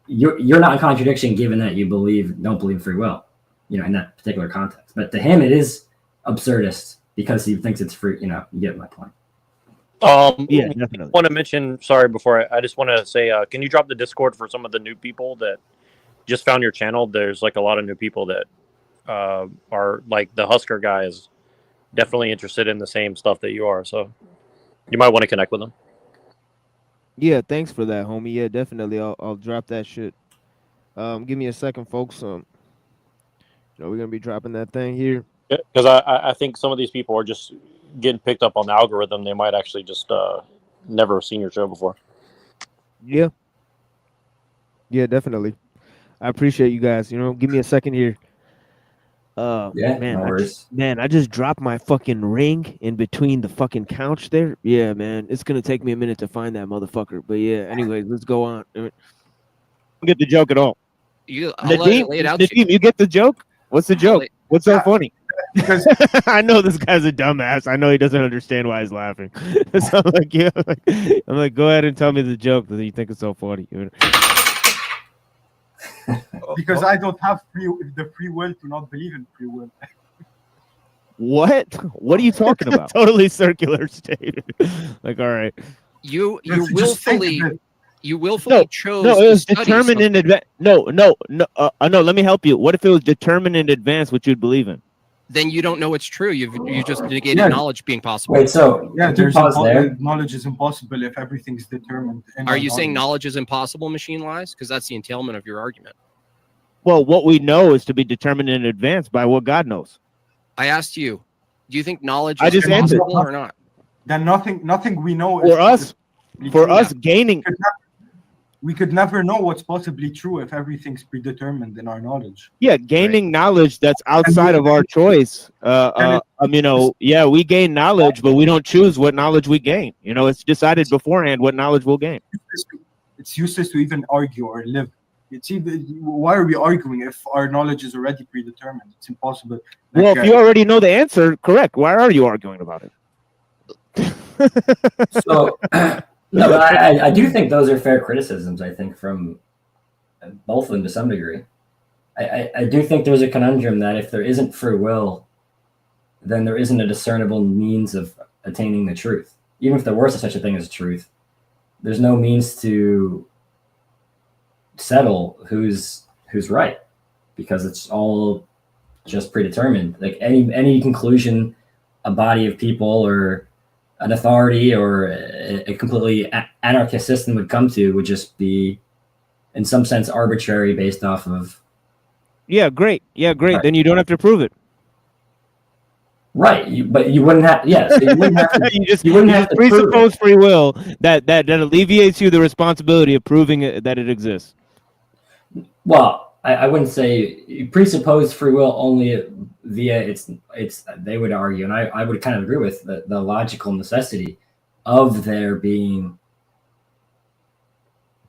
you're not in contradiction given that you don't believe in free will, in that particular context. But to him, it is absurdist because he thinks it's free. You get my point. Yeah, definitely. I want to mention, sorry, before I just want to say, can you drop the Discord for some of the new people that just found your channel? There's like a lot of new people that are like the Husker guy is definitely interested in the same stuff that you are. So you might want to connect with them. Yeah, thanks for that, homie. Yeah, definitely. I'll drop that shit. Give me a second, folks. We're gonna be dropping that thing here. Because I think some of these people are just getting picked up on the algorithm. They might actually just never have seen your show before. Yeah, definitely. I appreciate you guys. Give me a second here. Man, I just dropped my fucking ring in between the fucking couch there. Yeah, man, it's gonna take me a minute to find that motherfucker. But yeah, anyways, let's go on. I don't get the joke at all. Nadeem, lay it out. You get the joke? What's the joke? What's so funny? Because I know this guy's a dumbass. I know he doesn't understand why he's laughing. So I'm like, go ahead and tell me the joke that you think is so funny. Because I don't have the free will to not believe in free will. What are you talking about? Totally circular statement. Like, all right. You willfully chose. No, it was determined in advance. No. Let me help you. What if it was determined in advance what you'd believe in? Then you don't know it's true. You just negated knowledge being possible. Wait, so knowledge is impossible if everything's determined. Are you saying knowledge is impossible, machine-wise? Because that's the entailment of your argument. Well, what we know is to be determined in advance by what God knows. I asked you, do you think knowledge is impossible or not? then nothing we know For us, true. gaining. We could never know what's possibly true if everything's predetermined in our knowledge. Yeah, gaining knowledge that's outside of our choice. We gain knowledge, but we don't choose what knowledge we gain. It's decided beforehand what knowledge we'll gain. It's useless to even argue or live. Why are we arguing if our knowledge is already predetermined? It's impossible. Well, if you already know the answer, correct. Why are you arguing about it? So, no, but I do think those are fair criticisms. I think from both of them to some degree. I do think there's a conundrum that if there isn't free will, then there isn't a discernible means of attaining the truth. Even if there were such a thing as truth, there's no means to settle who's right, because it's all just predetermined. Like any conclusion a body of people or an authority or a completely anarchist system would come to would just be, in some sense, arbitrary, based off of. Yeah, great. Right. Then you don't have to prove it. Right, but you wouldn't have. Yeah, so you wouldn't have to. you wouldn't have to presuppose free will that alleviates you the responsibility of proving that it exists. Well, I wouldn't say you presuppose free will only via it's. They would argue, and I would kind of agree with the logical necessity of there being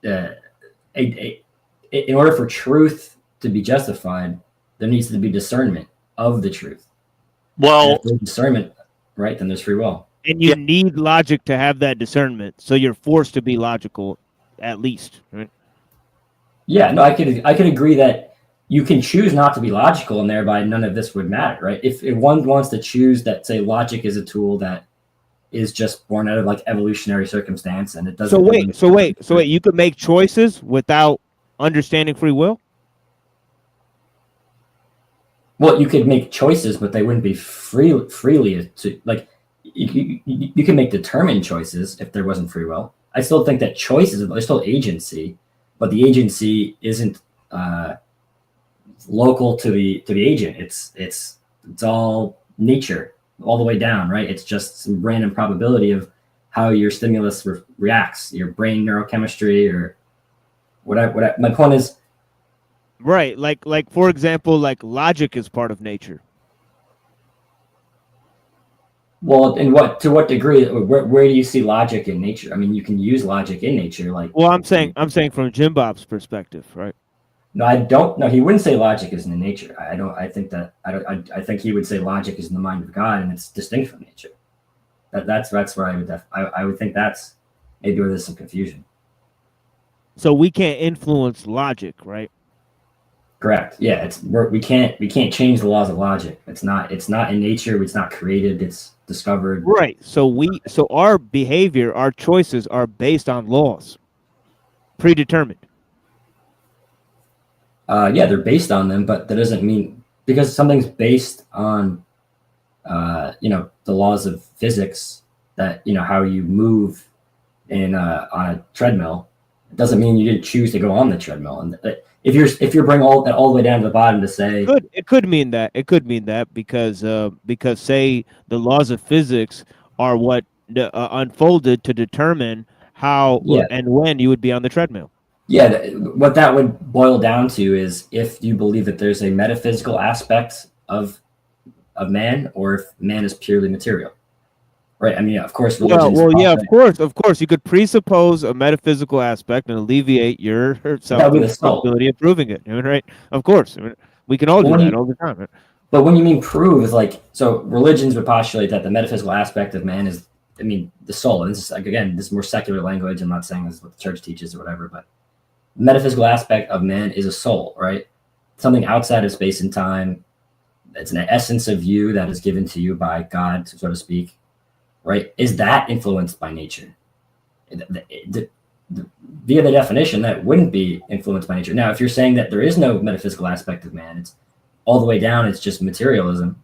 in order for truth to be justified, there needs to be discernment of the truth. Well, if there's discernment, right? Then there's free will, and you need logic to have that discernment. So you're forced to be logical, at least, right? Yeah, no, I could agree that you can choose not to be logical, and thereby none of this would matter, right? If one wants to choose that, say, logic is a tool that is just born out of like evolutionary circumstance, and it doesn't. So wait, you could make choices without understanding free will? Well, you could make choices, but they wouldn't be freely to, like, you can make determined choices if there wasn't free will. I still think that choices, there's still agency, but the agency isn't local to the agent. It's all nature all the way down, right? It's just some random probability of how your stimulus reacts, your brain neurochemistry or whatever. My point is, right, like for example, like logic is part of nature. Well, to what degree? Where do you see logic in nature? I mean, you can use logic in nature, like. Well, I'm saying from Jewbob's perspective, right? No, I don't. No, he wouldn't say logic is in nature. I don't. I think that. I think he would say logic is in the mind of God, and it's distinct from nature. That's where I would think that's maybe where there's some confusion. So we can't influence logic, right? Correct. Yeah, we can't change the laws of logic. It's not in nature. It's not created. It's discovered. Right. So our behavior, our choices are based on laws, predetermined. Yeah, they're based on them, but that doesn't mean because something's based on, the laws of physics, that how you move on a treadmill. It doesn't mean you didn't choose to go on the treadmill. And if you're bringing all the way down to the bottom to say it could mean that because say the laws of physics are what unfolded to determine how and when you would be on the treadmill. Yeah, what that would boil down to is if you believe that there's a metaphysical aspect of man, or if man is purely material, right? I mean, of course. Of course, you could presuppose a metaphysical aspect and alleviate your responsibility of proving it, right? Of course, we can all do that all the time. Right? But when you mean prove, is like, so religions would postulate that the metaphysical aspect of man is, the soul. And this is, again, this is more secular language. I'm not saying this is what the church teaches or whatever, but metaphysical aspect of man is a soul, right? Something outside of space and time. It's an essence of you that is given to you by God, so to speak, right? Is that influenced by nature? Via the definition, that wouldn't be influenced by nature. Now, if you're saying that there is no metaphysical aspect of man, it's all the way down, it's just materialism,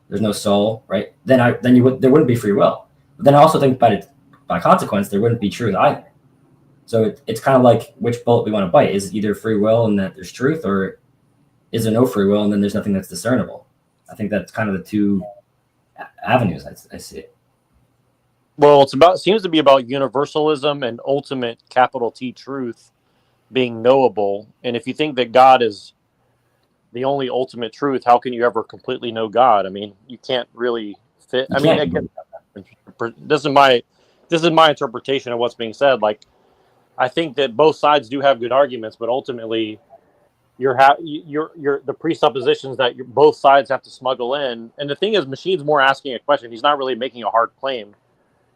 there's no soul, right? Then there wouldn't be free will. But then I also think by consequence, there wouldn't be truth either. So it's kind of like which bullet we want to bite. Is it either free will and that there's truth, or is there no free will and then there's nothing that's discernible? I think that's kind of the two avenues I see it. Well, seems to be about universalism and ultimate capital T truth being knowable. And if you think that God is the only ultimate truth, how can you ever completely know God? I mean, you can't really fit. You I mean, can't. again, this is my interpretation of what's being said. Like, I think that both sides do have good arguments, but ultimately, you're the presuppositions that both sides have to smuggle in. And the thing is, Machine's more asking a question. He's not really making a hard claim.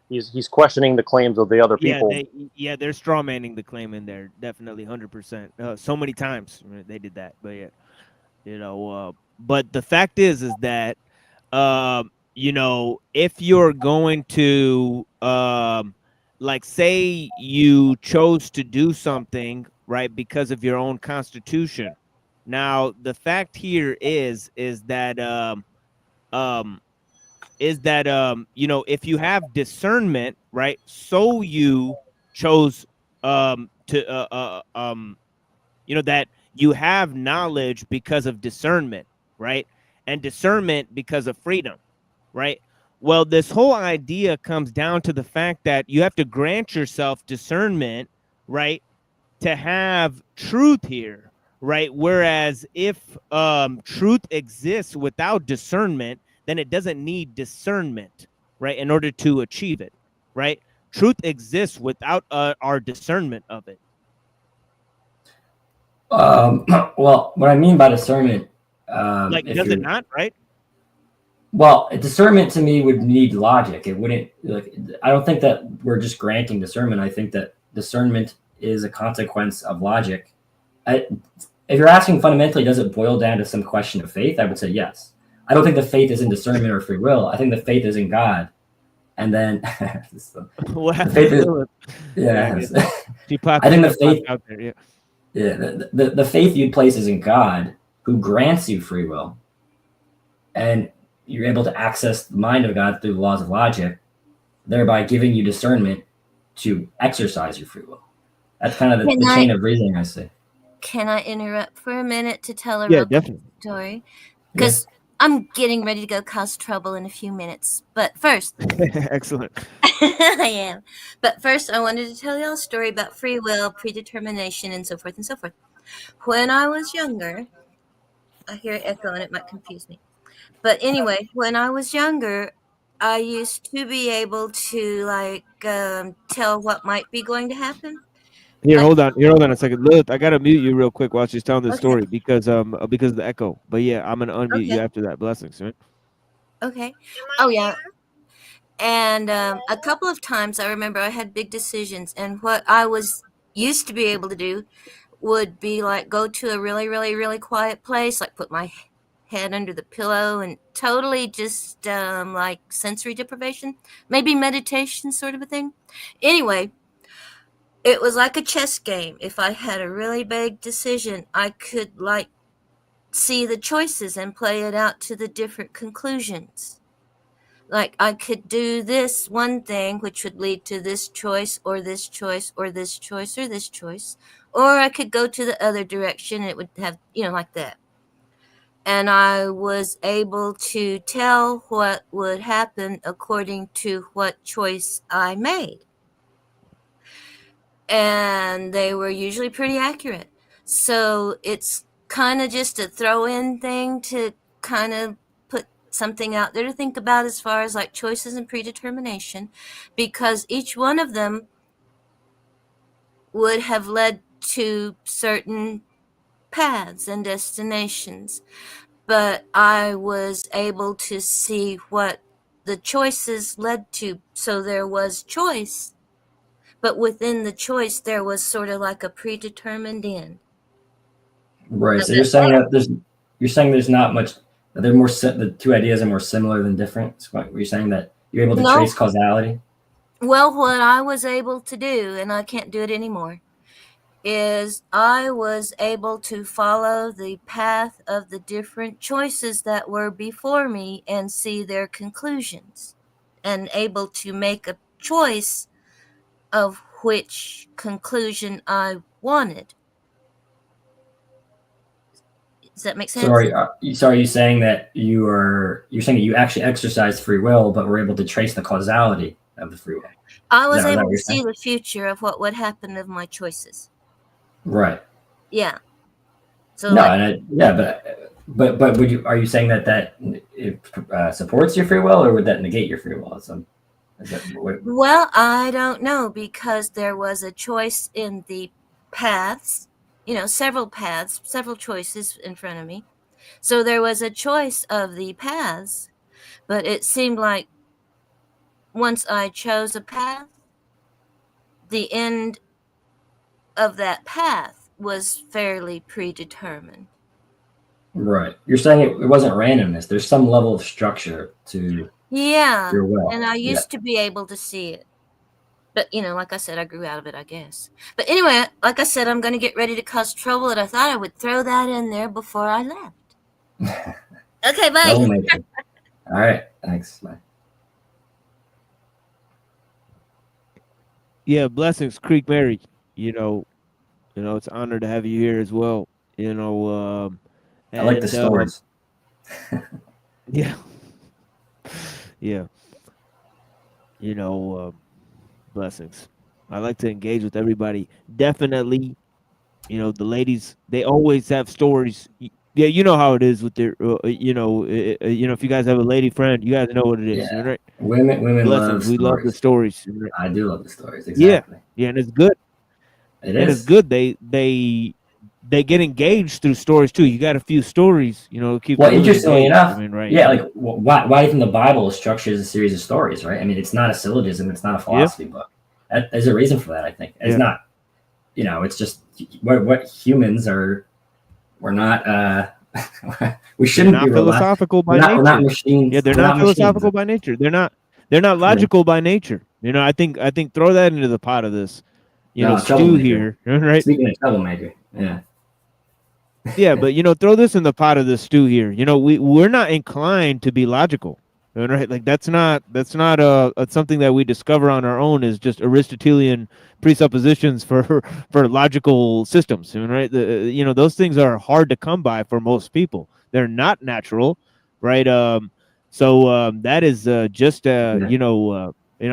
He's questioning the claims of the other people. They're straw manning the claim in there, definitely 100%. So many times they did that, but yeah, you know. But the fact is that, you know, if you're going to, like, say you chose to do something right because of your own constitution. Now, the fact here is that you know, if you have discernment, right, so you chose to you know, that you have knowledge because of discernment, right, and discernment because of freedom, right? Well, this whole idea comes down to the fact that you have to grant yourself discernment, right, to have truth here, right? Whereas if truth exists without discernment, then it doesn't need discernment, right, in order to achieve it, right? Truth exists without our discernment of it. Well, what I mean by discernment, like, does it not, right? Well, discernment to me would need logic. It wouldn't, like, I don't think that we're just granting discernment. I think that discernment is a consequence of logic. If you're asking fundamentally, does it boil down to some question of faith? I would say yes. I don't think the faith is in discernment or free will. I think the faith is in God. And then the faith is, yeah. I think the faith out there, the faith you place is in God, who grants you free will. And you're able to access the mind of God through the laws of logic, thereby giving you discernment to exercise your free will. That's kind of the chain of reasoning, I see. Can I interrupt for a minute to tell a real quick story? Because I'm getting ready to go cause trouble in a few minutes. But first, excellent. I am. But first, I wanted to tell y'all a story about free will, predetermination, and so forth and so forth. When I was younger, I hear it echo and it might confuse me. But anyway, when I was younger, I used to be able to tell what might be going to happen. Here, hold on a second. Lilith, I gotta mute you real quick while she's telling the Okay. story because of the echo. But yeah, I'm gonna unmute you after that. Blessings, man. Okay. Oh yeah. And a couple of times I remember I had big decisions, and what I was used to be able to do would be like go to a really, really, really quiet place, like put my head under the pillow and totally just like sensory deprivation, maybe meditation sort of a thing. Anyway, it was like a chess game. If I had a really big decision, I could like see the choices and play it out to the different conclusions. Like I could do this one thing, which would lead to this choice or this choice or this choice or this choice, or I could go to the other direction and it would have, like that. And I was able to tell what would happen according to what choice I made. And they were usually pretty accurate. So it's kind of just a throw-in thing to kind of put something out there to think about as far as like choices and predetermination, because each one of them would have led to certain paths and destinations. But I was able to see what the choices led to. So there was choice, but within the choice, there was sort of like a predetermined end. Right. So you're saying that there's not much. They're more. The two ideas are more similar than different. So you're saying that you're able to trace causality. Well, what I was able to do, and I can't do it anymore, is I was able to follow the path of the different choices that were before me and see their conclusions, and able to make a choice of which conclusion I wanted. Does that make sense? So are you saying that you're saying that you actually exercised free will, but were able to trace the causality of the free will. I was Is that able what to you're see saying? the future of what would happen of my choices. Right. Yeah. So No, like, but would you, are you saying that it supports your free will, or would that negate your free will? well, I don't know, because there was a choice in the paths, several paths, several choices in front of me. So there was a choice of the paths, but it seemed like once I chose a path, the end of that path was fairly predetermined. Right. You're saying it wasn't randomness. There's some level of structure to Yeah, your will. and I used to be able to see it. But, like I said, I grew out of it, I guess. But anyway, like I said, I'm going to get ready to cause trouble, and I thought I would throw that in there before I left. Okay, bye. All right. Thanks. Bye. Yeah, blessings, Creek Mary. It's an honor to have you here as well. I like the stories. Yeah. Yeah. Blessings. I like to engage with everybody. Definitely, the ladies, they always have stories. Yeah, you know how it is with their, if you guys have a lady friend, you guys know what it is, right? Women Blessings. love We love the stories. Right? I do love the stories. Exactly. Yeah, and it's good. It's good. They get engaged through stories too. You got a few stories, keep. Well, them really interestingly engaged. enough, I mean, right? Yeah, like why even the Bible is structured as a series of stories, right? I mean, it's not a syllogism. It's not a philosophy book. There's a reason for that. I think it's not. It's just what humans are. We're not. We shouldn't be philosophical by nature. We're not machines. Yeah, they're not philosophical by nature. They're not logical by nature. I think throw that into the pot of this. Stew here, right? Speaking of troublemaker, yeah. Yeah, but throw this in the pot of the stew here. We're not inclined to be logical, right? Like that's not something that we discover on our own is just Aristotelian presuppositions for logical systems, right? Those things are hard to come by for most people. They're not natural, right? So that is just I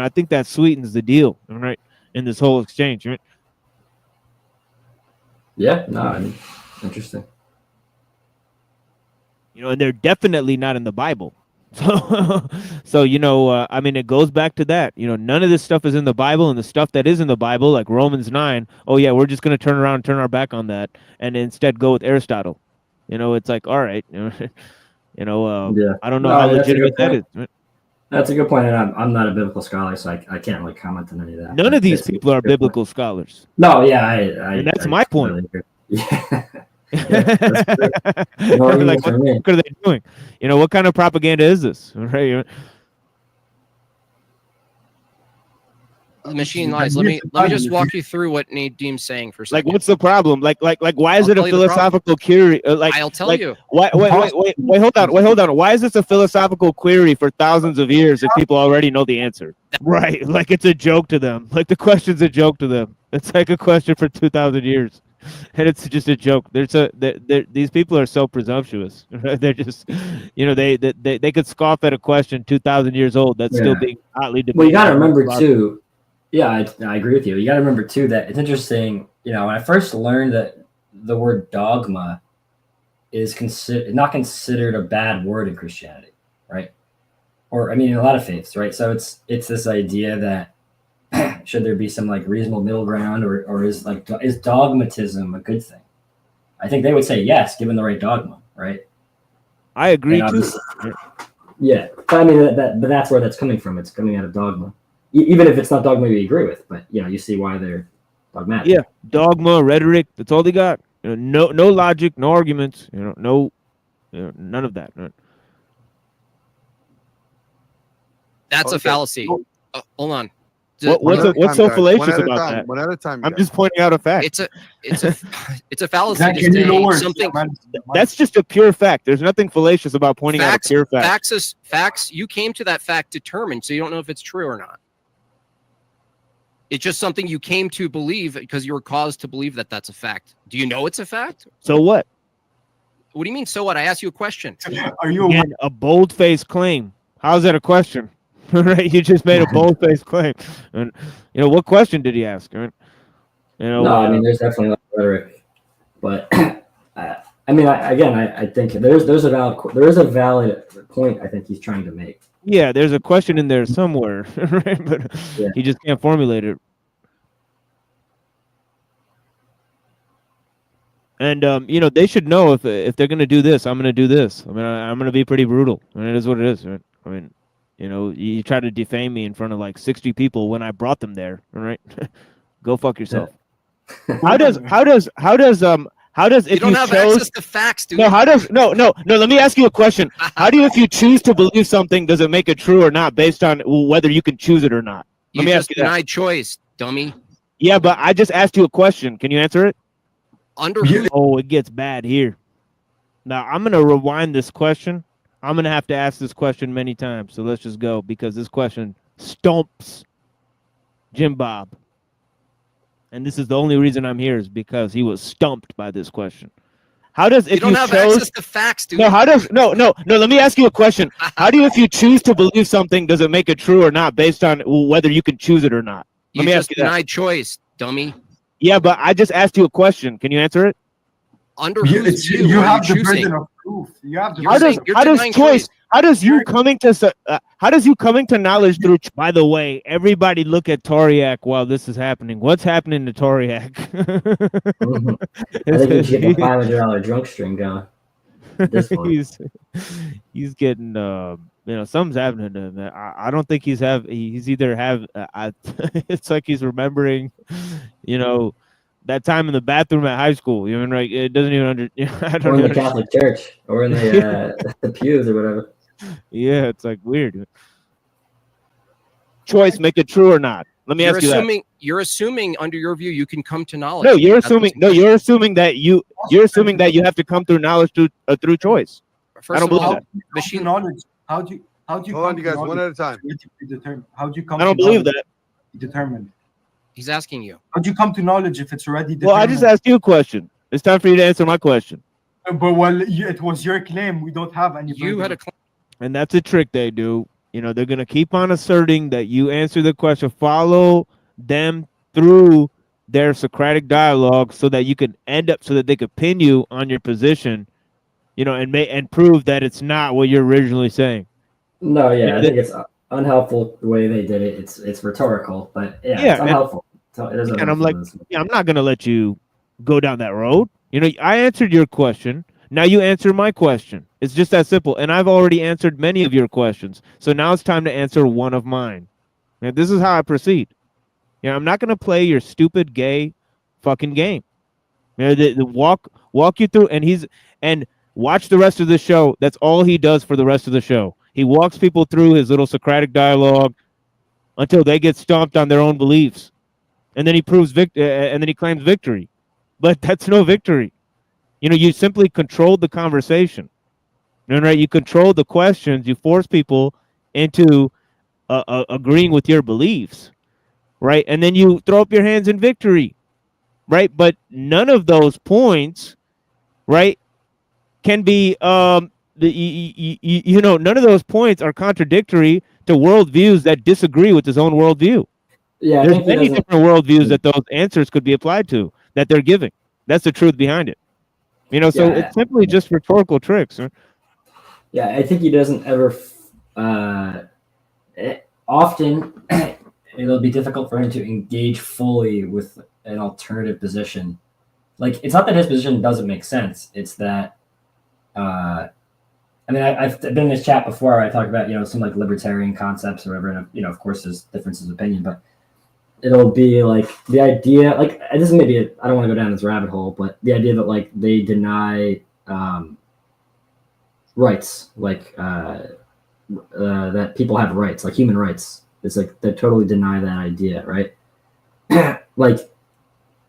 think that sweetens the deal, right? In this whole exchange, right? Yeah, no, I mean, interesting. And they're definitely not in the Bible. So I mean, it goes back to that. None of this stuff is in the Bible, and the stuff that is in the Bible, like Romans 9, oh yeah, we're just going to turn around and turn our back on that, and instead go with Aristotle. It's like, all right, I don't know how legitimate that is. That's a good point, and I'm not a biblical scholar, so I can't really comment on any of that. None of these people are biblical scholars. No, yeah, and that's my point. Yeah. Like, what are they doing? What kind of propaganda is this? Right? The machine lies. Let me just walk you through what Nadim's saying for a second. Like, what's the problem? Like, why is it a philosophical query? I'll tell you. Wait, hold on. Why is this a philosophical query for thousands of years if people already know the answer? Right? Like it's a joke to them. Like the question's a joke to them. It's like a question for 2,000 years. And it's just a joke. These people are so presumptuous. They're just, they could scoff at a question 2,000 years old that's still being hotly debated. Well, you got to remember too. Yeah, I agree with you. You got to remember too that it's interesting. When I first learned that the word dogma is not considered a bad word in Christianity, right? Or I mean, in a lot of faiths, right? So it's this idea that should there be some like reasonable middle ground, or is dogmatism a good thing? I think they would say yes, given the right dogma, right? I agree too. Yeah, but I mean but that's where that's coming from. It's coming out of dogma, even if it's not dogma you agree with. But you see why they're dogmatic. Yeah, dogma, rhetoric. That's all they got. No logic, no arguments. None of that. Right? That's a fallacy. Hold on. What's so fallacious about that? One at a time. I'm just pointing out a fact. It's a fallacy to say something. That's just a pure fact. There's nothing fallacious about pointing out a pure fact. Facts. You came to that fact determined, so you don't know if it's true or not. It's just something you came to believe because you were caused to believe that that's a fact. Do you know it's a fact? So what? What do you mean? So what? I asked you a question. Are you a bold-faced claim? How's that a question? Right? You just made a bold-faced claim. And what question did he ask? Right? No, I mean, there's definitely like rhetoric, but I mean, I think there is a valid point. I think he's trying to make. Yeah, there's a question in there somewhere, right? But he just can't formulate it. And they should know if they're gonna do this, I'm gonna do this. I mean, I'm gonna be pretty brutal. I mean, it is what it is. Right? I mean, you try to defame me in front of like 60 people when I brought them there. All right, go fuck yourself. How does if you don't have access to facts, dude? No, no. Let me ask you a question. How do you, if you choose to believe something, does it make it true or not based on whether you can choose it or not? Let me ask you that. Denied choice, dummy. Yeah, but I just asked you a question. Can you answer it? Oh, it gets bad here. Now I'm gonna rewind this question. I'm gonna have to ask this question many times. So let's just go because this question stumps Jewbob. And this is the only reason I'm here is because he was stumped by this question. How does if you don't have access to facts, dude? No, how does no? Let me ask you a question. How do you, if you choose to believe something, does it make it true or not based on whether you can choose it or not? Let me ask you that. Denied choice, dummy. Yeah, but I just asked you a question. Can you answer it? Under whose view you are have you the choosing? burden of proof. You have the How does choice? How does you coming to knowledge through? By the way, everybody look at Toriak while this is happening. What's happening to Toriak? I think you should get the $500 drunk stream going. He's getting something's happening to him. I don't think he's either it's like he's remembering that time in the bathroom at high school. You know, right? It doesn't even I don't or in know. the Catholic Church or in the pews or whatever. Yeah, it's like weird. Choice, make it true or not? Let me ask you that. You're assuming under your view you can come to knowledge. No, you're assuming that you have to come through knowledge through choice. First I don't believe that. Machine knowledge. How do you Hold on, you guys, one at a time. How do you come? I don't believe that. Determined. He's asking you. How do you come to knowledge if it's already determined? Well, I just asked you a question. It's time for you to answer my question. But it was your claim. We don't have any. You had a claim. And that's a trick they do. They're going to keep on asserting that you answer the question, follow them through their Socratic dialogue so that you can so that they could pin you on your position, and prove that it's not what you're originally saying. No, yeah, I think it's unhelpful the way they did it. It's rhetorical, but it's unhelpful. And I'm like, I'm not going to let you go down that road. I answered your question. Now you answer my question. It's just that simple. And I've already answered many of your questions. So now it's time to answer one of mine. And this is how I proceed. I'm not going to play your stupid gay fucking game. Walk you through and watch the rest of the show. That's all he does for the rest of the show. He walks people through his little Socratic dialogue until they get stomped on their own beliefs. And then he proves and then he claims victory. But that's no victory. You simply controlled the conversation. Right? You control the questions. You force people into agreeing with your beliefs, right? And then you throw up your hands in victory, right? But none of those points, right, can be none of those points are contradictory to worldviews that disagree with his own worldview. Yeah, there's many different worldviews that those answers could be applied to that they're giving. That's the truth behind it. So it's simply just rhetorical tricks. Huh? Yeah, I think he doesn't ever. Often, it'll be difficult for him to engage fully with an alternative position. Like, it's not that his position doesn't make sense. It's that, I've been in this chat before where I talked about, some like libertarian concepts or whatever. And, of course, there's differences of opinion, but it'll be like the idea, like, and this is maybe, I don't want to go down this rabbit hole, but the idea that like they deny rights, like that people have rights, like human rights. It's like they totally deny that idea, right? Like,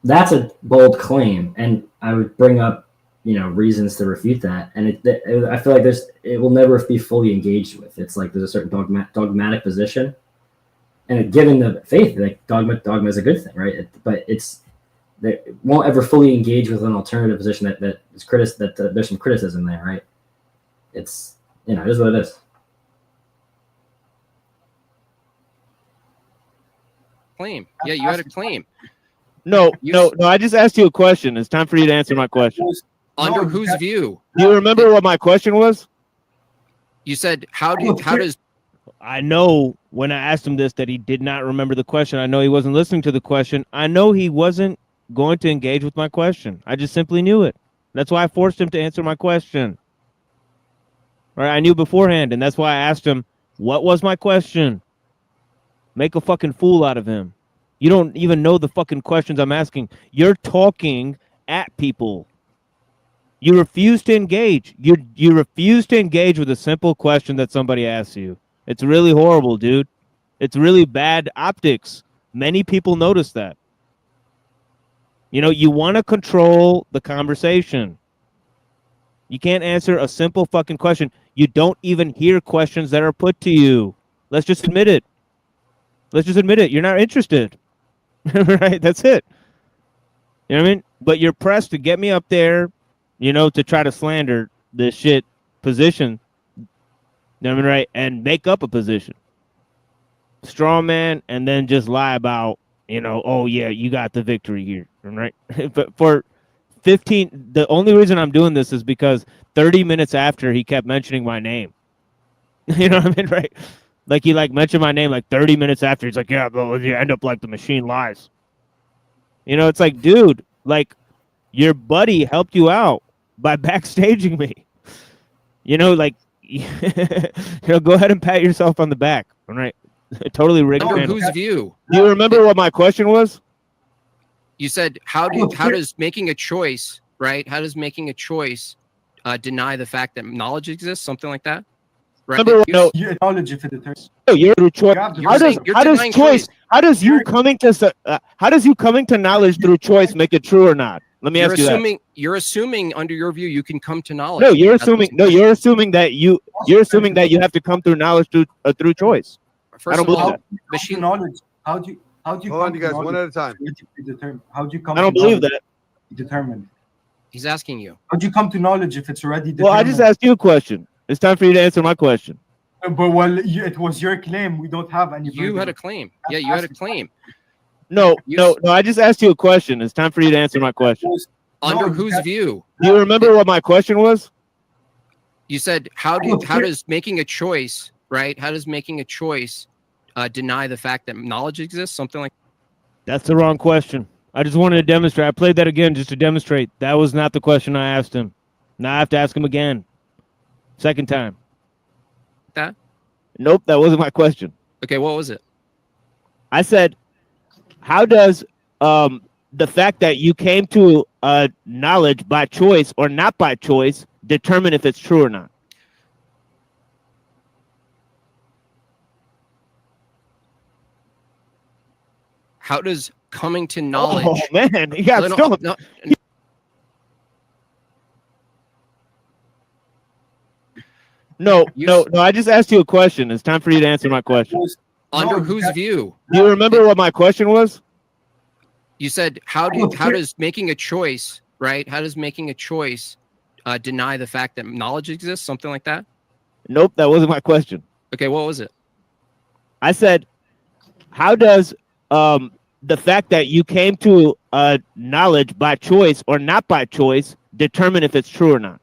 that's a bold claim, and I would bring up, reasons to refute that. And I feel like it will never be fully engaged with. It's like there's a certain dogmatic position. And given the faith, like dogma is a good thing, right? But they won't ever fully engage with an alternative position that is there's some criticism there, right? It's it is what it is. claim. Yeah, you had a claim. No. I just asked you a question. It's time for you to answer my question. Under whose view? Do you remember what my question was? You said, how does... I know when I asked him this that he did not remember the question. I know he wasn't listening to the question. I know he wasn't going to engage with my question. I just simply knew it. That's why I forced him to answer my question. Right? I knew beforehand, and that's why I asked him, what was my question? Make a fucking fool out of him. You don't even know the fucking questions I'm asking. You're talking at people. You refuse to engage. You refuse to engage with a simple question that somebody asks you. It's really horrible, dude. It's really bad optics. Many people notice that. You know, you want to control the conversation. You can't answer a simple fucking question. You don't even hear questions that are put to you. Let's just admit it. Let's just admit it. You're not interested. Right? That's it. You know what I mean? But you're pressed to get me up there, you know, to try to slander this shit position. You know what I mean? Right? And make up a position. Straw man, and then just lie about, you know, oh yeah, you got the victory here. Right? But for 15, the only reason I'm doing this is because 30 minutes after he kept mentioning my name. You know what I mean? Right? Like he mentioned my name like 30 minutes after. He's like, yeah, but you end up like the machine lies. You know, it's like, dude, like your buddy helped you out by backstaging me. You know, like, you know, go ahead and pat yourself on the back. All right. Totally rigged. Under whose view? Do you remember what my question was? You said, how does making a choice, right? How does making a choice deny the fact that knowledge exists? Something like that? Right? Remember, you acknowledge if it determines. You're through choice. How does you coming to knowledge through choice make it true or not? Let me ask you that. You're assuming under your view you can come to knowledge. No, you're assuming that you have to come through knowledge through choice. First I don't believe that. Machine knowledge. How do you hold on, you guys, one at a time. How do you come? I don't believe that. Determined. He's asking you. How do you come to knowledge if it's already determined? Well, I just asked you a question. It's time for you to answer my question. But it was your claim. We don't have any. You had a claim. Yeah, you had a claim. No. I just asked you a question. It's time for you to answer my question. Under whose view? Do you remember what my question was? You said, how does making a choice, right? How does making a choice deny the fact that knowledge exists? Something like that. That's the wrong question. I just wanted to demonstrate. I played that again just to demonstrate. That was not the question I asked him. Now I have to ask him again. Second time. That? Nope, that wasn't my question. Okay, what was it? I said, how does the fact that you came to knowledge by choice or not by choice determine if it's true or not? How does coming to knowledge? Oh man, you got stumped. No. I just asked you a question. It's time for you to answer my question. Under whose view? Do you remember what my question was? You said, how does making a choice, right? How does making a choice deny the fact that knowledge exists? Something like that? Nope, that wasn't my question. Okay, what was it? I said, how does the fact that you came to knowledge by choice or not by choice determine if it's true or not?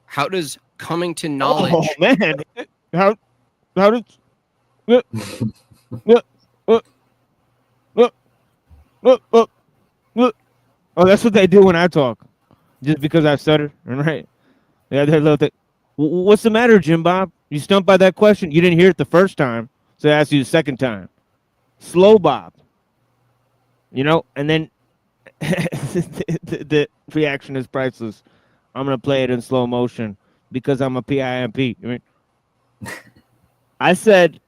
How does coming to knowledge? Oh man, how does? Oh, that's what they do when I talk, just because I stutter, right? Yeah, they're little thing. What's the matter, Jewbob? You stumped by that question. You didn't hear it the first time, so I asked you the second time. Slow Bob. You know, and then the reaction is priceless. I'm gonna play it in slow motion because I'm a PIMP. I mean, I said,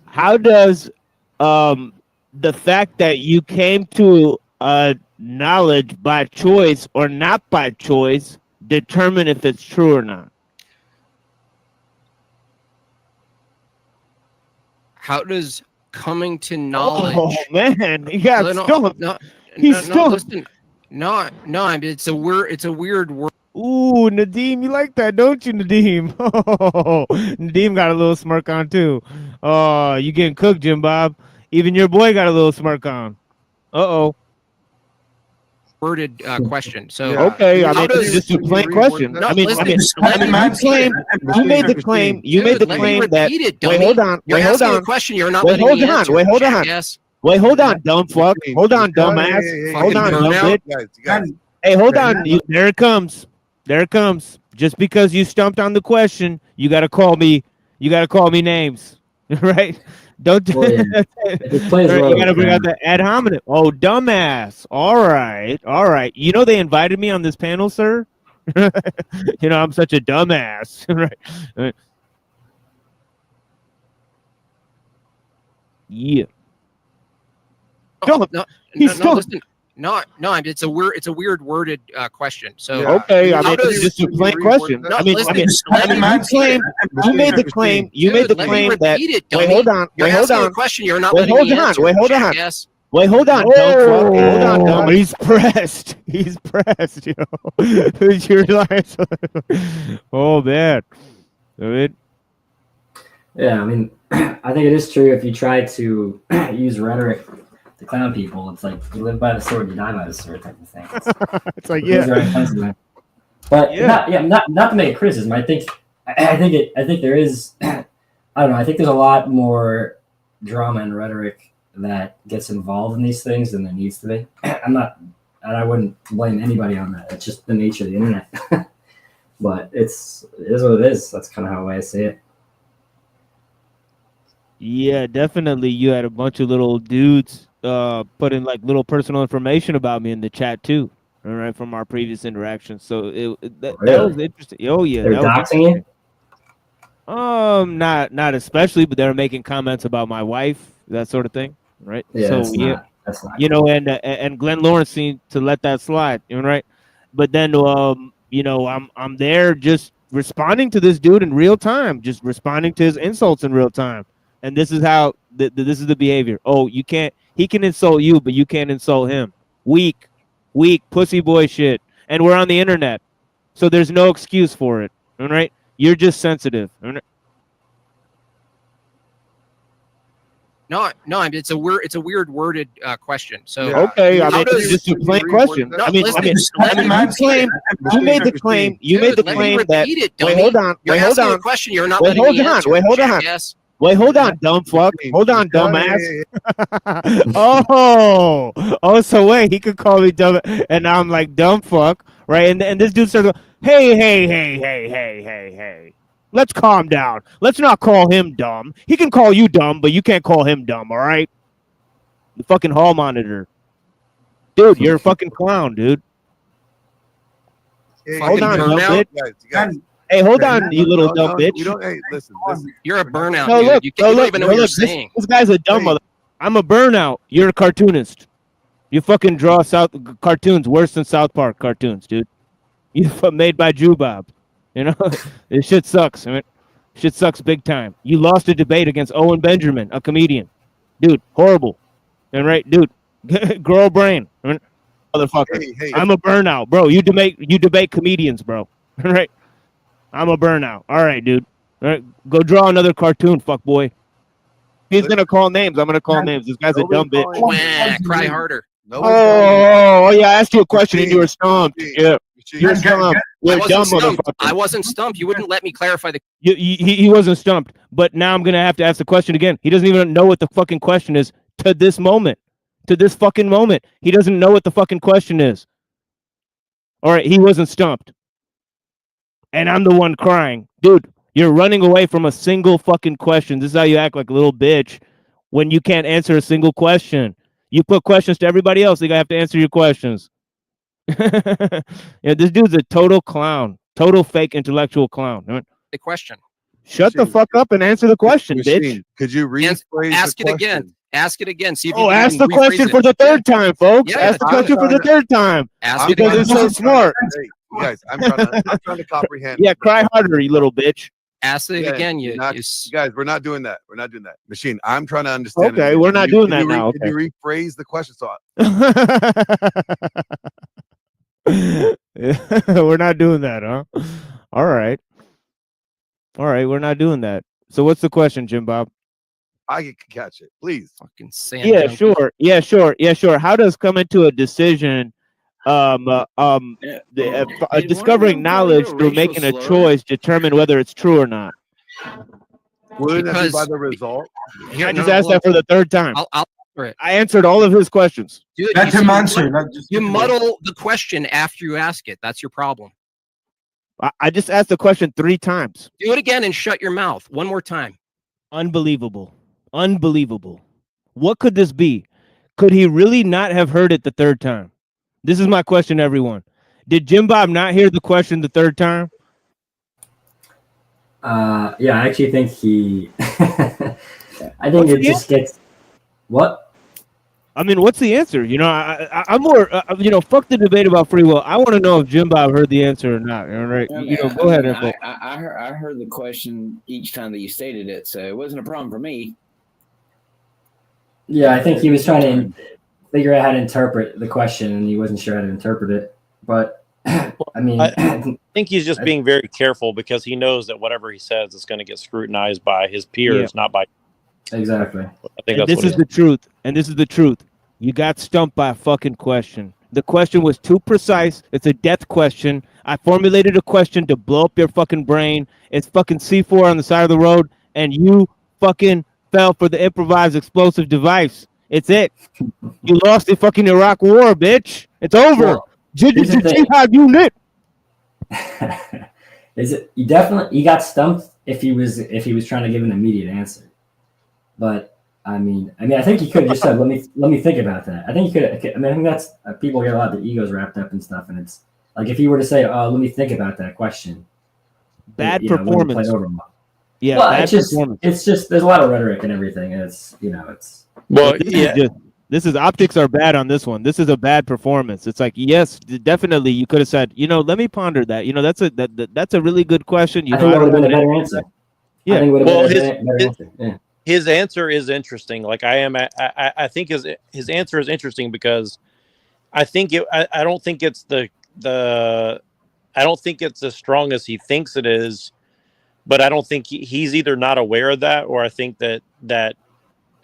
how does the fact that you came to knowledge by choice or not by choice determine if it's true or not? How does coming to knowledge? Oh man, he got stumped. Listen, no. It's a weird word. Ooh, Nadeem, you like that, don't you, Nadeem? Oh, Nadeem got a little smirk on too. Oh, you getting cooked, Jewbob. Even your boy got a little smirk on. Uh-oh. Worded question. So okay, I mean, does, just a plain question. No, I mean, listen, you made the claim. You made the claim that. Wait, hold on. You're Wait, hold asking on. a question. You're not Wait, letting hold me on. answer. Wait, hold on. Jackass. Wait, hold on, dumb fuck. Hold on, dumbass. Hold on, dumb bitch. Hey, hold on. There it comes. There it comes. Just because you stumped on the question, you gotta call me. You gotta call me names, right? Don't. Well, yeah. It plays Right, well you gotta with bring out them. the ad hominem. Oh, dumbass. All right, all right. You know they invited me on this panel, sir. You know I'm such a dumbass, right? Yeah. No, listen. No, it's a weird worded question. So okay, I mean, it's just a plain question. No, I mean, listen, you made the claim. You made the claim that. Wait, hold on. You're Wait, hold asking on. a question. You're not Wait, letting hold me on. answer. Wait, hold on. Jackass. Wait, hold on, dumb fuck. Hold on, dumb. He's pressed. He's pressed. You know, you're like, oh man. I mean, Yeah, I mean, I think it is true. If you try to use rhetoric to clown people, it's like you live by the sword, you die by the sword type of thing. It's like those are offensive. But not to make a criticism. I think there is. I don't know. I think there's a lot more drama and rhetoric that gets involved in these things than there needs to be. And I wouldn't blame anybody on that. It's just the nature of the internet. But it is what it is. That's kind of how I see it. yeah, definitely. You had a bunch of little dudes putting like little personal information about me in the chat too. All right, from our previous interactions. So that was interesting. Oh yeah, They're that was doxing you? Not especially, but they were making comments about my wife, that sort of thing, right? Yeah, so that's not you know, and Glenn Lawrence seemed to let that slide, you know, right? But then you know, I'm there just responding to this dude in real time, just responding to his insults in real time. And this is how this is the behavior. Oh, you can't. He can insult you, but you can't insult him. Weak pussy boy shit. And we're on the internet, so there's no excuse for it. All right, you're just sensitive. All right? No, it's a weird worded question. So okay, I mean, it's just a plain question. No, I mean, listen, you made the claim. You made the claim that. Wait, hold on. You're Wait, hold asking on. a question. You're not Wait, letting hold me on. answer. Wait, hold on. Jackass. Wait, hold on, dumb fuck. Hold on, dumbass. Oh, so wait, he could call me dumb, and now I'm like dumb fuck, right? And this dude starts going, hey. Let's calm down. Let's not call him dumb. He can call you dumb, but you can't call him dumb, all right? The fucking hall monitor. Dude, you're a fucking clown, dude. Hold on, dumb bitch. Hey, hold on, you little dumb bitch. You don't. Hey, listen. You're a burnout. No, Dude. look, You don't even know what you're saying. This guy's a dumb mother. I'm a burnout. You're a cartoonist. You fucking draw cartoons worse than South Park cartoons, dude. You made by Jewbob. You know, this shit sucks. I mean, shit sucks big time. You lost a debate against Owen Benjamin, a comedian. Dude, horrible. And right, dude, grow a brain. I mean, motherfucker. Hey. I'm a burnout, bro. You debate comedians, bro. Right? I'm a burnout. All right, dude. All right, go draw another cartoon, fuck boy. He's gonna call names. I'm gonna call names. This guy's a dumb bitch. Wah, cry harder. Oh, yeah. I asked you a question and you were stumped. Yeah, you're stumped. You're a dumb motherfucker. I wasn't stumped. You wouldn't let me clarify the. He wasn't stumped, but now I'm gonna have to ask the question again. He doesn't even know what the fucking question is to this moment, to this fucking moment. He doesn't know what the fucking question is. All right, he wasn't stumped, and I'm the one crying, dude. You're running away from a single fucking question. This is how you act like a little bitch when you can't answer a single question. You put questions to everybody else. They have to answer your questions. Yeah, this dude's a total clown, total fake intellectual clown. The question. Shut the fuck up and answer the question, bitch. Could you rephrase ask the it again? Ask it again. See if Oh, you ask can the question for the third time, folks. Yeah, ask the question for the third time. Ask because it's so smart. Hey, guys, I'm trying to comprehend. Yeah, cry harder, you little bitch. Ask it again. You guys, we're not doing that. We're not doing that. Machine, I'm trying to understand. Okay, we're not doing that now. Can you rephrase the question? So Yeah, We're not doing that, huh? All right. All right, we're not doing that. So what's the question, Jewbob? I can catch it, please. Fucking sand Yeah, junkie. sure. Yeah, sure. Yeah, sure. How does coming to a decision, discovering knowledge through making a choice determine whether it's true or not? Wouldn't that be by Because the result? I just asked that for the third time. I'll answer it. I answered all of his questions. Dude, Let you him see, answer. Not just you muddle the question after you ask it. That's your problem. I just asked the question 3 times. Do it again and shut your mouth. One more time. Unbelievable. Unbelievable. What could this be? Could he really not have heard it the third time? This is my question, everyone. Did Jewbob not hear the question the third time? Yeah, I actually think he. I think it just gets. What? I mean, what's the answer? You know, I'm more, fuck the debate about free will. I want to know if Jewbob heard the answer or not. All right, go ahead. I heard the question each time that you stated it, so it wasn't a problem for me. Yeah, I think he was trying to figure out how to interpret the question, and he wasn't sure how to interpret it. But I mean, I think he's just being very careful because he knows that whatever he says is going to get scrutinized by his peers, not by. Exactly. I think And that's this is the truth. And this is the truth. You got stumped by a fucking question. The question was too precise. It's a death question. I formulated a question to blow up your fucking brain. It's fucking C4 on the side of the road, and you fucking fell for the improvised explosive device. It's it. You lost the fucking Iraq War, bitch. It's over. Jihad unit. Is it? You definitely got stumped if he was trying to give an immediate answer. But I mean, I think he could have just said, "Let me think about that." I think he could. I think that's people get a lot of their egos wrapped up and stuff, and it's like if he were to say, "Oh, let me think about that question." Bad performance. Yeah, well, it's just there's a lot of rhetoric and everything. And it's well, this is optics are bad on this one. This is a bad performance. It's like, yes, definitely you could have said, let me ponder that. That's a really good question. I think that would have been a better answer. Yeah. I think would have been a better answer. Yeah. His answer is interesting. Like I think his answer is interesting because I think I don't think it's I don't think it's as strong as he thinks it is, but I don't think he's either not aware of that, or I think that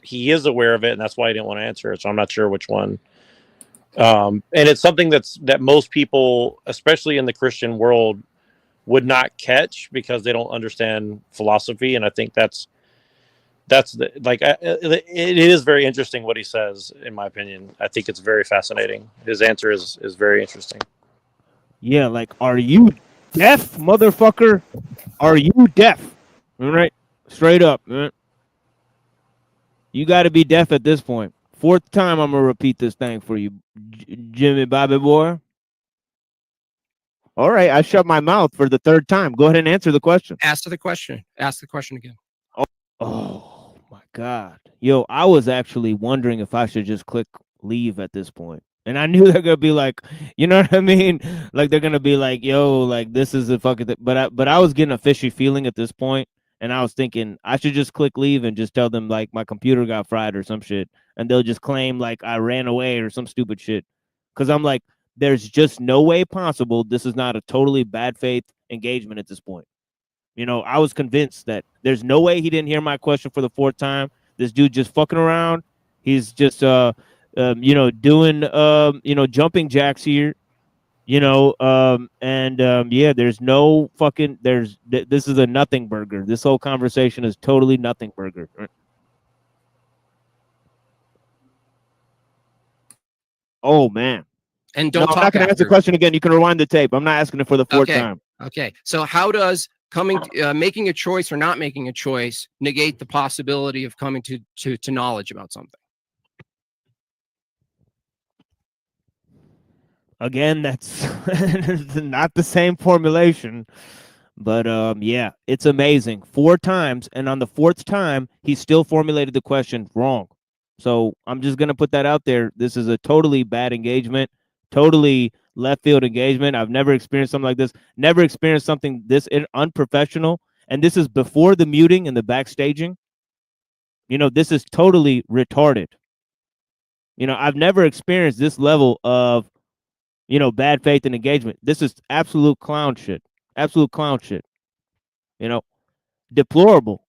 he is aware of it, and that's why he didn't want to answer it. So I'm not sure which one. And it's something that most people, especially in the Christian world, would not catch because they don't understand philosophy. And I think it is very interesting what he says, in my opinion. I think it's very fascinating. His answer is very interesting. Yeah, like, are you deaf, motherfucker? Are you deaf? All right, straight up, man. You got to be deaf at this point. 4th time, I'm gonna repeat this thing for you, Jimmy Bobby boy. All right, I shut my mouth for the 3rd time. Go ahead and answer the question. Ask the question. Ask the question again. Oh my God. Yo, I was actually wondering if I should just click leave at this point. And I knew they're gonna be like, you know what I mean? Like they're gonna be like, yo, like this is a fucking thing. But I was getting a fishy feeling at this point, and I was thinking I should just click leave and just tell them like my computer got fried or some shit, and they'll just claim like I ran away or some stupid shit. Cause I'm like, there's just no way possible this is not a totally bad faith engagement at this point. I was convinced that there's no way he didn't hear my question for the 4th time. This dude just fucking around. He's just doing jumping jacks here. There's no fucking this is a nothing burger. This whole conversation is totally nothing burger. Oh man. And don't talk. I'm not gonna ask the question again. You can rewind the tape. I'm not asking it for the 4th time. Okay. So how does making a choice or not making a choice negate the possibility of coming to knowledge about something? Again, that's not the same formulation, but yeah, it's amazing. 4 times, and on the 4th time, he still formulated the question wrong. So I'm just gonna put that out there. This is a totally bad engagement, totally left field engagement. I've never experienced something like this. Never experienced something this unprofessional. And this is before the muting and the backstaging. This is totally retarded. I've never experienced this level of, you know, bad faith and engagement. This is absolute clown shit. Absolute clown shit. You know, deplorable.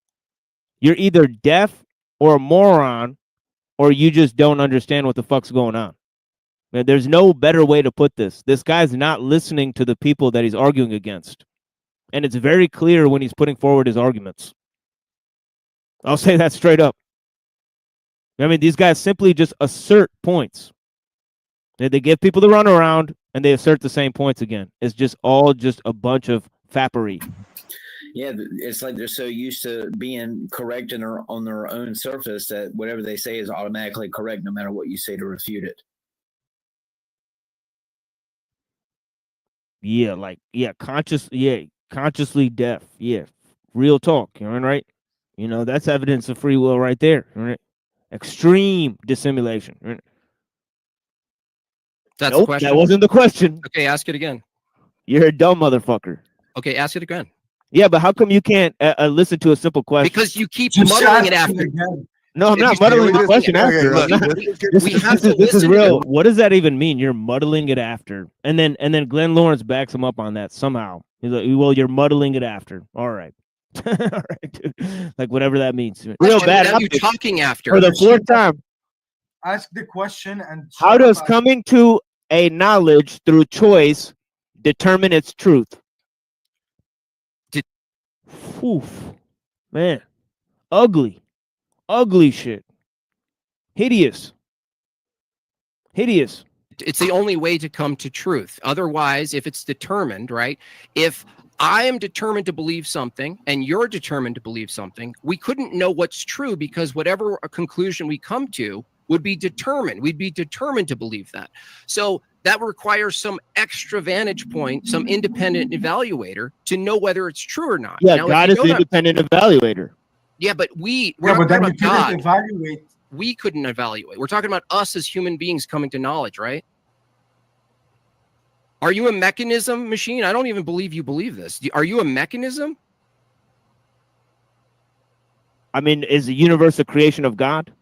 You're either deaf or a moron, or you just don't understand what the fuck's going on. Man, there's no better way to put this. This guy's not listening to the people that he's arguing against. And it's very clear when he's putting forward his arguments. I'll say that straight up. I mean, these guys simply just assert points. They give people the runaround, and they assert the same points again. It's just all just a bunch of fappery. Yeah, it's like they're so used to being correct on their own surface that whatever they say is automatically correct, no matter what you say to refute it. Yeah, like consciously deaf. Yeah, real talk. You know, right? You know, that's evidence of free will right there. Right? Extreme dissimulation. Right? That's Nope, the question. that wasn't the question. Okay, ask it again. You're a dumb motherfucker. Okay, ask it again. Yeah, but how come you can't listen to a simple question? Because you keep muddling it after. No, I'm not muddling the question after. This is real. What does that even mean? You're muddling it after, and then Glenn Lawrence backs him up on that somehow. He's like, "Well, you're muddling it after." All right, all right, dude. Like whatever that means. Real bad. Now you're talking after for the fourth time. Ask the question and. How does coming to a knowledge through choice determine its truth? Oof, man, ugly shit, hideous. It's the only way to come to truth. Otherwise, if it's determined, right? If I am determined to believe something and you're determined to believe something, we couldn't know what's true because whatever a conclusion we come to would be determined. We'd be determined to believe that. So that requires some extra vantage point, some independent evaluator to know whether it's true or not. Yeah, now, God is the independent evaluator. Yeah, but we're Yeah, not but then talking you about couldn't God. evaluate. We couldn't evaluate. We're talking about us as human beings coming to knowledge, right? Are you a mechanism machine? I don't even believe you believe this. Are you a mechanism? I mean, is the universe a creation of God?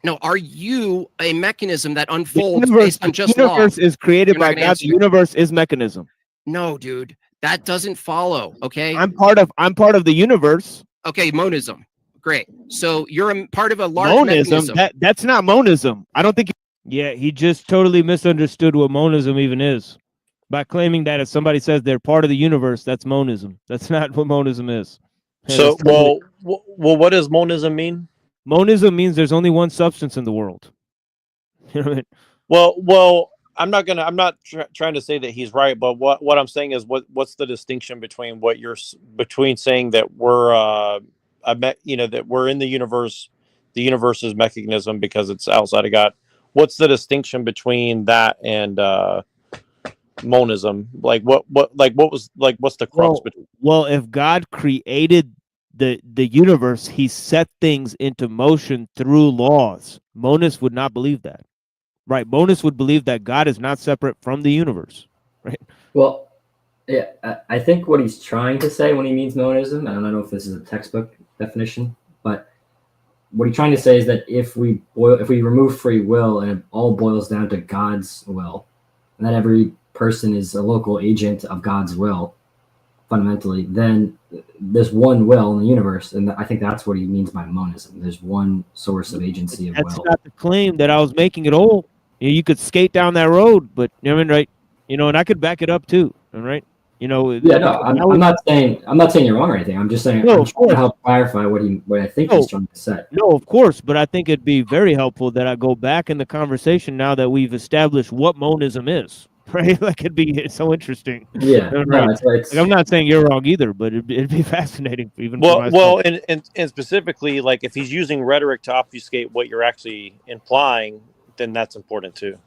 No, are you a mechanism that unfolds based on just the law? universe is created by God. The universe is mechanism. No, dude, that doesn't follow. Okay, I'm part of the universe. Okay, monism. Great. So you're a part of a large Monism. mechanism. That's not monism. I don't think. Yeah, he just totally misunderstood what monism even is by claiming that if somebody says they're part of the universe, that's monism. That's not what monism is. So, well, what does monism mean? Monism means there's only one substance in the world. You know what I mean? Well, I'm not trying to say that he's right, but what I'm saying is what's the distinction between between saying that we're that we're in the universe is mechanism because it's outside of God. What's the distinction between that and monism? What's the crux between? Well, if God created the universe, he set things into motion through laws. Monists would not believe that. Right. Monists would believe that God is not separate from the universe. Right. Well, yeah, I think what he's trying to say when he means monism, and I don't know if this is a textbook definition, but what he's trying to say is that if we remove free will and it all boils down to God's will, and that every person is a local agent of God's will, fundamentally, then there's one will in the universe, and I think that's what he means by monism. There's one source of agency of will. That's not the claim that I was making at all. You could skate down that road, but you know what I mean, right? You know, and I could back it up too, right? You know. Yeah, no, I'm not saying you're wrong or anything. I'm just saying I'm trying to help clarify what I think he's trying to say. No, of course, but I think it'd be very helpful that I go back in the conversation now that we've established what monism is. Right, like it'd be so interesting. Yeah, right. Like, I'm not saying you're wrong either, but it'd be fascinating even. Well, and specifically, like if he's using rhetoric to obfuscate what you're actually implying, then that's important too.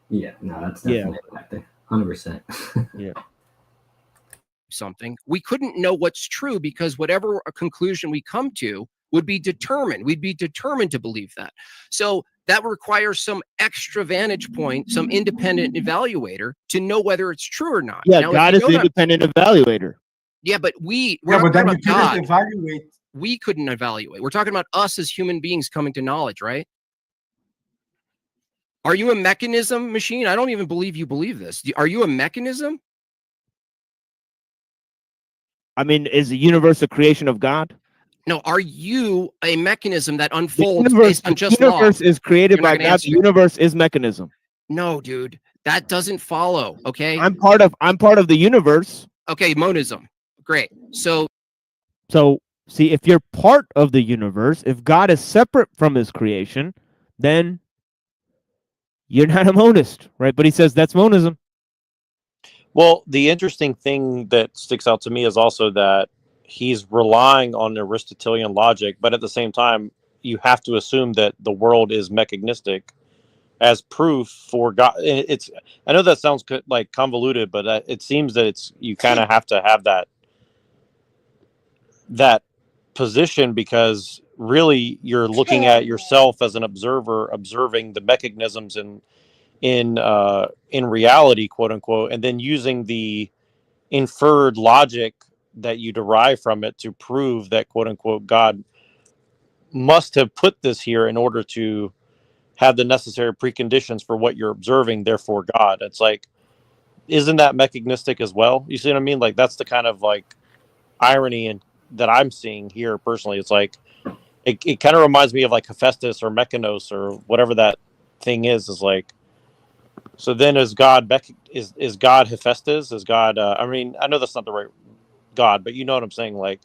Yeah, no, that's definitely 100%. Yeah. Something we couldn't know what's true because whatever a conclusion we come to would be determined. We'd be determined to believe that. So that requires some extra vantage point, some independent evaluator to know whether it's true or not. Yeah, now, God is the independent evaluator. Yeah, but we're but then you couldn't evaluate. We couldn't evaluate. We're talking about us as human beings coming to knowledge, right? Are you a mechanism machine? I don't even believe you believe this. Are you a mechanism? I mean, is the universe a creation of God? No, are you a mechanism that unfolds universe, based on just the universe law? is created You're not by gonna God. answer The me. universe is mechanism. No, dude, that doesn't follow. Okay, I'm part of the universe. Okay, monism. Great. So see, if you're part of the universe, if God is separate from his creation, then you're not a monist, right? But he says that's monism. Well, the interesting thing that sticks out to me is also that he's relying on Aristotelian logic, but at the same time, you have to assume that the world is mechanistic as proof for God. It's I know that sounds like convoluted, but it seems that you kind of have to have that position, because really you're looking at yourself as an observer, observing the mechanisms in reality, quote unquote, and then using the inferred logic that you derive from it to prove that, quote unquote, God must have put this here in order to have the necessary preconditions for what you're observing, therefore God. It's like, isn't that mechanistic as well? You see what I mean? Like, that's the kind of like irony and that I'm seeing here personally. It's like it kind of reminds me of like Hephaestus or Mechanos or whatever that thing is like, so then is God is God Hephaestus? Is God I mean, I know that's not the right God, but you know what I'm saying? Like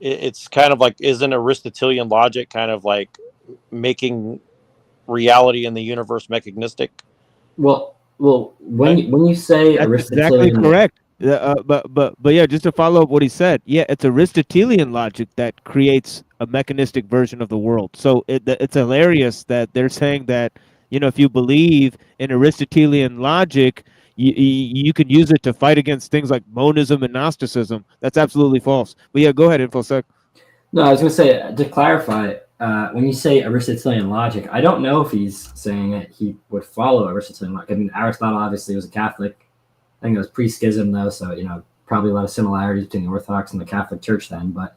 it's kind of like, isn't Aristotelian logic kind of like making reality in the universe mechanistic? Well, when you say That's Aristotelian, exactly correct. But yeah, just to follow up what he said, yeah, it's Aristotelian logic that creates a mechanistic version of the world. So it's hilarious that they're saying that, if you believe in Aristotelian logic, you can use it to fight against things like monism and Gnosticism. That's absolutely false. But yeah, go ahead, InfoSec. No, I was going to say, to clarify, when you say Aristotelian logic, I don't know if he's saying that he would follow Aristotelian logic. I mean, Aristotle obviously was a Catholic. I think it was pre-schism, though, so, probably a lot of similarities between the Orthodox and the Catholic Church then. But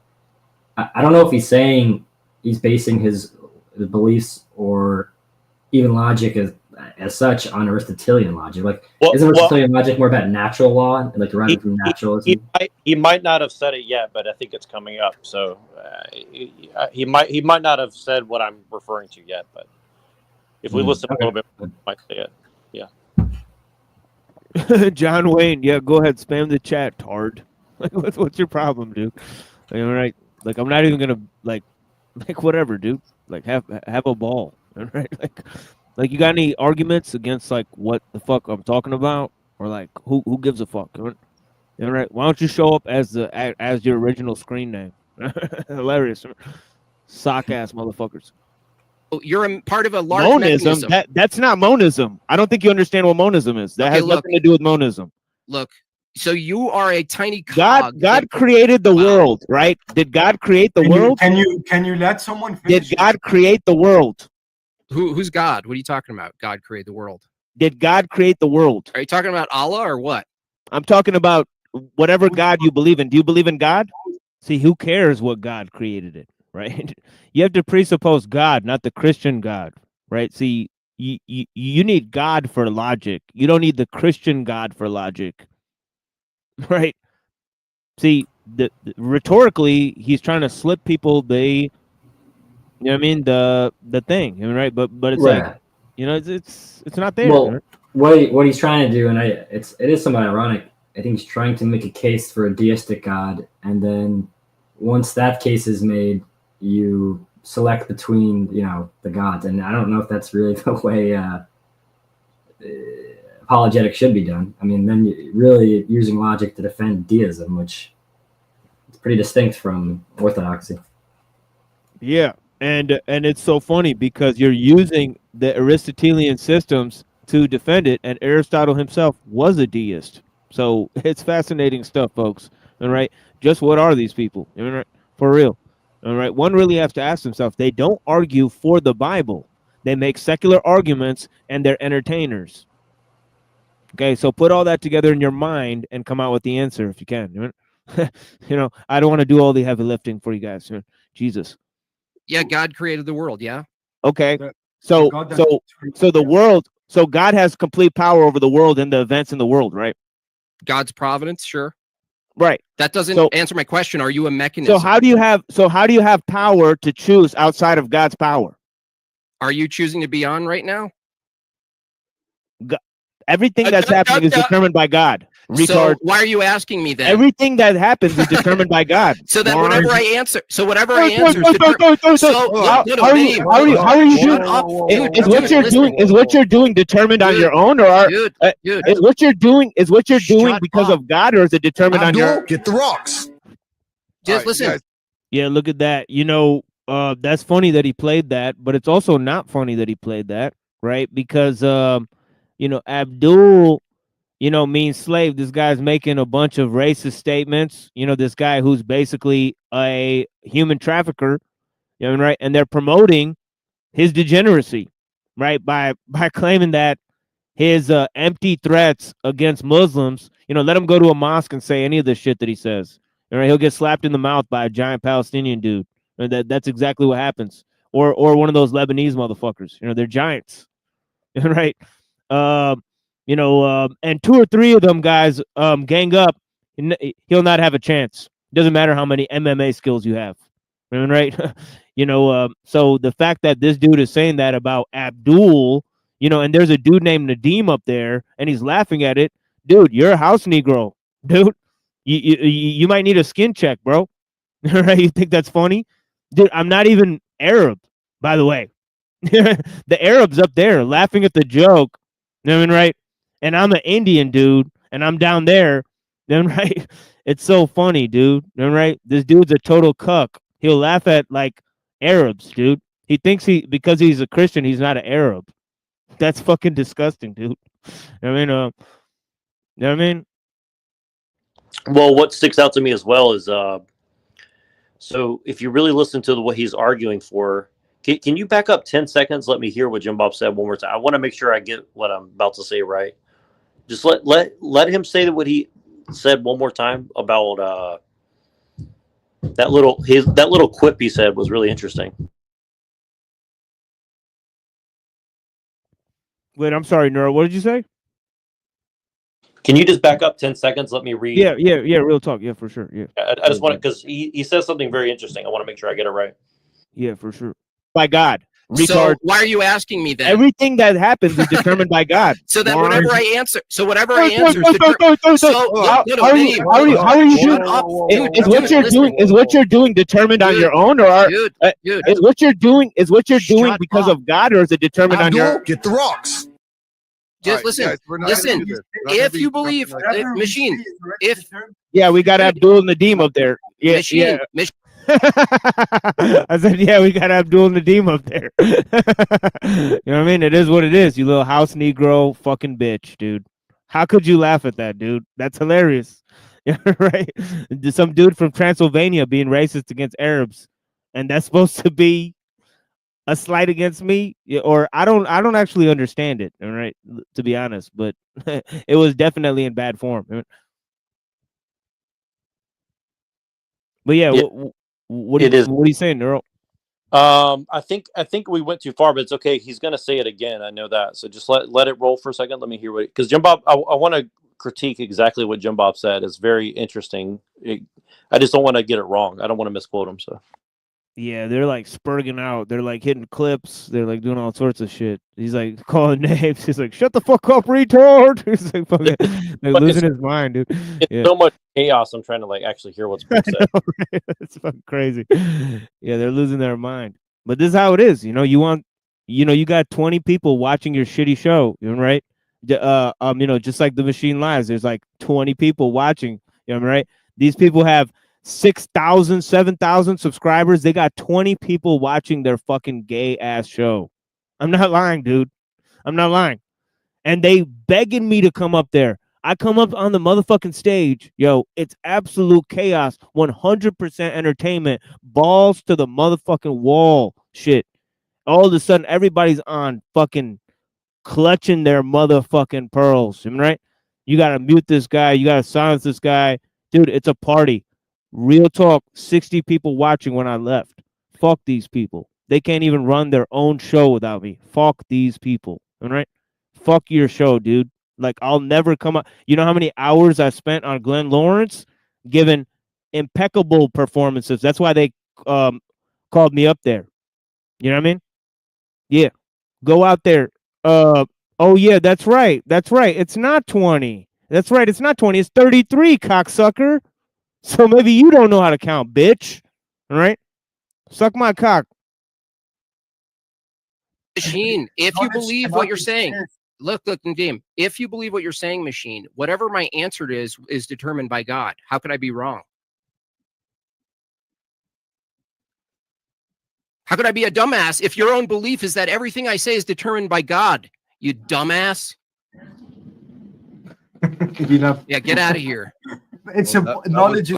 I don't know if he's saying he's basing his beliefs or even logic as such on Aristotelian logic. Like, isn't Aristotelian logic more about natural law, like deriving from naturalism? He might not have said it yet, but I think it's coming up. So he might not have said what I'm referring to yet, but if we listen a little bit, we might say it. Yeah. John Wayne, yeah, go ahead, spam the chat, tard. What's your problem, dude? All right, like I'm not even gonna like whatever, dude. Like have a ball, all right? Like you got any arguments against like what the fuck I'm talking about, or like who gives a fuck? All right, why don't you show up as your original screen name? Hilarious, sock ass motherfuckers. You're a part of a large monism. mechanism. That's not monism. I don't think you understand what monism is. That has nothing to do with monism. Look, so you are a tiny cog. God created the world, right? Did God create the world? Can you let someone finish? Did God create the world? Who's God? What are you talking about? God created the world. Did God create the world? Are you talking about Allah or what? I'm talking about whatever God you believe in. Do you believe in God? See, who cares what God created it, right? You have to presuppose God, not the Christian God, right? See, you need God for logic. You don't need the Christian God for logic, right? See, rhetorically, he's trying to slip people the thing, right? But it's like, it's not there. Well, what he's trying to do, and it is somewhat ironic. I think he's trying to make a case for a deistic God, and then once that case is made, you select between the gods, and I don't know if that's really the way apologetics should be done. I mean, then you're really using logic to defend deism, which is pretty distinct from orthodoxy. Yeah, and it's so funny because you're using the Aristotelian systems to defend it, and Aristotle himself was a deist. So it's fascinating stuff, folks. All right, just what are these people? All right, for real. All right, one really has to ask himself. They don't argue for the Bible. They make secular arguments, and they're entertainers. Okay, so put all that together in your mind and come out with the answer if you can. I don't want to do all the heavy lifting for you guys. Jesus. Yeah, God created the world. Yeah. Okay. So God that so so the world. So God has complete power over the world and the events in the world, right? God's providence, sure. Right. That doesn't So answer my question. Are you a mechanism? so how do you have power to choose outside of God's power? Are you choosing to be on right now? Everything that's happening is determined by God. Retard. So why are you asking me then? Everything that happens is determined by God. So that whatever I answer, so how are you doing? Is what you're doing determined on your own, or is what you're doing because of God, or is it determined on your? Get the rocks. Just listen. Yeah, look at that. You know, that's funny that he played that, but it's also not funny that he played that, right? Because you know, Abdul, you know, means slave. This guy's making a bunch of racist statements. You know, this guy who's basically a human trafficker, you know, right? And they're promoting his degeneracy, right? By claiming that his empty threats against Muslims, you know, let him go to a mosque and say any of the shit that he says. All right, he'll get slapped in the mouth by a giant Palestinian dude. And that's exactly what happens. Or one of those Lebanese motherfuckers. You know, they're giants. Right? You know, and 2 or 3 of them guys gang up, he'll not have a chance. Doesn't matter how many MMA skills you have. Right? You know, so the fact that this dude is saying that about Abdul, you know, and there's a dude named Nadeem up there and he's laughing at it. Dude, you're a house Negro. Dude, you might need a skin check, bro. Right? You think that's funny? Dude, I'm not even Arab, by the way. The Arabs up there laughing at the joke. You know what I mean, right? And I'm an Indian dude, and I'm down there. Then right, it's so funny, dude. You know, right? This dude's a total cuck. He'll laugh at like Arabs, dude. He thinks because he's a Christian, he's not an Arab. That's fucking disgusting, dude. I mean, you know what I mean? Well, what sticks out to me as well is so if you really listen to what he's arguing for, can you back up 10 seconds? Let me hear what Jewbob said one more time. I want to make sure I get what I'm about to say right. Just let him say what he said one more time about that little quip he said was really interesting. Wait, I'm sorry, Neuro. What did you say? Can you just back up 10 seconds? Let me read. Yeah. Real talk. Yeah, for sure. Yeah. I just want to, because he says something very interesting. I want to make sure I get it right. Yeah, for sure. By God. Retard. So why are you asking me then? Everything that happens is determined by God. So that whatever I answer, so whatever I answer, is what you're doing determined on your own, or is what you're doing because of God, or is it determined on your? Get the rocks. Just listen. Guys, listen. If you believe machine, Yeah, we got Abdul Nadeem up there. Yeah, machine. I said, yeah, we got Abdul Nadeem up there. You know what I mean? It is what it is, you little house Negro fucking bitch, dude. How could you laugh at that, dude? That's hilarious. Right? Some dude from Transylvania being racist against Arabs, and that's supposed to be a slight against me, or I don't actually understand it, all right, to be honest, but it was definitely in bad form. But yeah. What are you saying, Neuro? I think we went too far, but it's okay. He's gonna say it again. I know that. So just let it roll for a second. Let me hear what, because Jewbob, I want to critique exactly what Jewbob said. It's very interesting. I just don't want to get it wrong. I don't want to misquote him. So yeah, they're like spurging out. They're like hitting clips. They're like doing all sorts of shit. He's like calling names. He's like, "Shut the fuck up, retard!" He's like fucking like losing his mind, dude. It's so much chaos. I'm trying to like actually hear what's being said. Right? It's fucking crazy. Yeah, they're losing their mind. But this is how it is. You know, you got 20 people watching your shitty show. You know, right? You know, just like the Machine Lives, there's like 20 people watching. You know, right? These people have 6,000, 7,000 subscribers. They got 20 people watching their fucking gay ass show. I'm not lying, dude. I'm not lying. And they begging me to come up there. I come up on the motherfucking stage. Yo, it's absolute chaos. 100% entertainment. Balls to the motherfucking wall. Shit. All of a sudden, everybody's on fucking clutching their motherfucking pearls. Right? You got to mute this guy. You got to silence this guy. Dude, it's a party. Real talk, 60 people watching when I left. Fuck these people. They can't even run their own show without me. Fuck these people. All right? Fuck your show, dude. Like, I'll never come up. You know how many hours I spent on Glenn Lawrence giving impeccable performances? That's why they called me up there. You know what I mean? Yeah. Go out there. Oh, yeah, that's right. That's right. It's not 20. That's right. It's not 20. It's 33, cocksucker. So maybe you don't know how to count, bitch. All right? Suck my cock. Machine, if you believe what you're saying, look, Nadim, if you believe what you're saying, Machine, whatever my answer is determined by God. How could I be wrong? How could I be a dumbass if your own belief is that everything I say is determined by God? You dumbass. Yeah, get out of here. It's knowledge.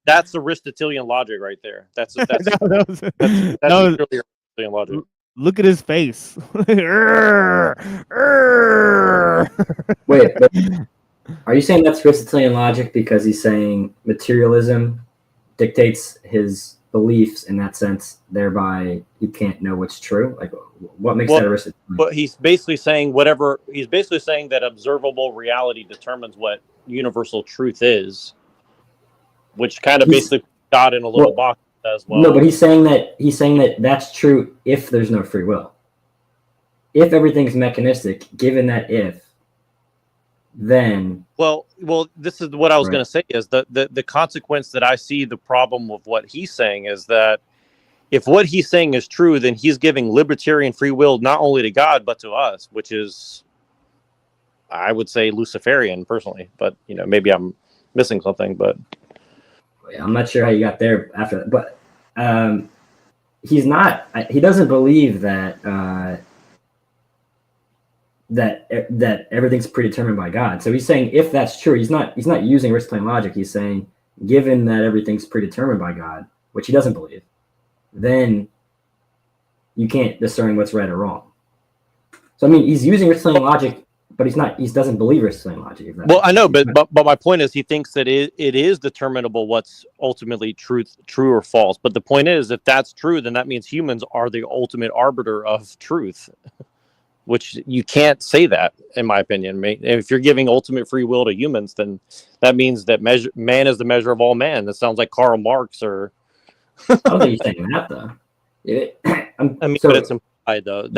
That's Aristotelian logic right there. That's Aristotelian logic. Look at his face. Wait, but are you saying that's Aristotelian logic because he's saying materialism dictates his beliefs in that sense, thereby he can't know what's true? Like, what makes that Aristotelian? But he's basically saying that observable reality determines what universal truth is, which kind of basically got in a little box as well. No, but he's saying that that's true if there's no free will. If everything's mechanistic, given that then well, this is what I was going to say is the consequence that I see the problem with what he's saying is that if what he's saying is true, then he's giving libertarian free will not only to God but to us, which is, I would say, Luciferian personally. But maybe I'm missing something. But I'm not sure how you got there after that. But he's not. He doesn't believe that that everything's predetermined by God. So he's saying if that's true, he's not using Aristotelian logic. He's saying given that everything's predetermined by God, which he doesn't believe, then you can't discern what's right or wrong. So I mean, he's using Aristotelian logic, but he doesn't believe Aristotelian logic. Well, I know, but my point is he thinks that it is determinable what's ultimately true or false. But the point is, if that's true, then that means humans are the ultimate arbiter of truth. Which you can't say that, in my opinion. If you're giving ultimate free will to humans, then that means that man is the measure of all man. That sounds like Karl Marx or. I don't think he's saying that though. But it's implied though.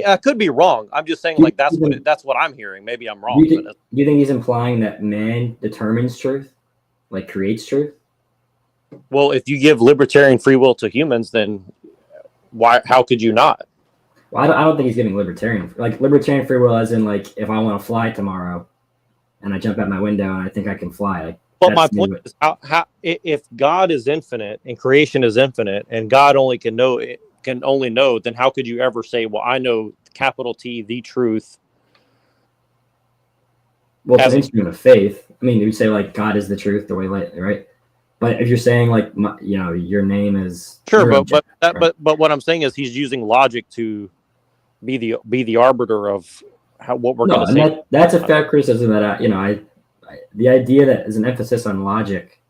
I could be wrong. I'm just saying that's what I'm hearing. Maybe I'm wrong. Do you think he's implying that man determines truth, like creates truth? Well, if you give libertarian free will to humans, then how could you not? Well, I don't think he's giving libertarian free will, as in like if I want to fly tomorrow, and I jump out my window and I think I can fly. But my point is, if God is infinite and creation is infinite, and God only can only know, then how could you ever say, "Well, I know capital T, the truth"? Well, it's an instrument of faith. I mean, you say like God is the truth, the way, right? But if you're saying like your name is sure, but what I'm saying is he's using logic to be the arbiter of what we're going to say. That's a fair criticism. That the idea that is an emphasis on logic.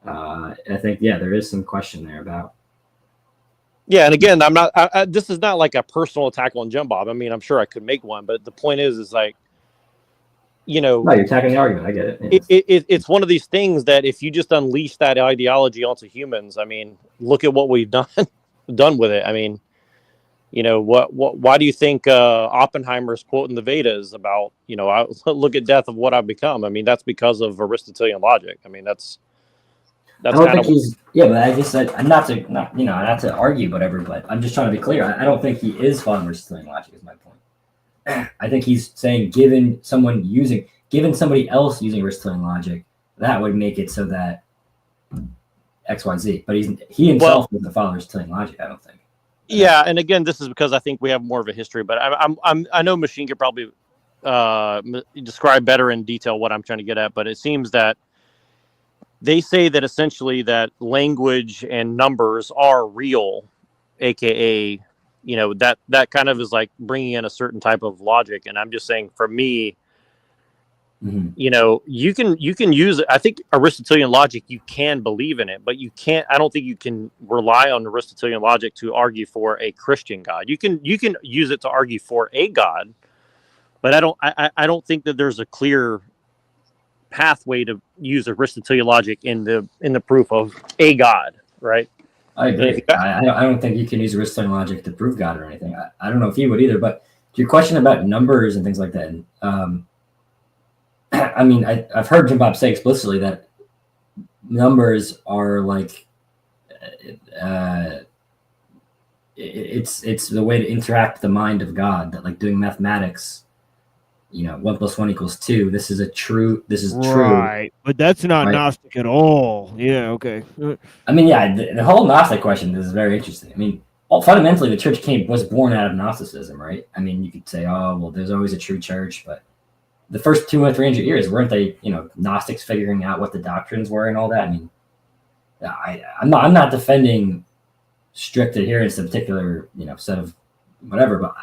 I think there is some question there about. Yeah, and again, I'm not. This is not like a personal attack on Jewbob. I mean, I'm sure I could make one, but the point is like. No, you're attacking the argument. I get it. It's one of these things that if you just unleash that ideology onto humans, I mean, look at what we've done with it. I mean, why do you think Oppenheimer's quoting the Vedas about, I look at death of what I've become? I mean, that's because of Aristotelian logic. I mean, that's I don't think he's but I just said not to argue whatever, but I'm just trying to be clear. I don't think he is following Aristotelian logic is my point. I think he's saying given somebody else using Aristotelian logic, that would make it so that XYZ. But he himself doesn't follow Aristotelian logic, I don't think. Yeah, and again, this is because I think we have more of a history. But I know Machine could probably describe better in detail what I'm trying to get at. But it seems that they say that essentially that language and numbers are real, aka. That kind of is like bringing in a certain type of logic. And I'm just saying, for me, You know, you can use it. I think Aristotelian logic, you can believe in it, but you can't. I don't think you can rely on Aristotelian logic to argue for a Christian God. You can use it to argue for a God, but I don't think that there's a clear pathway to use Aristotelian logic in the proof of a God, right? I agree. I don't think you can use Aristotelian logic to prove God or anything. I don't know if he would either, but to your question about numbers and things like that, I mean, I've heard Jewbob say explicitly that numbers are like, it's the way to interact with the mind of God, that like doing mathematics, you know, 1 + 1 = 2. This is true. Right, but that's not right? Gnostic at all. Yeah, okay. I mean, yeah, the whole Gnostic question is very interesting. I mean, fundamentally, the church was born out of Gnosticism, right? I mean, you could say, oh, well, there's always a true church, but the first 200 or 300 years, weren't they, you know, Gnostics figuring out what the doctrines were and all that? I mean, I'm not defending strict adherence to a particular, you know, set of whatever, but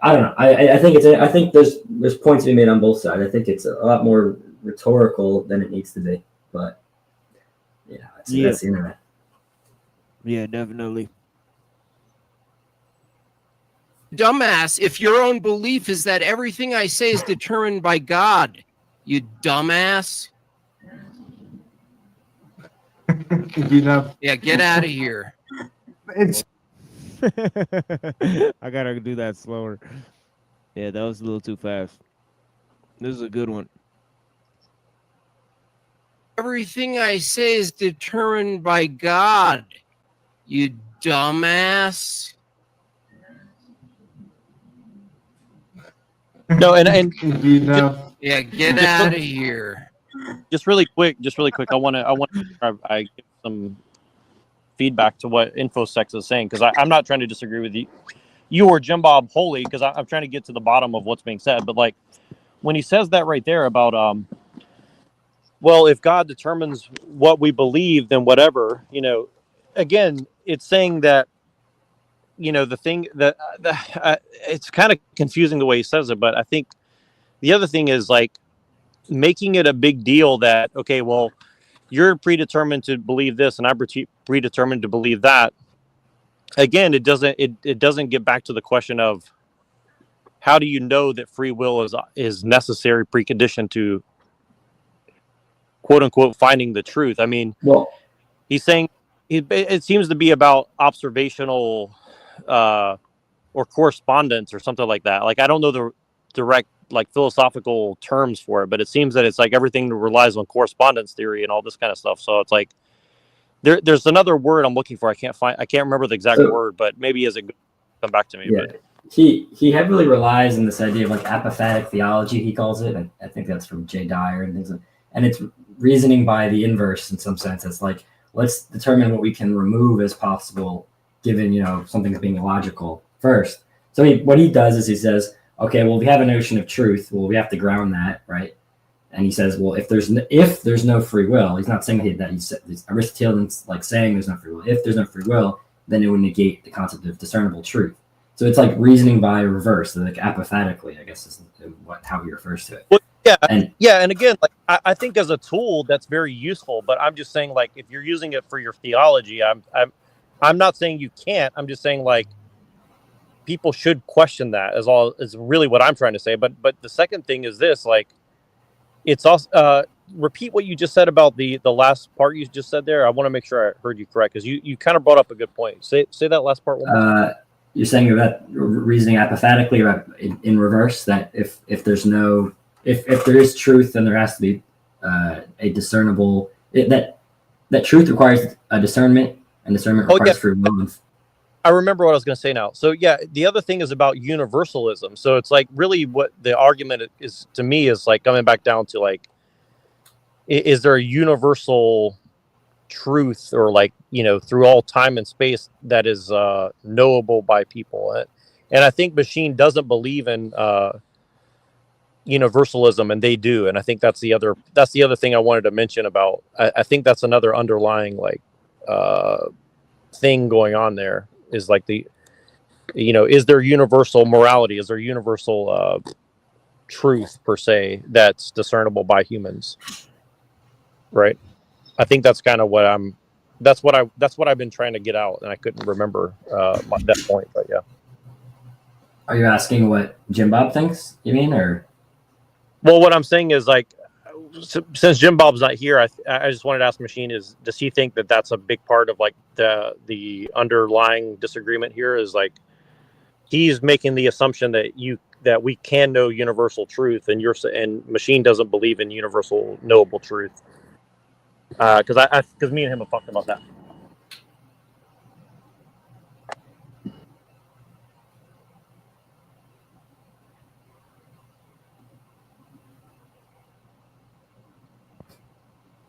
I don't know. I think there's points to be made on both sides. I think it's a lot more rhetorical than it needs to be, but yeah, that's the internet. Yeah, definitely. Dumbass, if your own belief is that everything I say is determined by God, you dumbass. Yeah, get out of here. I gotta do that slower. Yeah, that was a little too fast. This is a good one. Everything I say is determined by God, you dumbass. No, and yeah, get out of here. Just really quick. I want to give some feedback to what InfoSex is saying, because I'm not trying to disagree with you or Jewbob wholly, because I'm trying to get to the bottom of what's being said. But like when he says that right there about well, if God determines what we believe, then whatever, you know, again, it's saying that, you know, the thing that it's kind of confusing the way he says it, but I think the other thing is like making it a big deal that, okay, well, you're predetermined to believe this and I'm predetermined to believe that. Again, it doesn't get back to the question of how do you know that free will is necessary precondition to quote unquote finding the truth. I mean, well, he's saying it seems to be about observational or correspondence or something like that. Like, I don't know the direct like philosophical terms for it, but it seems that it's like everything relies on correspondence theory and all this kind of stuff. So it's like there's another word I'm looking for. I can't remember the exact word, but maybe as it come back to me. Yeah. But he heavily relies on this idea of like apophatic theology, he calls it. I think that's from J. Dyer and things like, and it's reasoning by the inverse in some sense. It's like, let's determine what we can remove as possible given, you know, something's being illogical first. So what he does is he says, okay, well, we have a notion of truth. Well, we have to ground that, right? And he says, well, if there's no free will, he's not saying that he's Aristotelian's like saying there's no free will. If there's no free will, then it would negate the concept of discernible truth. So it's like reasoning by reverse, like apophatically, I guess is how he refers to it. Well, and again, like I think as a tool that's very useful, but I'm just saying, like, if you're using it for your theology, I'm not saying you can't. I'm just saying, like, people should question that is really what I'm trying to say. But the second thing is this, like, it's also repeat what you just said about the last part you just said there. I want to make sure I heard you correct, because you kind of brought up a good point. Say that last part one more time. You're saying about reasoning apophatically, or in reverse, that if there is truth, then there has to be a discernible that truth requires a discernment, and discernment requires free will. I remember what I was going to say now. So yeah, the other thing is about universalism. So it's like really what the argument is to me is like coming back down to like, is there a universal truth, or like, you know, through all time and space that is knowable by people? And I think Machine doesn't believe in universalism, and they do. And I think that's the other thing I wanted to mention about. I think that's another underlying like thing going on there. Is like is there universal morality? Is there universal truth per se that's discernible by humans, right? I think that's kind of what that's what I've been trying to get out, and I couldn't remember that point, but yeah. Are you asking what Jewbob thinks? You mean, or? Well, what I'm saying is, like, since Jewbob's not here, I just wanted to ask Machine: does he think that that's a big part of like the underlying disagreement here? Is like he's making the assumption that we can know universal truth, and Machine doesn't believe in universal knowable truth. Because me and him have talked about that.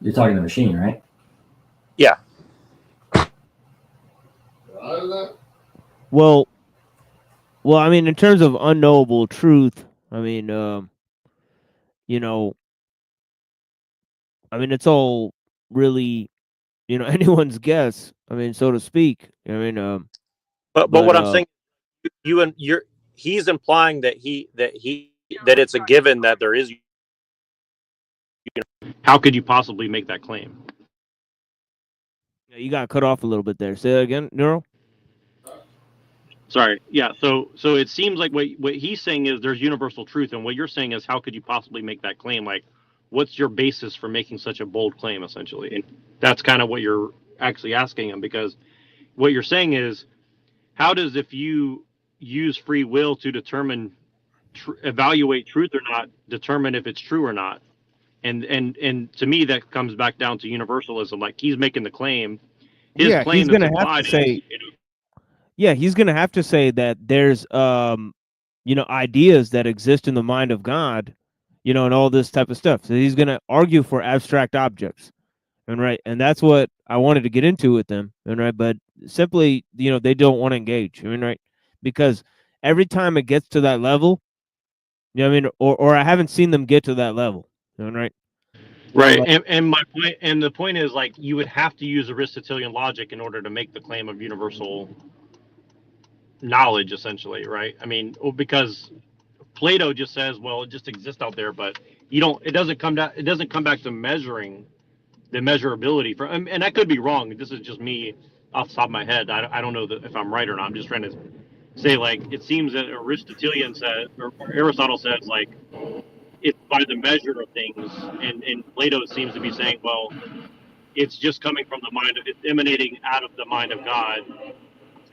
You're talking to Machine, right? Yeah. Well, I mean, in terms of unknowable truth, I mean, you know, I mean, it's all really, anyone's guess. I mean, so to speak. I mean, but what I'm saying, he's implying that it's a given that there is. How could you possibly make that claim? Yeah, you got cut off a little bit there. Say that again, Neuro. Sorry. Yeah. So it seems like what he's saying is there's universal truth, and what you're saying is how could you possibly make that claim? Like, what's your basis for making such a bold claim, essentially? And that's kind of what you're actually asking him, because what you're saying is, how does, if you use free will to determine, evaluate truth or not, determine if it's true or not? And to me, that comes back down to universalism. Like, he's making the claim. His claim he's gonna have to say. Yeah, he's gonna have to say that there's ideas that exist in the mind of God, and all this type of stuff. So he's gonna argue for abstract objects, and that's what I wanted to get into with them, but simply, they don't want to engage, because every time it gets to that level, or I haven't seen them get to that level, right? Right, and my point, and the point is, like, you would have to use Aristotelian logic in order to make the claim of universal knowledge, essentially, right? I mean, because Plato just says, well, it just exists out there, but it doesn't come back to measuring the measurability for, and I could be wrong. This is just me off the top of my head. I don't know if I'm right or not. I'm just trying to say, like, it seems that Aristotelian says, or Aristotle says, like, it's by the measure of things, and Plato seems to be saying, well, it's just coming from the mind of, it's emanating out of the mind of God,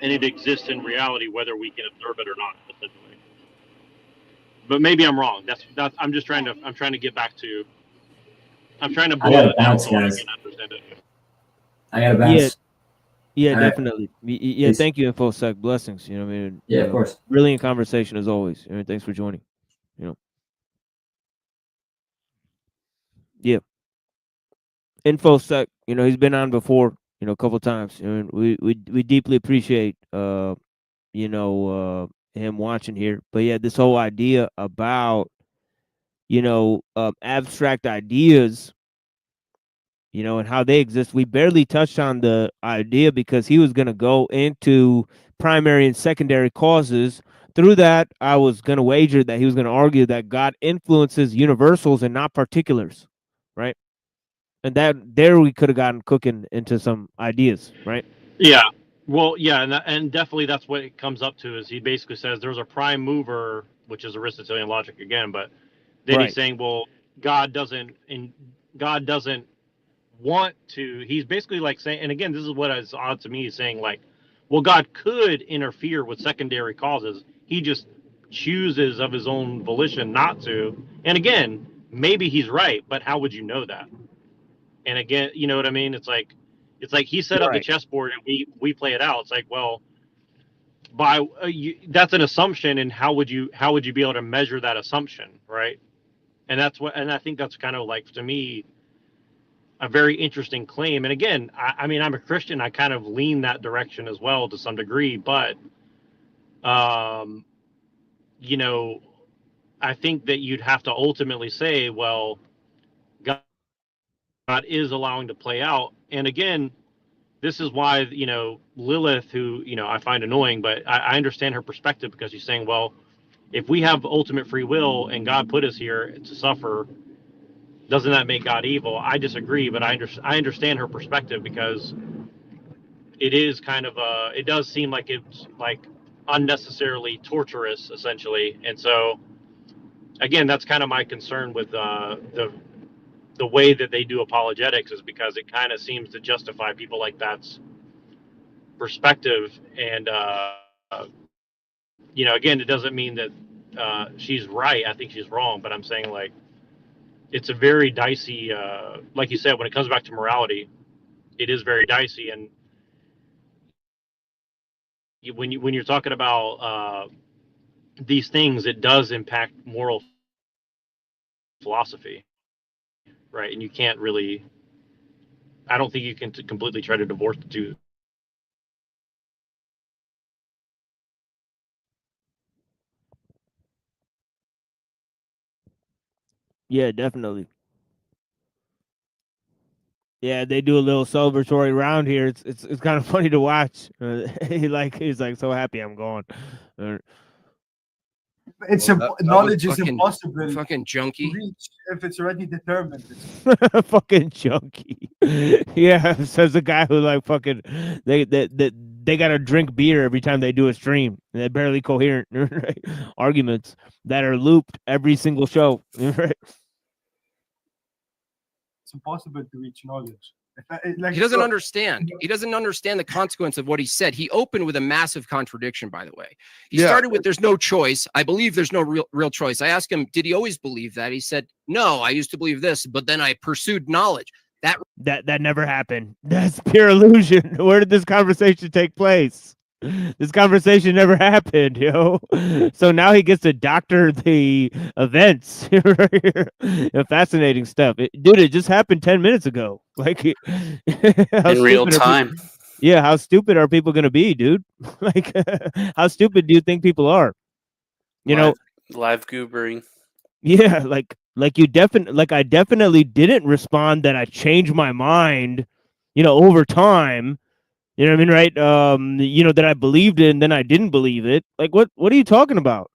and it exists in reality whether we can observe it or not, essentially. But maybe I'm wrong. That's I'm trying to get back to. I'm trying to boil it down so I can understand it. I gotta bounce. Yeah, definitely. Yeah, peace. Thank you, InfoSec. Blessings. I mean, yeah, of course. Brilliant conversation as always. Thanks for joining. Yeah. InfoSec, he's been on before, a couple of times. We deeply appreciate him watching here. But yeah, this whole idea about abstract ideas, and how they exist. We barely touched on the idea because he was going to go into primary and secondary causes. Through that, I was going to wager that he was going to argue that God influences universals and not particulars, right? And there we could have gotten cooking into some ideas, right? Yeah. Well, yeah, and definitely that's what it comes up to, is he basically says there's a prime mover, which is Aristotelian logic again, but then he's saying, well, God doesn't want to. He's basically like saying, and again, this is what is odd to me, is saying, like, well, God could interfere with secondary causes. He just chooses of his own volition not to. And again, maybe he's right, but how would you know that? And again, you know what I mean? It's like he set up the chessboard and we play it out. It's like, well, that's an assumption, and how would you be able to measure that assumption, right? And I think that's kind of, like, to me, a very interesting claim. And again, I mean, I'm a Christian. I kind of lean that direction as well to some degree, but I think that you'd have to ultimately say, well, God is allowing to play out. And again, this is why, Lilith, who, I find annoying, but I understand her perspective, because she's saying, well, if we have ultimate free will and God put us here to suffer, doesn't that make God evil? I disagree, but I understand her perspective, because it is kind of it does seem like it's like unnecessarily torturous, essentially. And so again, that's kind of my concern with the way that they do apologetics, is because it kind of seems to justify people like that's perspective. And you know, again, it doesn't mean that she's right. I think she's wrong, but I'm saying, like, it's a very dicey, like you said, when it comes back to morality, it is very dicey. And when you're talking about these things, it does impact moral philosophy, right? And you can't really, I don't think you can completely try to divorce the two. Yeah, definitely. Yeah, they do a little celebratory round here. It's kind of funny to watch. He's like so happy I'm gone. It's knowledge is impossible fucking junkie to reach if it's already determined. Fucking junkie. Yeah, says the guy who like fucking they gotta drink beer every time they do a stream. They're barely coherent right? Arguments that are looped every single show. Right? It's impossible to reach knowledge. He doesn't understand. He doesn't understand the consequence of what he said. He opened with a massive contradiction, by the way. He started with, "There's no choice. I believe there's no real choice." I asked him, did he always believe that? He said, "No, I used to believe this, but then I pursued knowledge." That never happened. That's pure illusion. Where did this conversation take place? This conversation never happened, yo. So now he gets to doctor the events. Fascinating stuff. Dude, it just happened 10 minutes ago. Like in real time. Yeah, how stupid are people going to be, dude? Like how stupid do you think people are? You know, live goobering. Yeah, like I definitely didn't respond that I changed my mind, over time. You know what I mean, right? That I believed it and then I didn't believe it. Like, what are you talking about?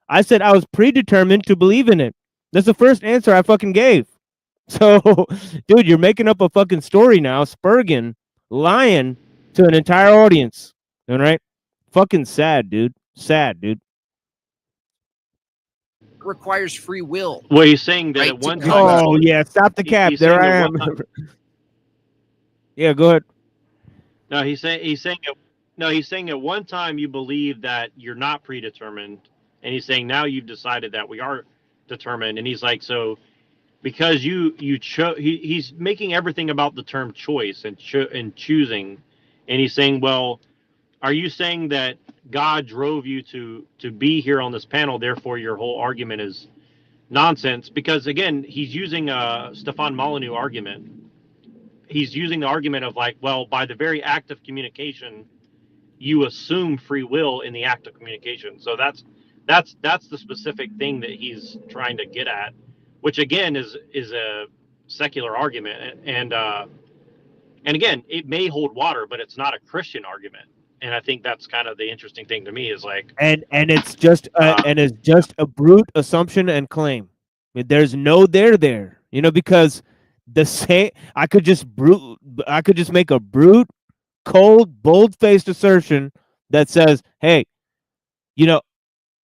I said I was predetermined to believe in it. That's the first answer I fucking gave. So, dude, you're making up a fucking story now, Spurgeon, lying to an entire audience. All right? Fucking sad, dude. Sad, dude. Requires free will. Well, he's saying that right? at one To- time. Oh, yeah, stop the cap. He's There saying I at am. one time- Yeah, go ahead. No, he's saying at one time you believe that you're not predetermined, and he's saying now you've decided that we are determined. And he's like, so because you chose, he's making everything about the term choice and choosing, and he's saying, well, are you saying that God drove you to be here on this panel, therefore your whole argument is nonsense? Because again, he's using a Stefan Molyneux argument. He's using the argument of like, well, by the very act of communication, you assume free will in the act of communication. So that's the specific thing that he's trying to get at, which again is a secular argument. And again, it may hold water, but it's not a Christian argument. And I think that's kind of the interesting thing to me is like, and it's just a brute assumption and claim. There's no there, because the same I could just make a brute, cold, bold-faced assertion that says, "Hey, I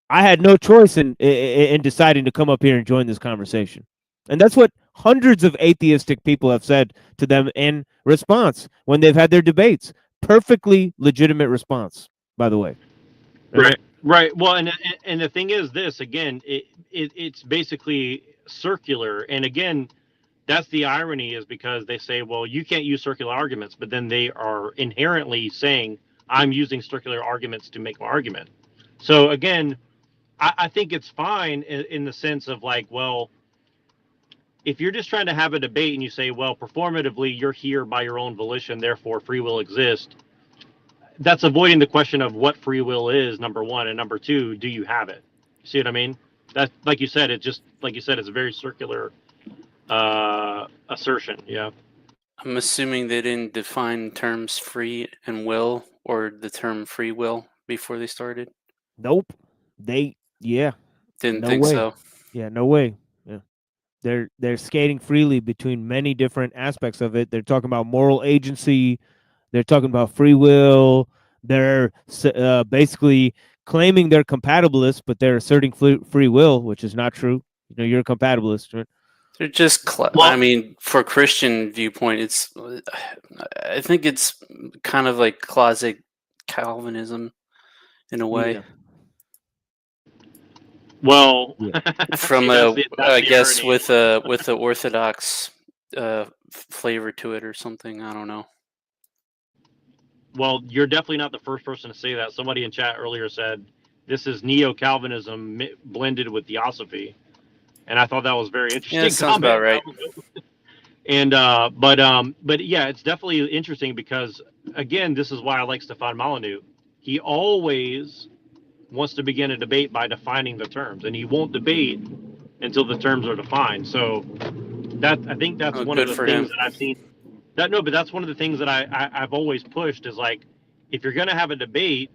had no choice in deciding to come up here and join this conversation." And that's what hundreds of atheistic people have said to them in response when they've had their debates. Perfectly legitimate response, by the way. Right. Well, and the thing is this, again, it's basically circular. And again, that's the irony, is because they say, well, you can't use circular arguments, but then they are inherently saying, I'm using circular arguments to make my argument. So again, I think it's fine in the sense of like, well, if you're just trying to have a debate and you say, well, performatively, you're here by your own volition, therefore free will exists, that's avoiding the question of what free will is, number one, and number two, do you have it? See what I mean? That, like you said, it's a very circular assertion. Yeah. I'm assuming they didn't define terms free and will, or the term free will, before they started. Nope. Didn't No think way. so. Yeah, no way. Yeah. They're skating freely between many different aspects of it. They're talking about moral agency. They're talking about free will. They're basically claiming they're compatibilists, but they're asserting free will, which is not true. You know, you're a compatibilist, right? They're just. I mean, for Christian viewpoint, it's. I think it's kind of like closet Calvinism, in a way. Yeah. Well, From see, I the guess irony. with the Orthodox flavor to it or something. I don't know. Well, you're definitely not the first person to say that. Somebody in chat earlier said this is neo-Calvinism blended with theosophy, and I thought that was very interesting. Yeah, that sounds about right. And but yeah, it's definitely interesting because again, this is why I like Stefan Molyneux. He always wants to begin a debate by defining the terms, and he won't debate until the terms are defined. So that I think that's one of the things that I've seen. But that's one of the things that I've always pushed is like, if you're going to have a debate,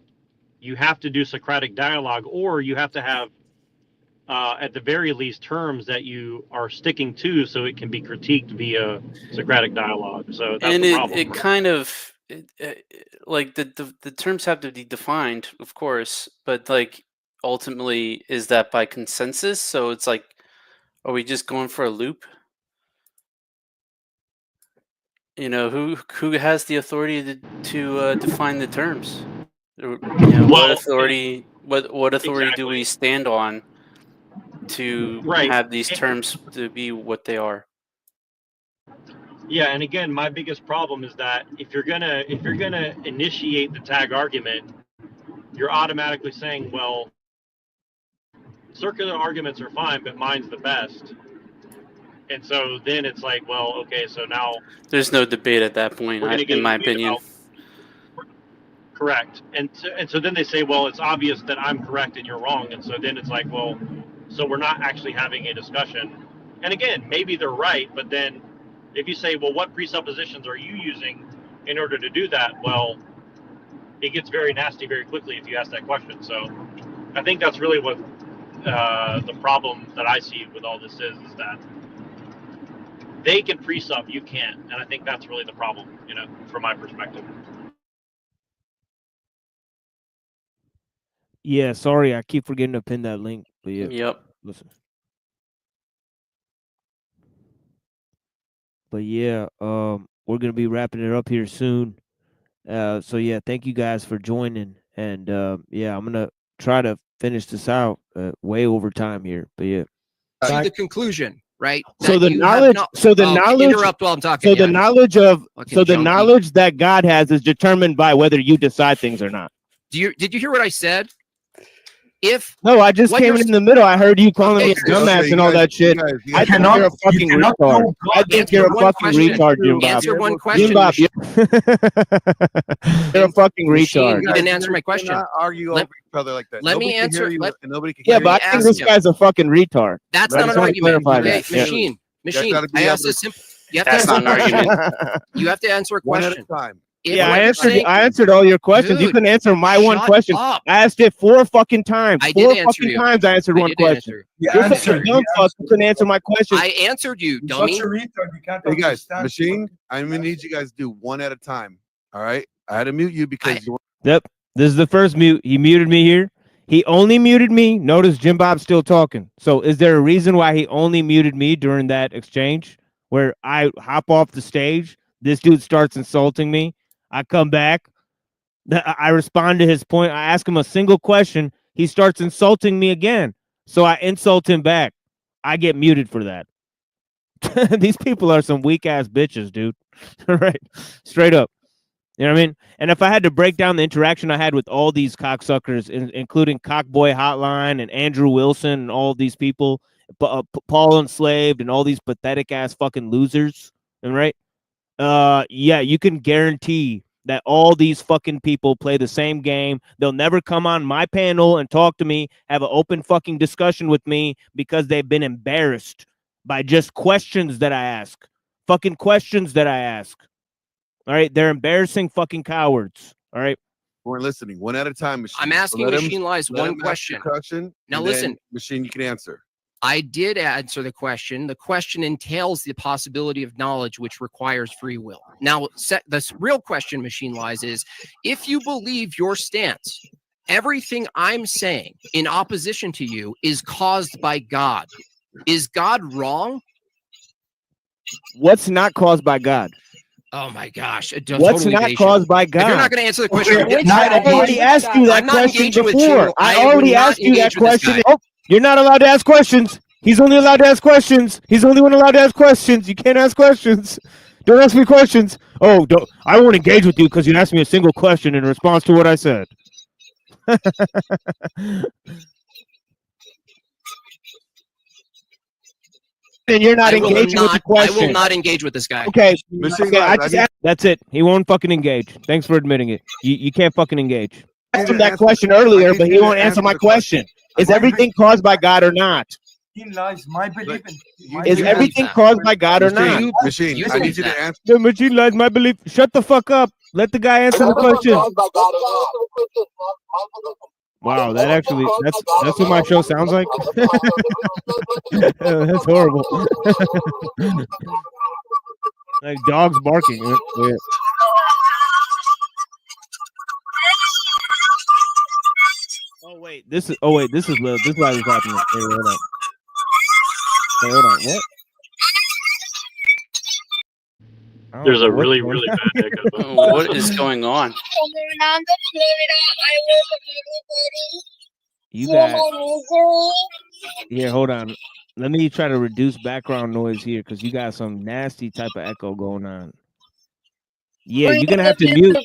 you have to do Socratic dialogue, or you have to have, at the very least, terms that you are sticking to, so it can be critiqued via Socratic dialogue. So that's And the problem. it kind of like the terms have to be defined, of course, but like ultimately, is that by consensus? So it's like, are we just going for a loop? You know, who has the authority to define the terms? You know, what authority do we stand on to have these terms to be what they are? Yeah, and again, my biggest problem is that if you're gonna initiate the tag argument, you're automatically saying, well, circular arguments are fine, but mine's the best. And so then it's like, well, okay, so now there's no debate at that point, in my opinion. Correct. And so then they say, well, it's obvious that I'm correct and you're wrong. And so then it's like, well, so we're not actually having a discussion. And again, maybe they're right, but then if you say, well, what presuppositions are you using in order to do that? Well, it gets very nasty very quickly if you ask that question. So I think that's really what the problem that I see with all this is that they can presup, you can't. And I think that's really the problem, you know, from my perspective. Yeah, sorry, I keep forgetting to pin that link. But yeah. Yep. Listen. But yeah, we're gonna be wrapping it up here soon. So yeah, thank you guys for joining. And yeah, I'm gonna try to finish this out way over time here. But yeah. See the conclusion, right? So That the you have knowledge, not- so the Oh, knowledge, interrupt while I'm talking. so the yeah. knowledge of, Fucking so the junkie. knowledge that God has is determined by whether you decide things or not. Did you hear what I said? If No, I just what came you're in the middle. I heard you calling me a Okay, dumbass you and all guys- that shit. you guys I think you're a fucking retard. I think Answer you're a one fucking question. retard, Jewbob. Answer one question. Jewbob, you're a fucking Machine, retard. you didn't answer my question. Cannot argue Let- over each other like that. let Nobody me can answer- hear you, let- and nobody can Yeah, hear but you. I think this him. guy's a fucking retard. That's I not just an want to argument. clarify Okay, that. Yeah. machine. Machine. gotta be I able asked to- a simple. You have That's to not answer an argument. You have to answer a One question. at a time. If Yeah, what I you're answered. saying- I answered all your questions. You Dude, couldn't answer my one shut question. up. I asked it 4 fucking times. I 4 did answer fucking you. times I answered I one did question. answer. You're such a dumb fuck. You couldn't answer my question. I answered you, dummy. Such a retard. You can't Hey guys, understand. machine. I'm gonna need you guys to do one at a time. All right. I had to mute you because you. Yep. This is the first mute. He muted me here. He only muted me. Notice Jewbob's still talking. So is there a reason why he only muted me during that exchange where I hop off the stage? This dude starts insulting me. I come back. I respond to his point. I ask him a single question. He starts insulting me again. So I insult him back. I get muted for that. These people are some weak ass bitches, dude. Right. Straight up. You know what I mean? And if I had to break down the interaction I had with all these cocksuckers, including Cockboy Hotline and Andrew Wilson and all these people, Paul Enslaved and all these pathetic ass fucking losers, and right? Yeah, you can guarantee that all these fucking people play the same game. They'll never come on my panel and talk to me, have an open fucking discussion with me because they've been embarrassed by just questions that I ask. Fucking questions that I ask. All right, they're embarrassing fucking cowards. All right. weren't listening. One at a time, Machine. I'm asking Let him- Machine Lies let one him ask your question. question. Now and then, listen. Machine, you can answer. I did answer the question. The question entails the possibility of knowledge, which requires free will. Now, the real question, Machine Lies, is if you believe your stance, everything I'm saying in opposition to you is caused by God. Is God wrong? What's not caused by God? Oh my gosh. What's Total not evasion. caused by God? If you're not going to answer the question, I already asked you that I'm not question engaging with before. you. I I would already not asked you that engage with this question. guy. Oh, you're not allowed to ask questions. He's only allowed to ask questions. He's the only one allowed to ask questions. You can't ask questions. Don't ask me questions. Oh, don't. I won't engage with you because you asked me a single question in response to what I said. And you're not engaging with the question. I will not engage with this guy. Okay, Machine I Lies, just that's it. He won't fucking engage. Thanks for admitting it. You can't fucking engage. I asked him that answer- question I earlier, need but you he to won't answer answer my the question. question. Is everything caused by God or not? Machine Lies, my belief in Is everything caused by God or not? Machine, I need you to answer. The Machine Lies my belief. Shut the fuck up. Let the guy answer the question. Wow, that's what my show sounds like. That's horrible. Like dogs barking. Yeah. This is why this is happening. Wait, hold on. Wait, hold on. What? There's a really, really bad echo. What is going on? You got here. Hold on. Let me try to reduce background noise here because you got some nasty type of echo going on. Yeah, you're gonna have to mute.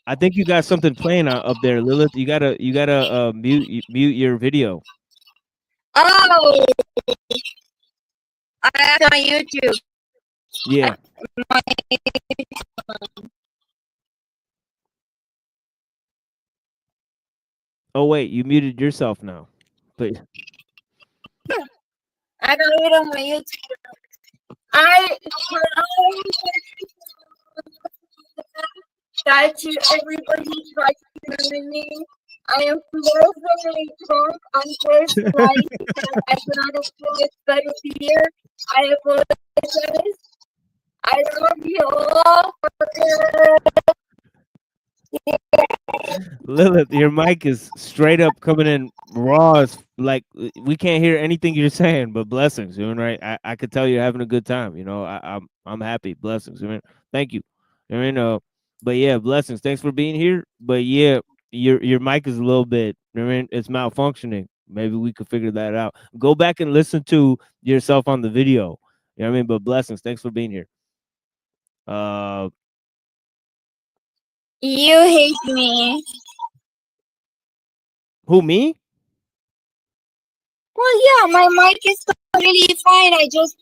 I think you got something playing up there, Lilith. You gotta mute your video. Oh, I have on YouTube. Yeah. Oh wait, you muted yourself now. But I got it on my YouTube. That you everybody try to remember me. I am very drunk on first flight because I cannot afford it better here. I apologize. I love you all. Lilith, your mic is straight up coming in raw. As, like we can't hear anything you're saying. But blessings, you know, right? I could tell you're having a good time. You know, I'm happy. Blessings, you know? Thank you. You know, but yeah, blessings. Thanks for being here. But yeah, your mic is a little bit. I mean, it's malfunctioning. Maybe we could figure that out. Go back and listen to yourself on the video. You know what I mean? But blessings. Thanks for being here. You hate me. Who, me? Well, yeah, my mic is completely fine. I just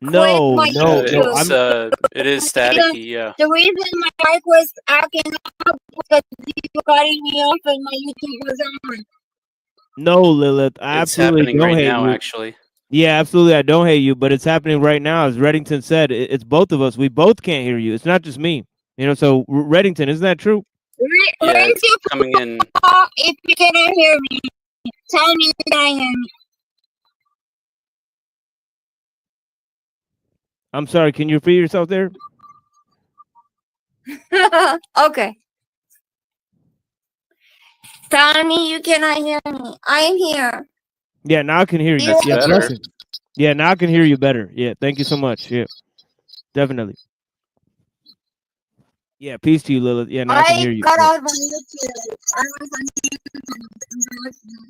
No, no. It is staticky. Yeah. The reason my mic was acting up was you cutting me off and my YouTube was on. No, Lilith. I It's absolutely happening don't right hate now, you. actually. Yeah, absolutely. I don't hate you, but it's happening right now. As Reddington said, it's both of us. We both can't hear you. It's not just me. You know, so Reddington, isn't that true? Yeah, it's coming in. If you cannot hear me, tell me that I hear me. I'm sorry. Can you repeat yourself there? Okay. Tell me you cannot hear me. I am here. Yeah, now I can hear you. That's Yeah, better. blessings. Yeah, now I can hear you better. Yeah, thank you so much. Yeah, definitely. Yeah, peace to you, Lilith. Yeah, now I can hear you. Got Yeah. out on YouTube. I was on YouTube.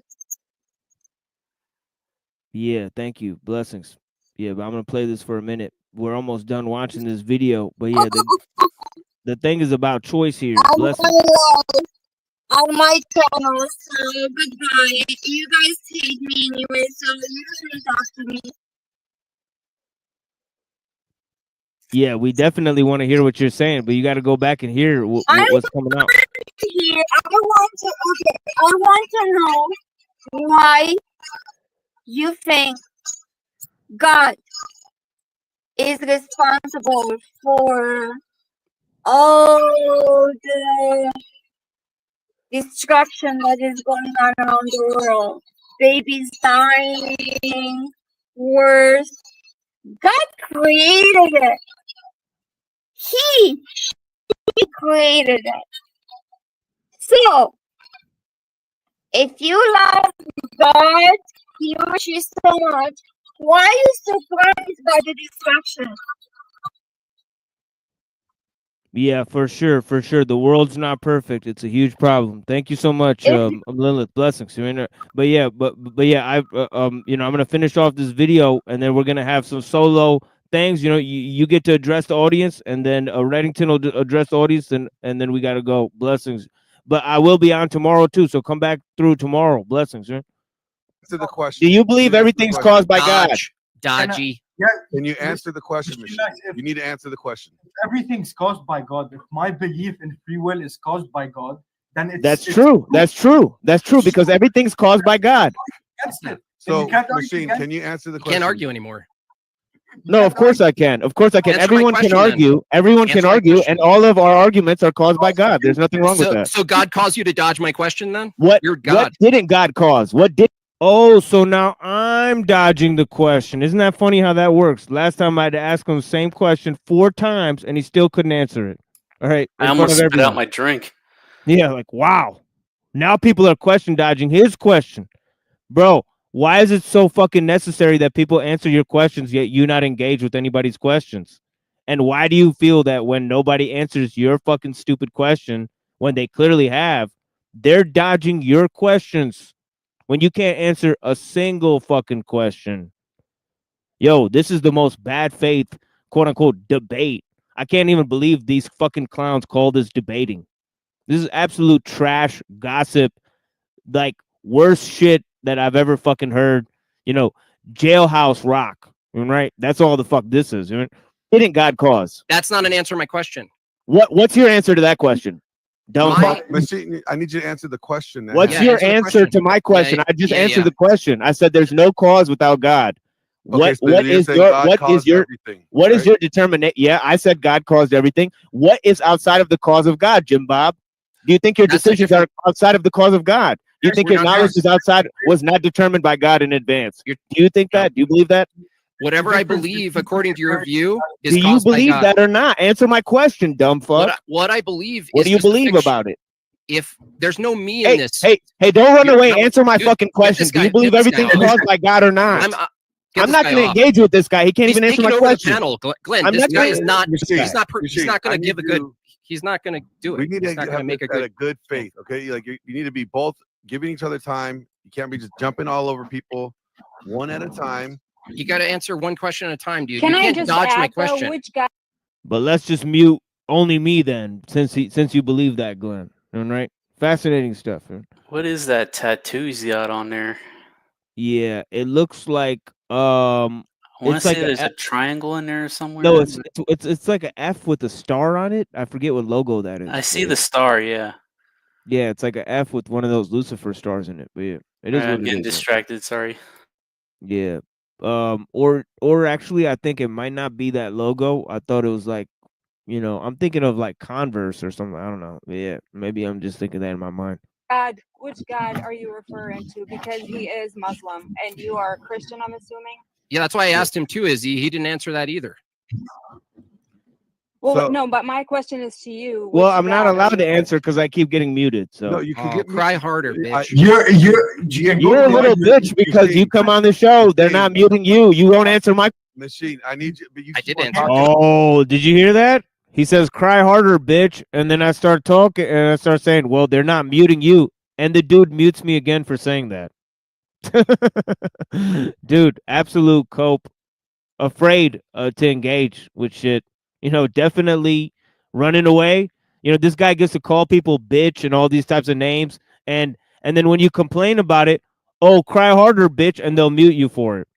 Yeah, thank you. Blessings. Yeah, but I'm gonna play this for a minute. We're almost done watching this video, but yeah, the thing is about choice here. I'm Blessings. on my channel, so goodbye. You guys hate me anyway, so you shouldn't talk to me. Yeah, we definitely want to hear what you're saying, but you got to go back and hear what's coming out. Here, I want to know why you think God is responsible for all the destruction that is going on around the world. Babies dying, wars. God created it. He created it. So, if you love God, he or she so much, why are you surprised by the destruction? Yeah, for sure, for sure. The world's not perfect. It's a huge problem. Thank you so much, Lilith. Blessings. But yeah, but yeah, I'm gonna finish off this video, and then we're gonna have some solo things. You get to address the audience, and then Reddington will address the audience, and then we gotta go. Blessings. But I will be on tomorrow too, so come back through tomorrow. Blessings. Right? Answer the question. Do you believe everything's caused by God? Dodgy. Yeah. Can you answer the question, Machine? You need to answer the question. If everything's caused by God, if my belief in free will is caused by God, then That's true. That's true. That's true because everything's caused by God. So, Machine, can you answer the question? Can't argue anymore. No, of course I can. Of course I can. Answer my Everyone can question, argue. then. Everyone Answer can my argue, question. and all of our arguments are caused by God. There's nothing wrong with that. So God caused you to dodge my question then? What? You're God. What didn't God cause? What did? Oh, so now I'm dodging the question. Isn't that funny how that works? Last time I had to ask him the same question 4 times, and he still couldn't answer it. All right, I almost spit out my drink. Yeah, like wow. Now people are question dodging his question, bro. Why is it so fucking necessary that people answer your questions yet you not engage with anybody's questions? And why do you feel that when nobody answers your fucking stupid question, when they clearly have, they're dodging your questions when you can't answer a single fucking question? Yo, this is the most bad faith, quote unquote, debate. I can't even believe these fucking clowns call this debating. This is absolute trash, gossip, like worst shit that I've ever fucking heard. Jailhouse rock, right? That's all the fuck this is. Didn't God cause? That's not an answer to my question. What's your answer to that question? Machine, I need you to answer the question. What's your answer to my question? I just answered the question. I said there's no cause without God. What is your determination? Yeah, I said God caused everything. What is outside of the cause of God, Jewbob? Do you think your decisions are outside of the cause of God? Do you think your knowledge was not determined by God in advance? Do you think that? Do you believe that? Whatever I believe, according to your view, is do you caused by believe God. that or not? Answer my question, dumb fuck. What I believe. What do you believe about it? If there's no me in this, hey, don't run away. Answer my fucking question. Do you believe everything's caused by God or not? I'm not going to engage with this guy. He can't even answer my question. Panel. Glenn, this guy is not. He's not going to give a good. He's not going to do it. We need he's not going to make a good faith. Okay, like you need to be both giving each other time. You can't be just jumping all over people one at a time. You got to answer one question at a time, dude. Can you I can't just dodge add, my question. which guy? But let's just mute only me then, since you believe that, Glenn. All right, fascinating stuff. Man. What is that tattoo he's got on there? Yeah, it looks like I want to say like there's a triangle in there somewhere. No, it's like an F with a star on it. I forget what logo that is. I see the star. Yeah. Yeah, it's like an F with one of those Lucifer stars in it. But yeah, it is. I'm getting distracted. Sorry. Yeah. Or actually, I think it might not be that logo. I thought it was like, I'm thinking of like Converse or something. I don't know. But yeah, maybe I'm just thinking that in my mind. Which God are you referring to? Because he is Muslim and you are a Christian, I'm assuming. Yeah, that's why I asked him too. Is he didn't answer that either. Well, no, but my question is to you. Well, I'm not allowed to answer because I keep getting muted. So no, you can cry harder, bitch. You're a little bitch because you come on the show. They're not muting you. You won't answer my Machine. I need you, but you. I did answer. Oh, did you hear that? He says, "Cry harder, bitch," and then I start talking and I start saying, "Well, they're not muting you," and the dude mutes me again for saying that. Dude, absolute cope, afraid to engage with shit. Definitely running away. This guy gets to call people bitch and all these types of names, and then when you complain about it, oh, cry harder, bitch, and they'll mute you for it.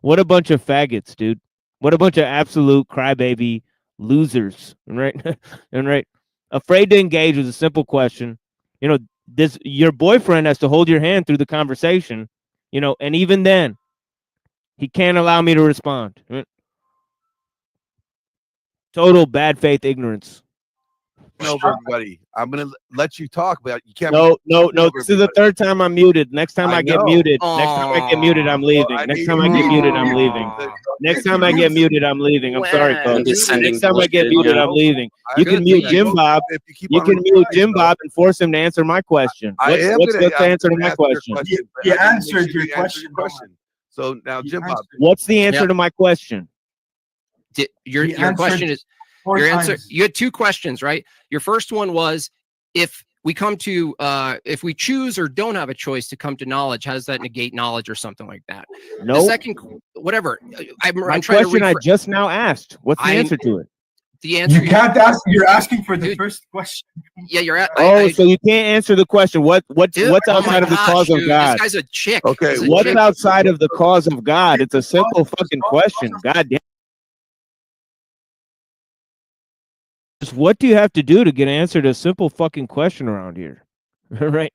What a bunch of faggots, dude. What a bunch of absolute crybaby losers, right? And right, afraid to engage with a simple question. Your boyfriend has to hold your hand through the conversation, and even then, he can't allow me to respond. Right? Total bad faith ignorance. Over everybody. I'm gonna let you talk, but you can't. No. This is the third time I'm muted. Next time I get muted. Aww. Next time I get muted, I'm leaving. Next time I get muted, I'm leaving. Next time I get muted, I'm leaving. I'm sorry, folks. Next time I get muted, I'm leaving. You can mute Jewbob. You can mute Jewbob and force him to answer my question. What's the answer to my question? You answered your question. So now, Jewbob, what's the answer to my question? Your question is your answer. You had two questions, right? Your first one was if we come to if we choose or don't have a choice to come to knowledge, how does that negate knowledge or something like that? No. The second, whatever. I'm My trying question to I just now asked. What's the answer to it? The answer you can't ask. You're asking for the first question. Yeah, you're at. So you can't answer the question. What's outside of the cause of God? This guy's a chick. Okay, what's outside of the cause of God? It's a simple fucking question. God damn. Just what do you have to do to get answered a simple fucking question around here? Right?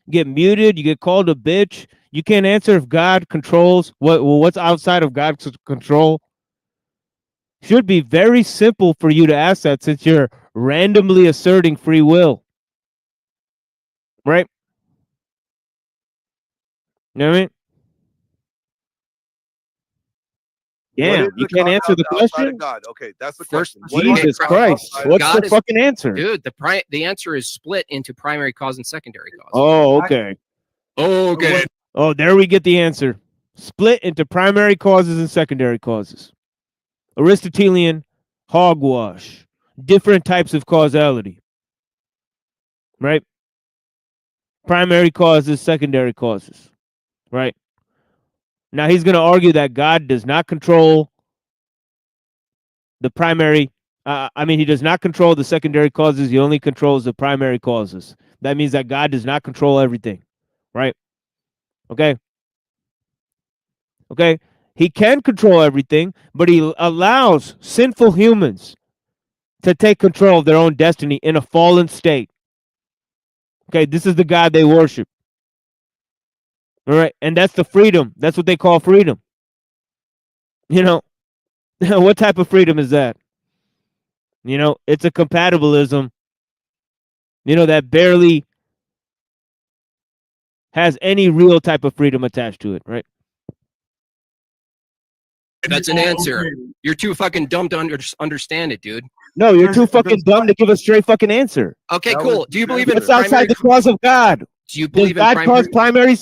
You get muted. You get called a bitch. You can't answer if God controls what's outside of God's control. Should be very simple for you to ask that since you're randomly asserting free will. Right? You know what I mean? Damn, you can't answer the question? God. Okay, that's the First, question. Jesus Christ. What's the fucking answer? Dude, the answer is split into primary cause and secondary cause. Oh, okay. Okay. Oh, there we get the answer. Split into primary causes and secondary causes. Aristotelian hogwash. Different types of causality. Right? Primary causes, secondary causes. Right? Now he's going to argue that God does not control the primary. He does not control the secondary causes. He only controls the primary causes. That means that God does not control everything. Right? Okay? Okay? He can control everything, but he allows sinful humans to take control of their own destiny in a fallen state. Okay? This is the God they worship. All right? And that's the freedom. That's what they call freedom. You know, what type of freedom is that? You know, it's a compatibilism, that barely has any real type of freedom attached to it, right? That's an answer. You're too fucking dumb to understand it, dude. No, you're too fucking dumb to give a straight fucking answer. Okay, cool. Do you believe in what's outside the cause of God? Do you believe Does God cause primary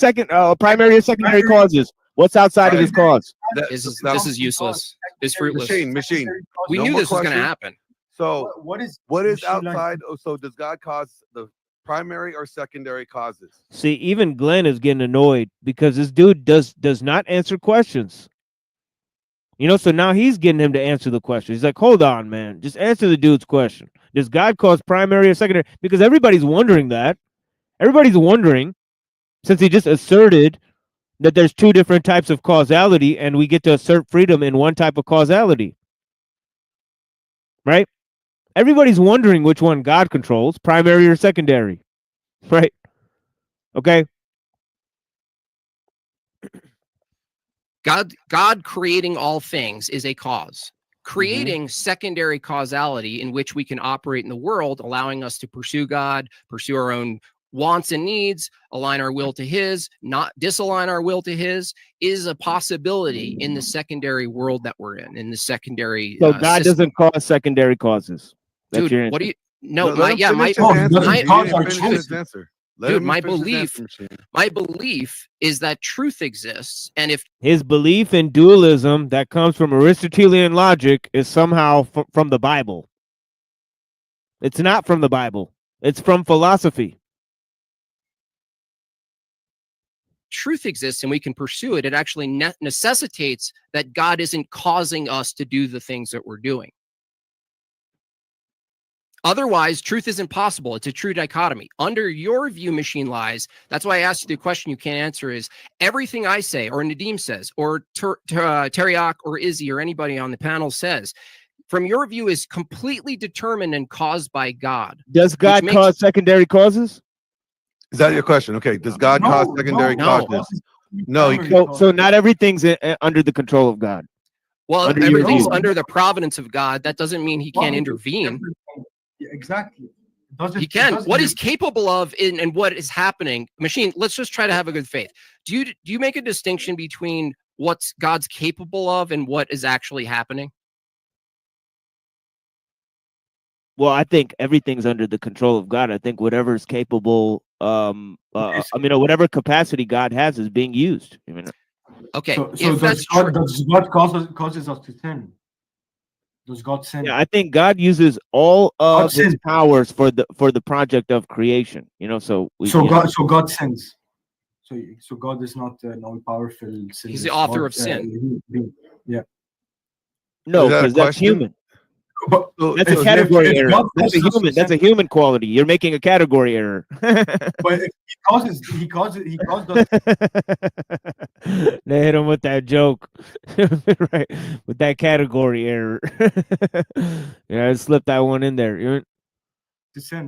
or secondary causes? What's outside of his cause? This is useless. It's fruitless. Machine. We No knew more this was going to questions? happen. So what is outside? So does God cause the primary or secondary causes? See, even Glenn is getting annoyed because this dude does not answer questions. So now he's getting him to answer the question. He's like, hold on, man. Just answer the dude's question. Does God cause primary or secondary? Because everybody's wondering that. Everybody's wondering, since he just asserted that there's two different types of causality and we get to assert freedom in one type of causality. Right? Everybody's wondering which one God controls, primary or secondary. Right? Okay? God creating all things is a cause. Creating secondary causality in which we can operate in the world, allowing us to pursue God, pursue our own wants and needs, align our will to his, not disalign our will to his, is a possibility in the secondary world that we're in the secondary So God system. doesn't cause secondary causes. That's Dude, what do you no, Let him finish his answer. Let Dude, him my finish his belief, answer, Machine. my belief is that truth exists, and if his belief in dualism that comes from Aristotelian logic is somehow from the Bible. It's not from the Bible. It's from philosophy. truth exists and we can pursue it, it actually necessitates that God isn't causing us to do the things that we're doing. Otherwise, truth isn't possible. It's a true dichotomy. Under your view, Machine Lies, that's why I asked you the question you can't answer is, everything I say, or Nadim says, or Teriak, or Izzy, or anybody on the panel says, from your view is completely determined and caused by God. Does God cause secondary causes? Is that your question? Okay. Does God cause secondary causes? No. So not everything's under the control of God. Well, Under your everything's view. under the providence of God. That doesn't mean he can't intervene. Yeah, exactly. He can. What he's capable of and what is happening, machine. Let's just try to have a good faith. Do you make a distinction between what's God's capable of and what is actually happening? Well, I think everything's under the control of God. I think whatever is capable, whatever capacity God has is being used. I mean, okay. So does God causes us to sin? Does God sin? Yeah, I think God uses all of his powers for the project of creation. So God sins. So God is not an all-powerful sin. He's the author of sin. Yeah. No, because that's human. That's a category error. That's a human quality. You're making a category error. But if he caused us. They hit him with that joke, right? With that category error. Yeah, I slipped that one in there.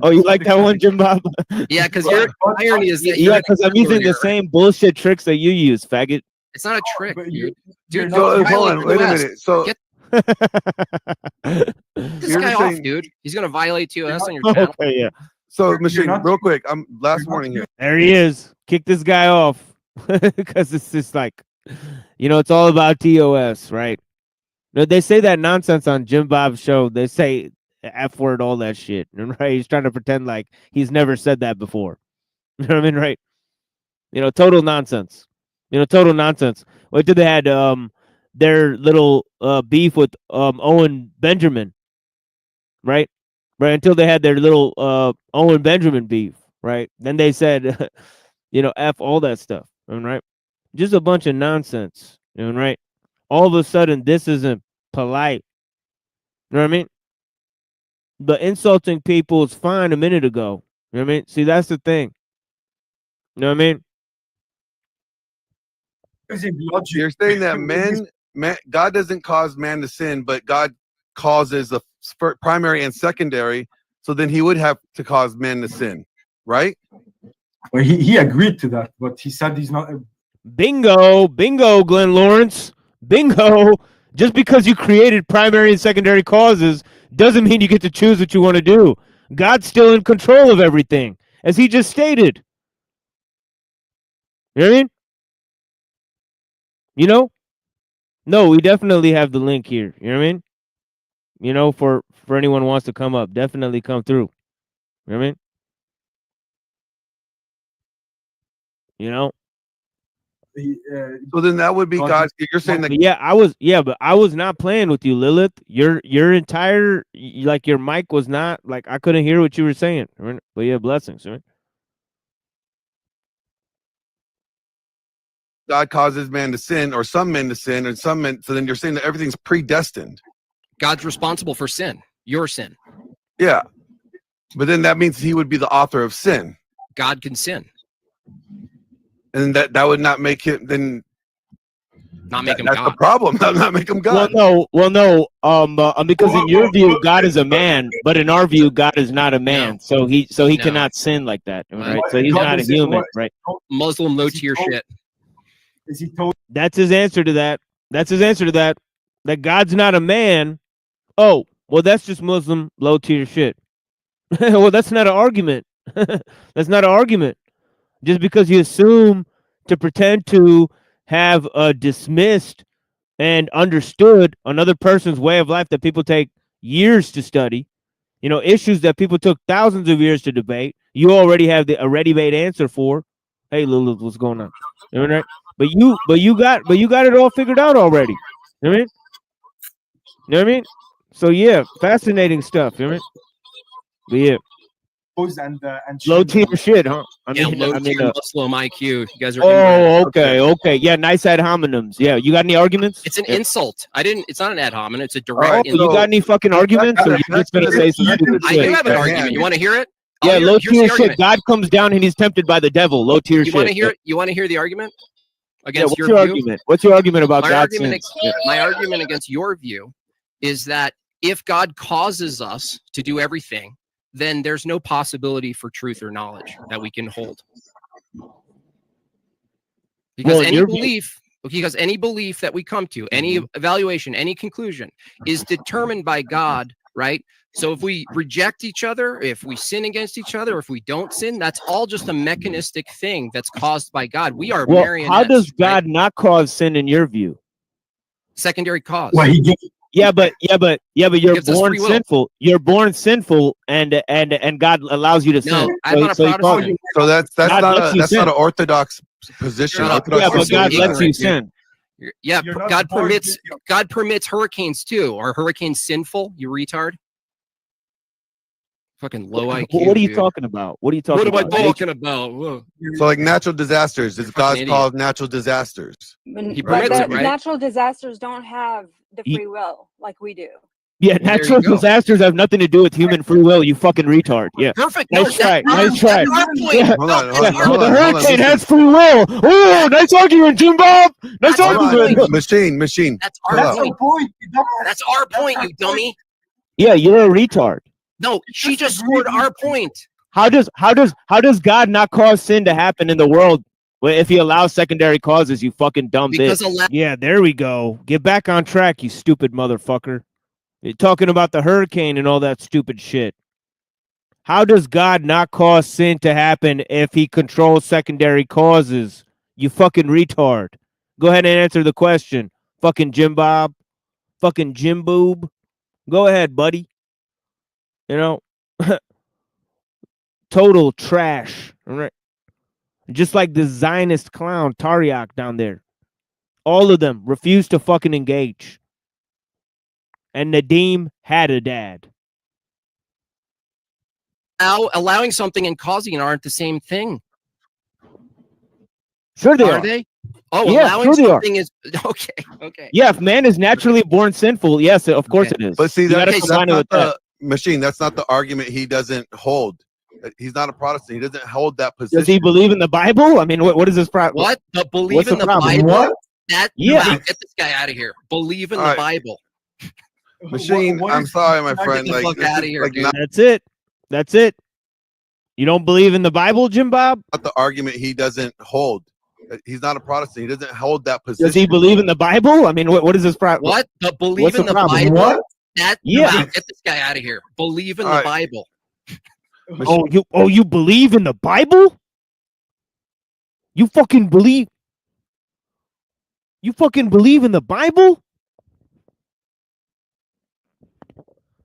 Oh, you like that one, Jewbob? Yeah, because your irony is that because I'm using the same bullshit tricks that you use, faggot. It's not a trick, dude. So, hold on, wait a minute. So this guy off, dude. He's gonna violate TOS on your channel. Okay, yeah. So, machine, real quick. Last warning here. There he is. Kick this guy off because it's just like, it's all about TOS, right? They say that nonsense on Jewbob's show. They say F word, all that shit, right? He's trying to pretend like he's never said that before. You know what I mean, right? Total nonsense. Total nonsense. Wait till they had their little beef with Owen Benjamin, right? Right, until they had their little Owen Benjamin beef, right? Then they said, F all that stuff, right? Just a bunch of nonsense, right? All of a sudden, this isn't polite. You know what I mean? But insulting people is fine a minute ago. You know what I mean? See, that's the thing. You know what I mean? You're saying that God doesn't cause man to sin, but God causes the primary and secondary. So then he would have to cause man to sin, right? Well, he agreed to that, but he said he's not. Bingo, Glenn Lawrence. Bingo. Just because you created primary and secondary causes doesn't mean you get to choose what you want to do. God's still in control of everything, as he just stated. You know what I mean? No, we definitely have the link here. You know what I mean? For anyone who wants to come up, definitely come through. You know what I mean? So then that would be God. You're saying that. Yeah, but I was not playing with you, Lilith. Your entire your mic was not I couldn't hear what you were saying. Right? But yeah, blessings. Right? God causes man to sin, or some men to sin, and some men. So then you're saying that everything's predestined. God's responsible for sin, your sin. Yeah, but then that means he would be the author of sin. God can sin, and that would not make him then. Not make him that's God. the problem. Not make him God. Well, no. Because in your view, God is a man, but in our view, God is not a man. So he cannot sin like that, right? So he's not a human, right? Muslim low tier shit. Is he told? That's his answer to that. That God's not a man. Oh, well, that's just Muslim low tier shit. Well, that's not an argument. That's not an argument. Just because you assume to pretend to have dismissed and understood another person's way of life that people take years to study, issues that people took thousands of years to debate, you already have a ready-made answer for. Hey, Lilith, what's going on? You know, right? But you got it all figured out already. You know what I mean? You know what I mean? So yeah, fascinating stuff. You know what I mean? But yeah. And Low tier shit, huh? Low tier Muslim IQ. You guys are. Oh, okay. Yeah, nice ad hominems. Yeah, you got any arguments? It's an insult. It's not an ad hominem. It's a direct. You got any fucking arguments? Or you just gonna say some stupid shit? I do have an argument. You want to hear it? Yeah, low tier shit. God comes down and he's tempted by the devil. Low tier shit. You want to hear the argument? Against your argument? What's your argument about God's sins? My argument against your view is that if God causes us to do everything, then there's no possibility for truth or knowledge that we can hold. Because any belief Because any belief that we come to, any evaluation, any conclusion is determined by God, right? So if we reject each other, if we sin against each other, if we don't sin, that's all just a mechanistic thing that's caused by God. We are marionettes. How does God right? not cause sin in your view? Secondary cause. Well, but you're gives us born free will. sinful. You're born sinful, and God allows you to No, sin. I'm not a Protestant. So that's God not lets a you that's not sin. an orthodox position. Shut up. Orthodox Yeah, but position God is lets that- you sin. Yeah, You're not God born permits with- God permits hurricanes too. Are hurricanes sinful? You retard. Fucking low IQ. What are you dude. talking about? What are you talking What am I about? talking about? Whoa. So like natural disasters, does God idiot. cause natural disasters? He But permits it, right? natural disasters don't have the free will like we do. Yeah, Well, there natural you go. disasters have nothing to do with human free will. You fucking retard. Yeah. Perfect. Nice try. Nice That's try. our point. Yeah. Hold No, on, that's hold on, our hold The on, hurricane listen. has free will. Oh, nice argument, Jewbob. Nice That's our Hold argument. point. on, machine. That's our Chill out. point. point. That's our point, you dummy. Yeah, you're a retard. No, she just scored our point. How does God not cause sin to happen in the world if he allows secondary causes, you fucking dumb Because bitch? Yeah, there we go. Get back on track, you stupid motherfucker. You're talking about the hurricane and all that stupid shit. How does God not cause sin to happen if he controls secondary causes? You fucking retard. Go ahead and answer the question. Fucking Jewbob. Fucking Jewbob. Go ahead, buddy. You know, total trash. All right. Just like the Zionist clown, Tariq, down there. All of them refused to fucking engage. And Nadim had a dad. Allowing something and causing it aren't the same thing. Sure they Are they? Oh, Yeah, allowing sure they are. something is okay. Yeah, if man is naturally born sinful, yes, of course it is. But see, You gotta that's combine it not with that. the machine. That's not the argument he doesn't hold. He's not a Protestant. He doesn't hold that position. Does he believe in the Bible? I mean, what is this problem? What? The believe What's in the problem? Bible? What? That Yeah. wow, get this guy out of here. Believe in All the right. Bible. Machine, What I'm is- sorry, my Get friend. the Like, fuck this outta is, here, like dude. not That's it. That's it. You don't believe in the Bible, Jewbob? the argument he doesn't hold. He's not a Protestant. He doesn't hold that position. Does he believe in the Bible? I mean, what is this problem? What? The believe What's in the the problem? Bible? What? That Yeah. wow, get this guy out of here. Believe in All the right. Bible. You believe in the Bible? You fucking believe in the Bible?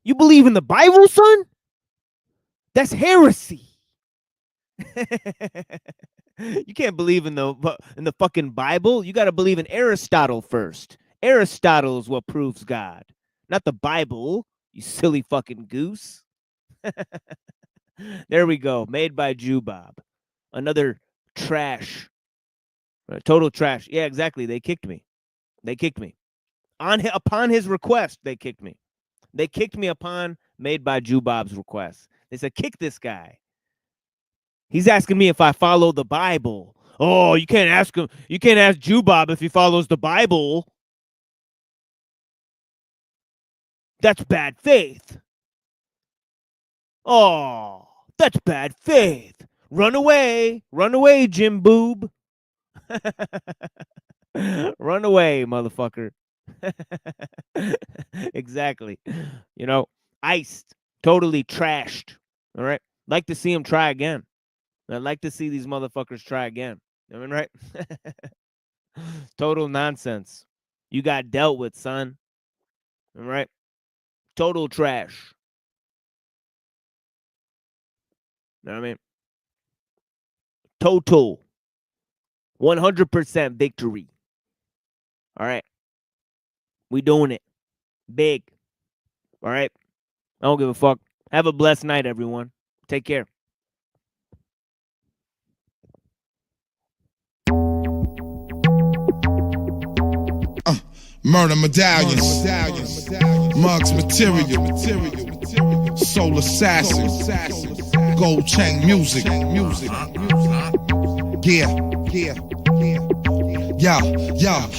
You believe in the Bible, son? That's heresy. You can't believe in the fucking Bible. You got to believe in Aristotle first. Aristotle is what proves God, not the Bible, you silly fucking goose. There we go. Made by Jewbob. Another trash. Total trash. Yeah, exactly. They kicked me. Upon his request, they kicked me. They kicked me upon Made by Jewbob's request. They said, kick this guy. He's asking me if I follow the Bible. Oh, you can't ask him. You can't ask Jewbob if he follows the Bible. That's bad faith. Oh, that's bad faith. Run away, Jewbob. Run away, motherfucker. Exactly. You know, iced, totally trashed. All right. Like to see him try again. I'd like to see these motherfuckers try again. I mean, right? Total nonsense. You got dealt with, son. All right. Total trash. You know what I mean? Total 100% victory. All right. We doing it. Big. All right. I don't give a fuck. Have a blessed night, everyone. Take care. Murder medallions, mugs material, soul assassin, gold chain music, yeah. Yo,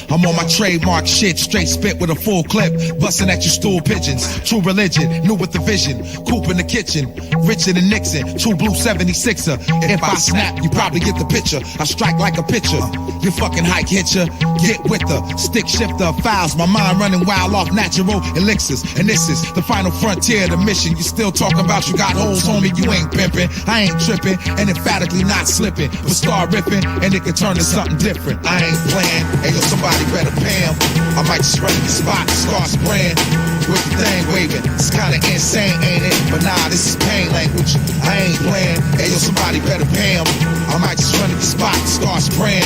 I'm on my trademark shit, straight spit with a full clip, busting at your stool pigeons. True religion, new with the vision, coop in the kitchen, richer than Nixon, true blue 76er. If I snap, you probably get the picture. I strike like a pitcher, your fucking hike hit ya. Get with the stick shifter of files, my mind running wild off natural elixirs. And this is the final frontier of the mission. You still talking about you got holes, homie, you ain't pimping. I ain't tripping, and emphatically not slipping. But start ripping, and it could turn to something different. I ain't playing, hey yo, somebody better pay him. I might just run the spot and start spraying with the thing waving. It's kinda insane, ain't it? But nah, this is pain language. I ain't playing, hey yo, somebody better pay him. I might just run the spot and start spraying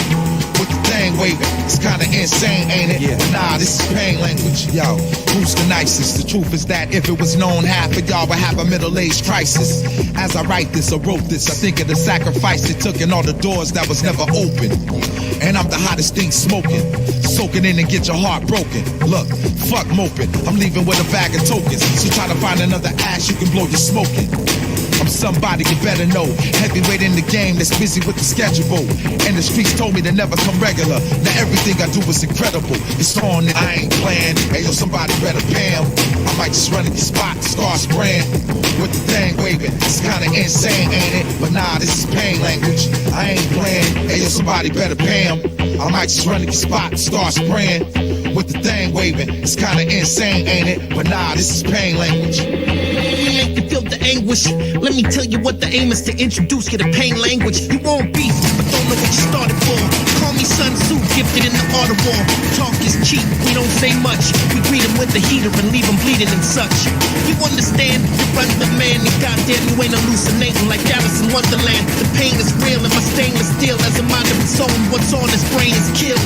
with the thing waving. It's kinda insane, ain't it? Yeah. But nah, this is pain language. Yo, who's the nicest? The truth is that if it was known, half of y'all would have a middle-aged crisis. As I write this or wrote this, I think of the sacrifice it took and all the doors that was never open. And I'm the hottest thing smoking. Soak it in and get your heart broken. Look, fuck moping. I'm leaving with a bag of tokens. So try to find another ash you can blow your smoking. I'm somebody you better know. Heavyweight in the game that's busy with the schedule. And the streets told me to never come regular. Now everything I do is incredible. It's on and I ain't playing. Hey yo, somebody better pay him. I might just run in the spot, start spraying with the thing waving. It's kinda insane, ain't it? But nah, this is pain language. I ain't playing. Hey yo, somebody better pay him. I might just run in the spot, start spraying with the thing waving. It's kinda insane, ain't it? But nah, this is pain language. Make you feel the anguish. Let me tell you what the aim is to introduce you to pain language. You want beef, but don't know what you started for. Call me Sun Tzu, gifted in the art of war. Talk is cheap, we don't say much. We greet him with the heater and leave him bleeding and such. You understand? You run the man, and goddamn you ain't hallucinating like Alice in Wonderland. The pain is real and my stainless steel has a mind of its own. What's on his brain is killed.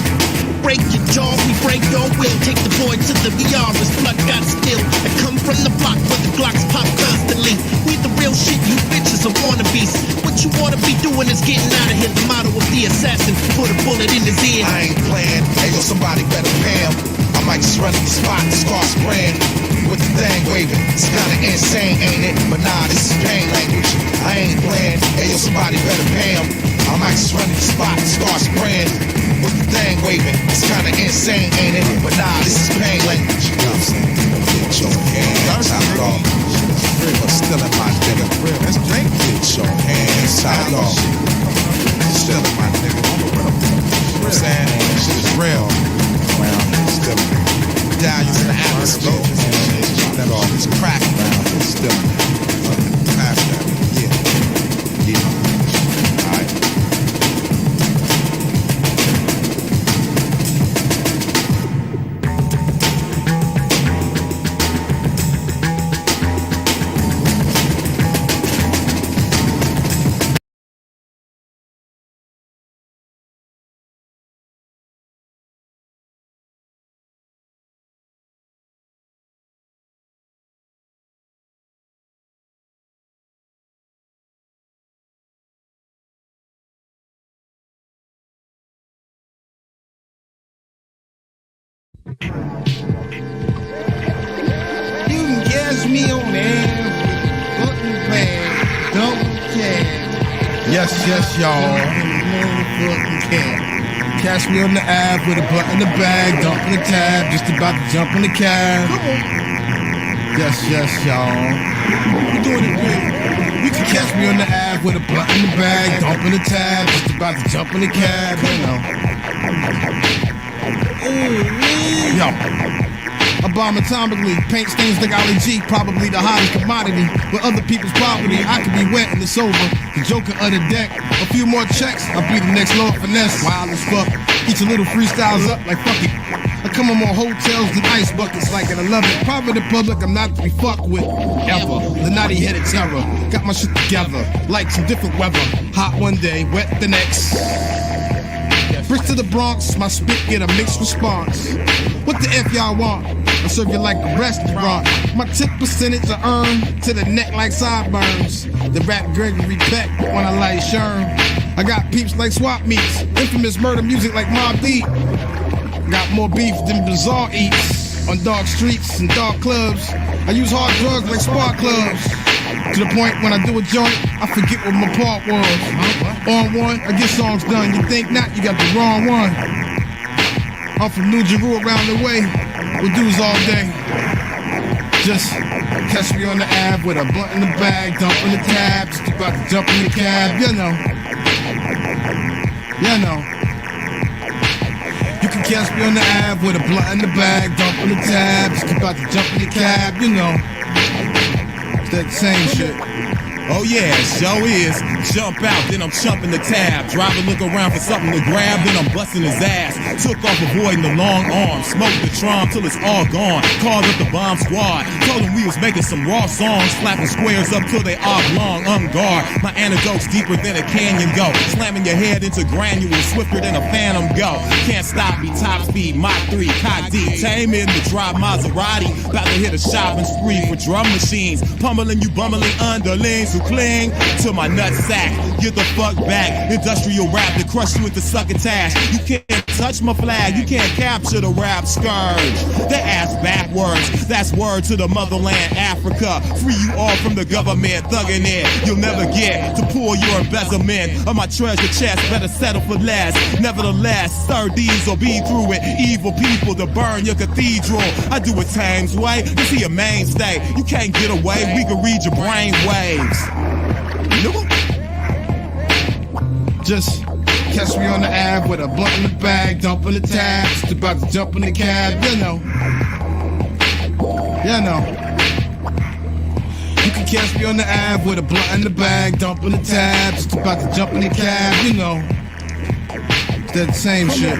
Break your jaw, we break your will. Take the boy to the VR, his blood got still. I come from the block where the Glocks pop constantly. We the real shit, you bitches are wannabes. What you wanna be doing is getting out of here. The motto of the assassin, put a bullet in his ear. I ain't playing, hey yo, somebody better pay him. I might just run in the spot and start spraying with the thing waving. It's kinda insane, ain't it? But nah, this is pain language. I ain't playing, hey yo, somebody better pay him. I might just run in the spot and start spraying with the thing waving. It's kinda insane, ain't it? But nah, this is pain language. You know what I'm saying? Get your hands out off. Still in my nigga. Let's drink. Get your hands out off. Still in my nigga. You know what I'm saying? Shit is real. Still medallions in the atmosphere. That all is crack. Still past that. Yeah. Alright. You can catch me on every fucking bag. Don't care. Yes, y'all. Motherfucking care. Catch me on the app with a butt in the bag, dumping the tab, just about to jump in the cab. Yes, y'all. We doing it big. You can catch me on the app with a butt in the bag, dumping the tab, just about to jump in the cab. You know. Yo. I bomb atomically, paint stains like Ali G, probably the hottest commodity. With other people's property, I could be wet and it's over. The joker of the deck, a few more checks, I'll be the next Lord Finesse. Wild as fuck, each a little freestyles up like fuck it. I come on more hotels than ice buckets, like and I love it. Private and public, I'm not to be fucked with, ever. The naughty-headed terror, got my shit together, like some different weather. Hot one day, wet the next. Bricks to the Bronx, my spit get a mixed response. What the F y'all want? I serve you like a restaurant. My tip percentage I earn to the neck like sideburns. The rap Gregory Peck when I light Sherm. I got peeps like swap meets, infamous murder music like Mobb Deep. Got more beef than Bizarre eats on dark streets and dark clubs. I use hard drugs like spark clubs. To the point when I do a joint, I forget what my part was. On one, I get songs done. You think not, you got the wrong one. I'm from New Jeru around the way, with dudes all day. Just catch me on the Ave with a blunt in the bag, dumping the tab, just about to jump in the cab, you know. You know. You can catch me on the Ave with a blunt in the bag, dumping the tab, just about to jump in the cab, you know. It's that same shit. Oh yeah, show is. Jump out, then I'm chumping the tab. Driver look around for something to grab, then I'm busting his ass. Took off avoiding the long arm. Smoked the Tron till it's all gone. Called up the bomb squad. Told them we was making some raw songs. Slapping squares up till they oblong. On guard. My antidote's deeper than a canyon go. Slamming your head into granules. Swifter than a phantom go. Can't stop me, top speed, Mach 3, cock deep. Tame in the drive Maserati. About to hit a shopping spree for drum machines. Pummeling you bumbling underlings who cling to my nutsack. Get the fuck back. Industrial rap to crush you with the succotash. You can't touch my flag. You can't capture the rap scourge. They ass backwards. That's word to the motherland, Africa. Free you all from the government thugging it. You'll never get to pull your embezzlement of my treasure chest. Better settle for less. Nevertheless, sir, these will be through it. Evil people to burn your cathedral. I do it Thames way. This is your mainstay. You can't get away. We can read your brain waves. Nope. Just catch me on the Ave with a blunt in the bag, dumping the tab, just about to jump in the cab, you know. You know. You can catch me on the Ave with a blunt in the bag, dumping the tab, just about to jump in the cab, you know. It's that same shit.